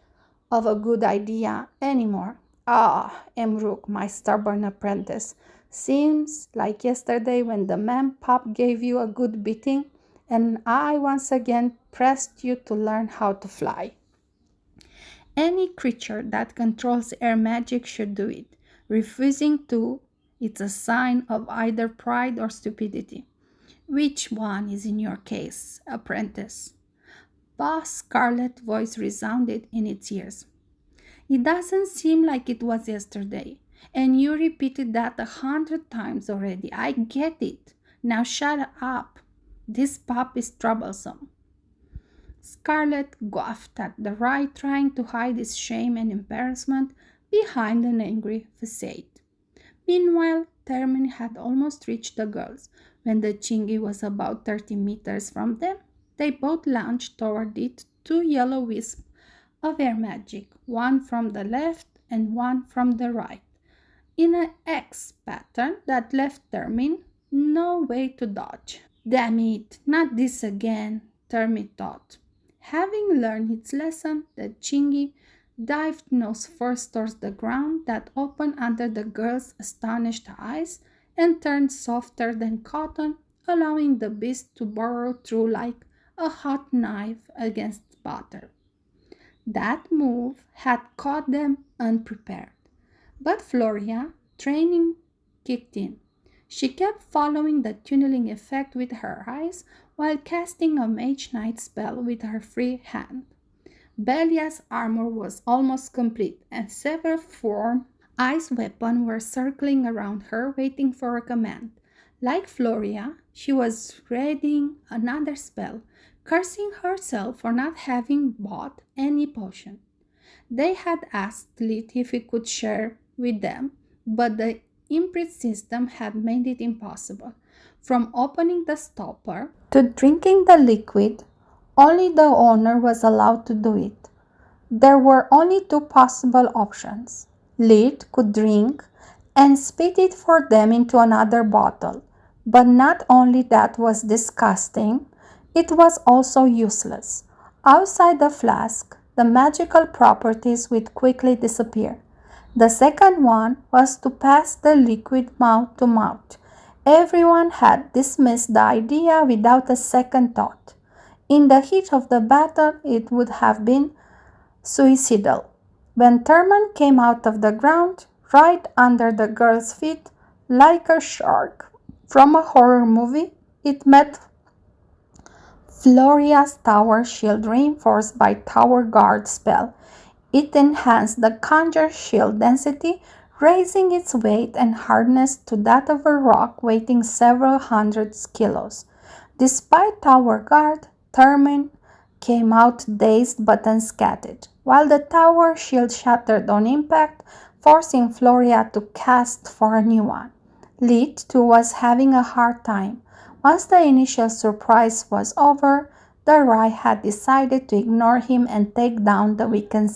of a good idea anymore. "Ah, Emruk, my stubborn apprentice, seems like yesterday when the man pup gave you a good beating and I once again pressed you to learn how to fly." Any creature that controls air magic should do it. Refusing to, it's a sign of either pride or stupidity. "Which one is in your case, apprentice?" Boss Scarlet's voice resounded in its ears. "It doesn't seem like it was yesterday, and you repeated that 100 times already. I get it. Now shut up. This pup is troublesome." Scarlet guffed at the rye, trying to hide his shame and embarrassment behind an angry facade. Meanwhile, Termin had almost reached the girls. When the Chingy was about 30 meters from them, they both launched toward it 2 yellow wisps of air magic, one from the left and one from the right, in an X pattern that left Termin no way to dodge. "Damn it, not this again," Termin thought. Having learned its lesson, the Chingy dived nose first towards the ground that opened under the girl's astonished eyes and turned softer than cotton, allowing the beast to burrow through like a hot knife against butter. That move had caught them unprepared. But Floria, training kicked in. She kept following the tunneling effect with her eyes while casting a Mage Knight spell with her free hand. Belia's armor was almost complete, and several form ice weapons were circling around her, waiting for a command. Like Floria, she was readying another spell, cursing herself for not having bought any potion. They had asked Lit if he could share with them, but the imprint system had made it impossible. From opening the stopper to drinking the liquid, only the owner was allowed to do it. There were only 2 possible options. Lit could drink and spit it for them into another bottle, but not only that was disgusting, it was also useless. Outside the flask, the magical properties would quickly disappear. The second one was to pass the liquid mouth to mouth. Everyone had dismissed the idea without a second thought. In the heat of the battle, it would have been suicidal. When Thurman came out of the ground, right under the girl's feet, like a shark from a horror movie, it met Floria's tower shield reinforced by Tower Guard spell. It enhanced the conjure shield density, raising its weight and hardness to that of a rock weighing several hundred kilos. Despite Tower Guard, Termin came out dazed but unscathed, while the tower shield shattered on impact, forcing Floria to cast for a new one. Lit, too, was having a hard time. Once the initial surprise was over, the Rai had decided to ignore him and take down the weakened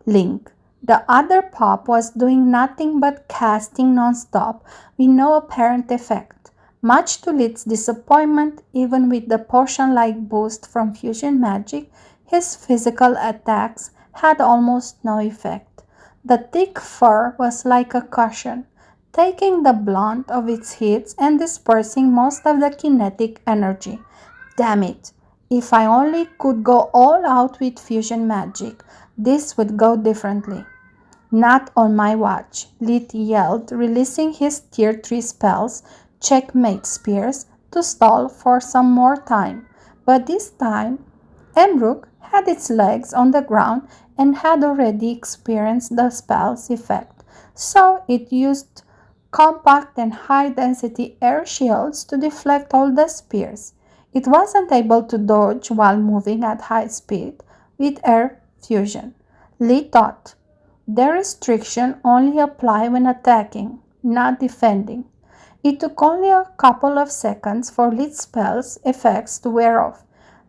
Link. The other pup was doing nothing but casting non-stop with no apparent effect. Much to Lit's disappointment, even with the potion-like boost from fusion magic, his physical attacks had almost no effect. The thick fur was like a cushion, taking the blunt of its hits and dispersing most of the kinetic energy. Damn it! If I only could go all out with fusion magic, this would go differently. Not on my watch, Lit yelled, releasing his tier 3 spells, checkmate spears, to stall for some more time. But this time, Emruk had its legs on the ground and had already experienced the spell's effect, so it used compact and high-density air shields to deflect all the spears. It wasn't able to dodge while moving at high speed with air fusion. Lee thought. Their restriction only apply when attacking, not defending. It took only a couple of seconds for Lee's spell's effects to wear off,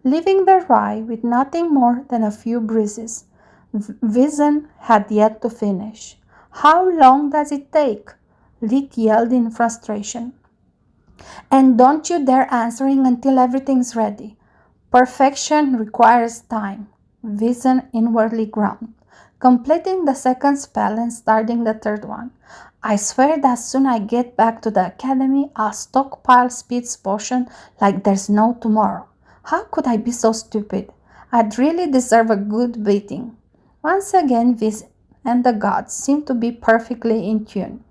leaving the rye with nothing more than a few bruises. Vision had yet to finish. How long does it take? Lee yelled in frustration. And don't you dare answering until everything's ready. Perfection requires time. Vision inwardly groaned, completing the second spell and starting the third one. I swear that soon I get back to the academy, I'll stockpile Speed's potion like there's no tomorrow. How could I be so stupid? I'd really deserve a good beating. Once again, Vision and the gods seemed to be perfectly in tune.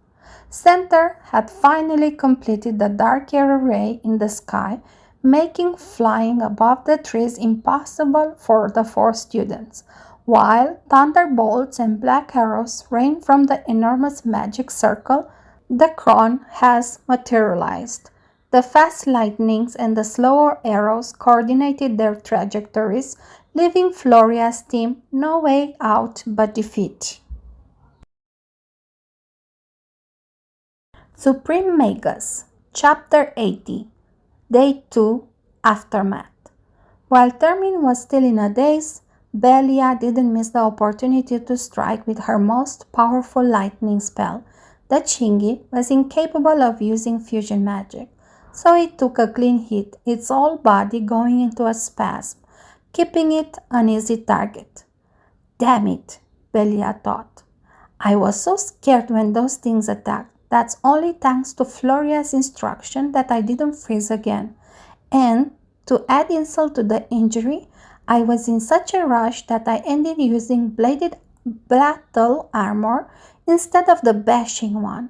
Center had finally completed the dark array in the sky, making flying above the trees impossible for the 4 students, while thunderbolts and black arrows rained from the enormous magic circle the crown has materialized. The fast lightnings and the slower arrows coordinated their trajectories, leaving Floria's team no way out but defeat. Suprememagus, Chapter 80, Day 2, Aftermath. While Termin was still in a daze, Belia didn't miss the opportunity to strike with her most powerful lightning spell. The Chingy was incapable of using fusion magic, so it took a clean hit, its whole body going into a spasm, keeping it an easy target. Damn it, Belia thought. I was so scared when those things attacked. That's only thanks to Floria's instruction that I didn't freeze again. And to add insult to the injury, I was in such a rush that I ended using bladed battle armor instead of the bashing one.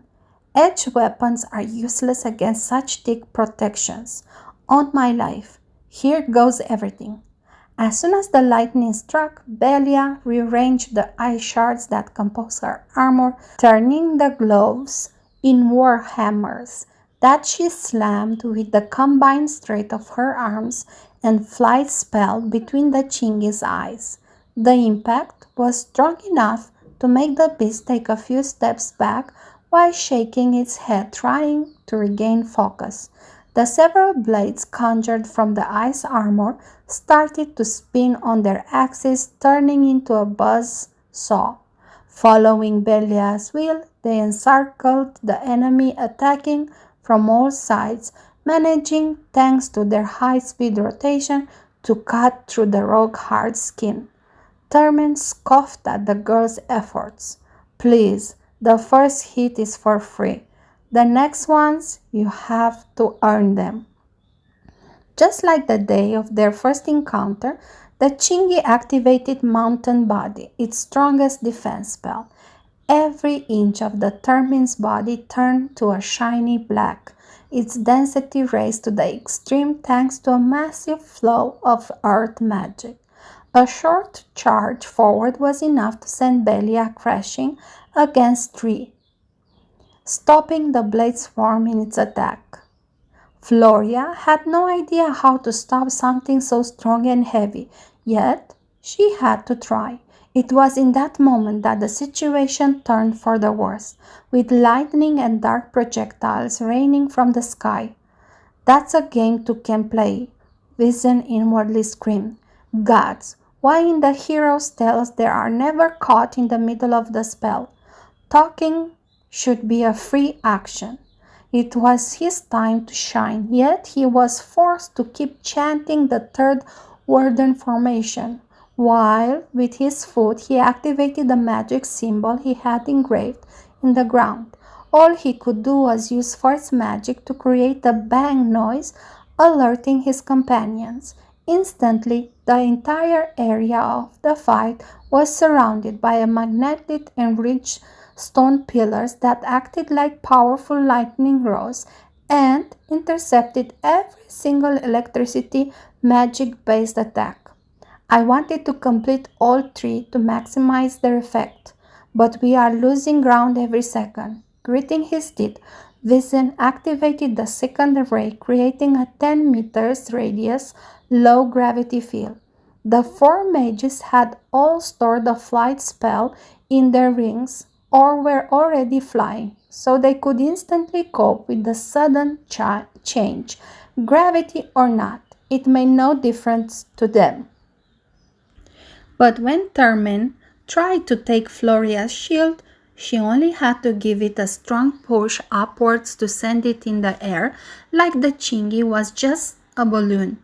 Edge weapons are useless against such thick protections. On my life, here goes everything. As soon as the lightning struck, Belia rearranged the ice shards that compose her armor, turning the gloves in war hammers that she slammed with the combined strength of her arms and flight spell between the Chingy's eyes. The impact was strong enough to make the beast take a few steps back while shaking its head trying to regain focus. The several blades conjured from the ice armor started to spin on their axes, turning into a buzz saw. Following Belia's will, they encircled the enemy, attacking from all sides, managing, thanks to their high-speed rotation, to cut through the rock-hard skin. Termin scoffed at the girl's efforts. Please, the first hit is for free. The next ones, you have to earn them. Just like the day of their first encounter, the Chingy activated Mountain Body, its strongest defense spell. Every inch of the Termin's body turned to a shiny black, its density raised to the extreme thanks to a massive flow of earth magic. A short charge forward was enough to send Belia crashing against tree, stopping the blade swarm in its attack. Floria had no idea how to stop something so strong and heavy, yet she had to try. It was in that moment that the situation turned for the worse, with lightning and dark projectiles raining from the sky. That's a game two can play, Vision inwardly screamed. Gods, why in the hero's tales they are never caught in the middle of the spell? Talking should be a free action. It was his time to shine, yet he was forced to keep chanting the third warden formation, while with his foot he activated the magic symbol he had engraved in the ground. All he could do was use force magic to create a bang noise, alerting his companions. Instantly, the entire area of the fight was surrounded by a magnetic enriched stone pillars that acted like powerful lightning rods and intercepted every single electricity magic-based attack. I wanted to complete all three to maximize their effect, but we are losing ground every second. Gritting his teeth, Vision activated the second array, creating a 10 meters radius low-gravity field. The four mages had all stored a flight spell in their rings or were already flying, so they could instantly cope with the sudden change. Gravity or not, it made no difference to them. But when Termin tried to take Floria's shield, she only had to give it a strong push upwards to send it in the air, like the chingy was just a balloon.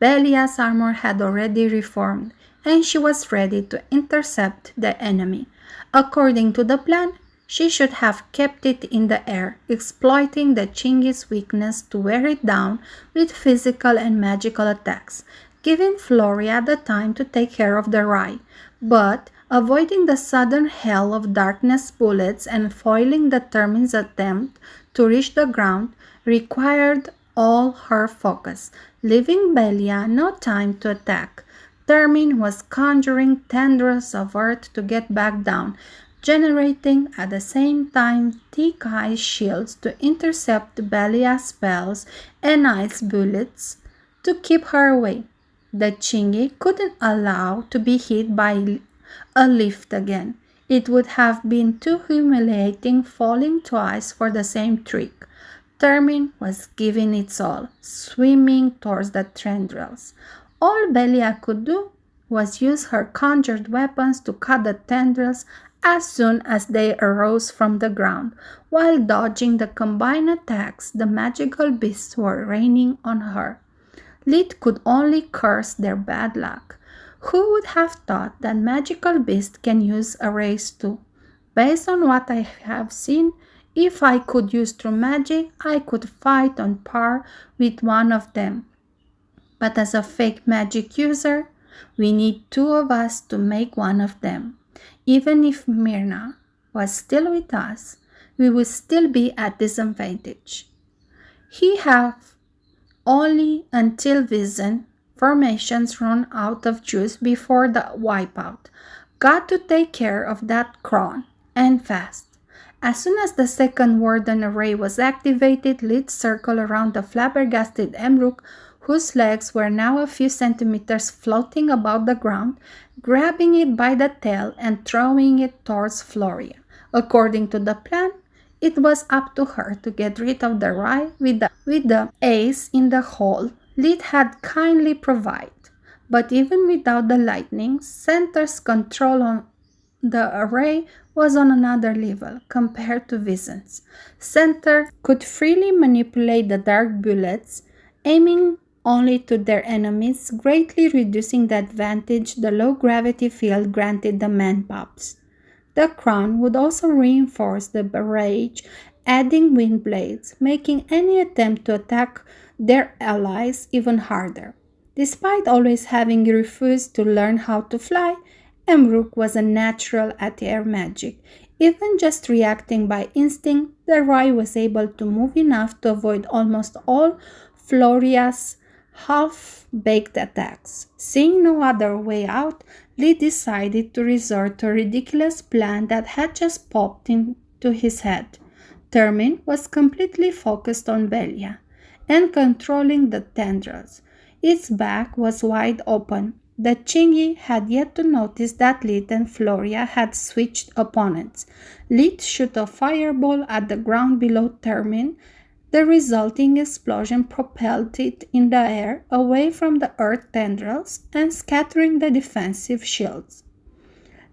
Belia's armor had already reformed, and she was ready to intercept the enemy. According to the plan, she should have kept it in the air, exploiting the chingy's weakness to wear it down with physical and magical attacks, giving Floria the time to take care of the Rye, but avoiding the sudden hail of darkness bullets and foiling the Termin's attempt to reach the ground required all her focus, leaving Belia no time to attack. Termin was conjuring tendrils of earth to get back down, generating at the same time thick ice shields to intercept Belia's spells and ice bullets to keep her away. The chingy couldn't allow to be hit by a lift again. It would have been too humiliating falling twice for the same trick. Termin was giving its all, swimming towards the tendrils. All Belia could do was use her conjured weapons to cut the tendrils as soon as they arose from the ground, while dodging the combined attacks the magical beasts were raining on her. Lit could only curse their bad luck. Who would have thought that magical beasts can use arrays too? Based on what I have seen, if I could use true magic, I could fight on par with one of them. But as a fake magic user, we need two of us to make one of them. Even if Myrna was still with us, we would still be at disadvantage. He have only until Vision formations run out of juice before the wipeout. Got to take care of that Kron, and fast. As soon as the second Warden array was activated, Lit circled around the flabbergasted Emruk, whose legs were now a few centimeters floating above the ground, grabbing it by the tail and throwing it towards Floria. According to the plan, it was up to her to get rid of the Rye with the ace in the hole Lit had kindly provided. But even without the lightning, Center's control on the array was on another level compared to Vision's. Center could freely manipulate the dark bullets, aiming only to their enemies, greatly reducing the advantage the low gravity field granted the man-pups. The crown would also reinforce the barrage, adding wind blades, making any attempt to attack their allies even harder. Despite always having refused to learn how to fly, Emruk was a natural at air magic. Even just reacting by instinct, the Rye was able to move enough to avoid almost all Floria's half-baked attacks. Seeing no other way out, Lee decided to resort to a ridiculous plan that had just popped into his head. Termin was completely focused on Belia and controlling the tendrils. Its back was wide open. The chingy had yet to notice that Lit and Floria had switched opponents. Lit shot a fireball at the ground below Termin. The resulting explosion propelled it in the air away from the earth tendrils and scattering the defensive shields.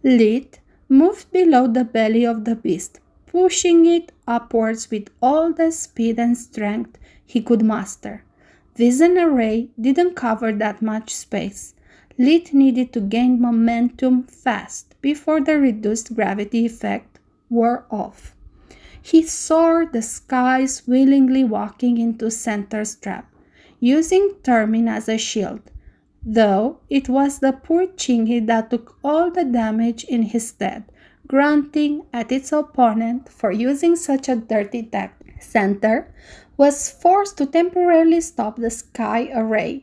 Lit moved below the belly of the beast, pushing it upwards with all the speed and strength he could muster. Vision array didn't cover that much space. Lit needed to gain momentum fast before the reduced gravity effect wore off. He soared the skies, willingly walking into Center's trap, using Termin as a shield, though it was the poor chingy that took all the damage in his stead, grunting at its opponent for using such a dirty tactic. Center was forced to temporarily stop the sky array.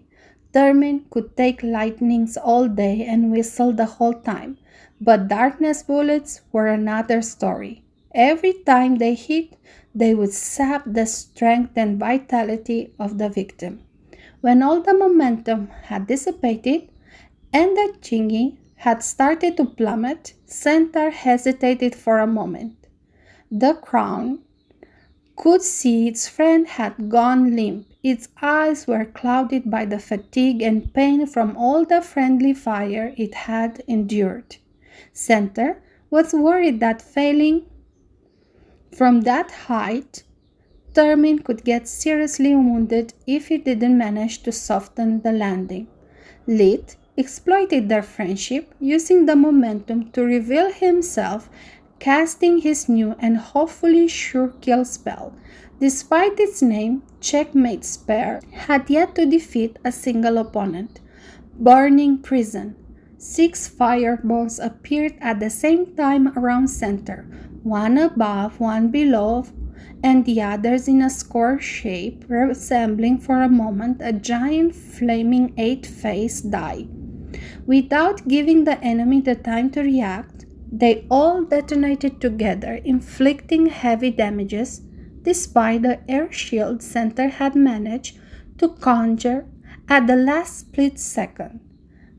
Termin could take lightnings all day and whistle the whole time, but darkness bullets were another story. Every time they hit, they would sap the strength and vitality of the victim. When all the momentum had dissipated, and the thingy had started to plummet, Centaur hesitated for a moment. The crown could see its friend had gone limp. Its eyes were clouded by the fatigue and pain from all the friendly fire it had endured. Centaur was worried that failing from that height, Termin could get seriously wounded if he didn't manage to soften the landing. Lit exploited their friendship, using the momentum to reveal himself, casting his new and hopefully sure kill spell. Despite its name, Checkmate's pair had yet to defeat a single opponent. Burning Prison. 6 fireballs appeared at the same time around Centaur, one above, one below, and the others in a square shape, resembling for a moment a giant flaming 8-faced die. Without giving the enemy the time to react, they all detonated together, inflicting heavy damages, despite the air shield Centaur had managed to conjure at the last split second.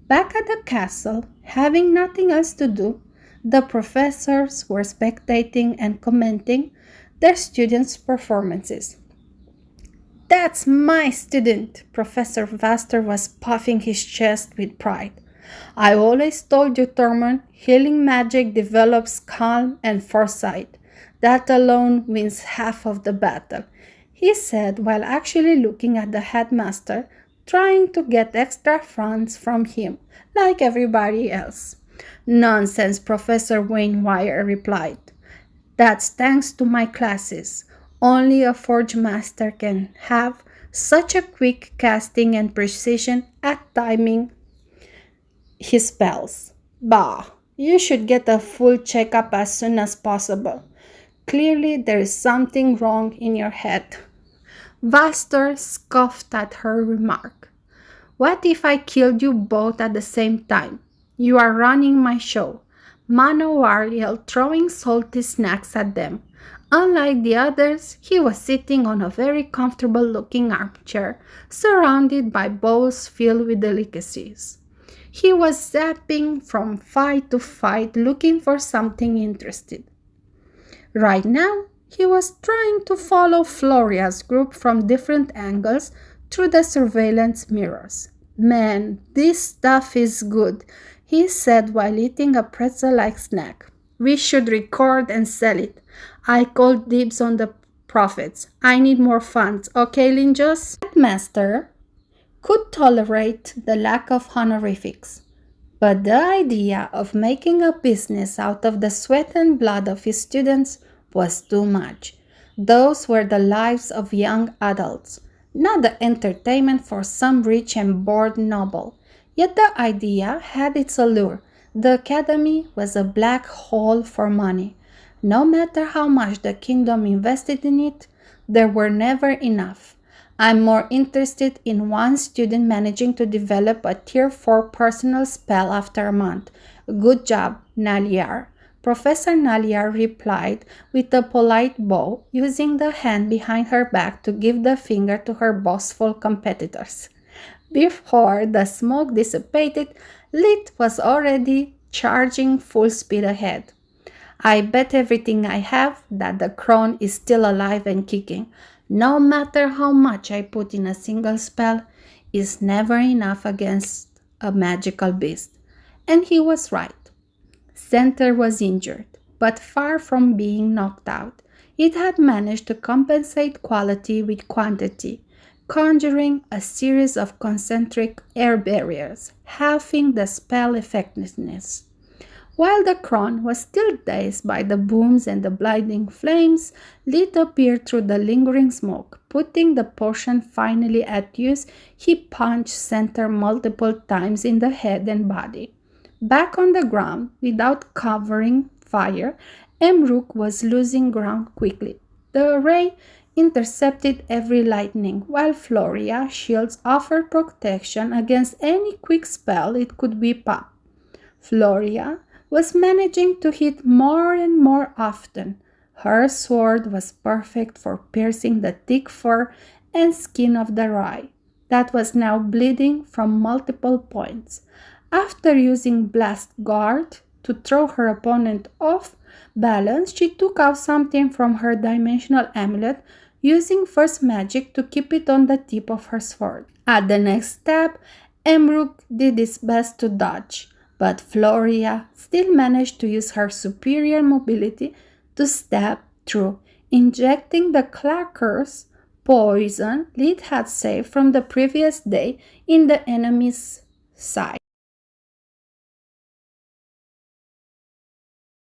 Back at the castle, having nothing else to do, the professors were spectating and commenting their students' performances. "That's my student!" Professor Vaster was puffing his chest with pride. "I always told you, Thurman, healing magic develops calm and foresight. That alone wins half of the battle," he said while actually looking at the headmaster, trying to get extra funds from him, like everybody else. "Nonsense," Professor Wainwire replied. "That's thanks to my classes. Only a forge master can have such a quick casting and precision at timing his spells. Bah, you should get a full checkup as soon as possible. Clearly there is something wrong in your head." Vaster scoffed at her remark. "What if I killed you both at the same time? You are running my show." Manacore yelled, throwing salty snacks at them. Unlike the others, he was sitting on a very comfortable-looking armchair, surrounded by bowls filled with delicacies. He was zapping from fight to fight, looking for something interesting. Right now, he was trying to follow Floria's group from different angles through the surveillance mirrors. "Man, this stuff is good," he said while eating a pretzel-like snack. "We should record and sell it. I called dibs on the profits. I need more funds, okay, Linjos?" The headmaster could tolerate the lack of honorifics, but the idea of making a business out of the sweat and blood of his students was too much. Those were the lives of young adults, not the entertainment for some rich and bored noble. Yet the idea had its allure. The academy was a black hole for money. No matter how much the kingdom invested in it, there were never enough. "I'm more interested in one student managing to develop a Tier 4 personal spell after a month. Good job, Naliar." Professor Naliar replied with a polite bow, using the hand behind her back to give the finger to her boastful competitors. Before the smoke dissipated, Lit was already charging full speed ahead. "I bet everything I have that the crone is still alive and kicking. No matter how much I put in a single spell, is never enough against a magical beast." And he was right. Centaur was injured, but far from being knocked out. It had managed to compensate quality with quantity, conjuring a series of concentric air barriers, halving the spell effectiveness. While the crone was still dazed by the booms and the blinding flames, Lit appeared through the lingering smoke. Putting the potion finally at use, he punched Centaur multiple times in the head and body. Back on the ground, without covering fire, Emruk was losing ground quickly. The ray intercepted every lightning, while Floria's shields offered protection against any quick spell it could whip up. Floria was managing to hit more and more often. Her sword was perfect for piercing the thick fur and skin of the rye that was now bleeding from multiple points. After using Blast Guard to throw her opponent off balance, she took out something from her dimensional amulet, using First Magic to keep it on the tip of her sword. At the next step, Emruk did his best to dodge, but Floria still managed to use her superior mobility to stab through, injecting the clacker's poison Lid had saved from the previous day in the enemy's side.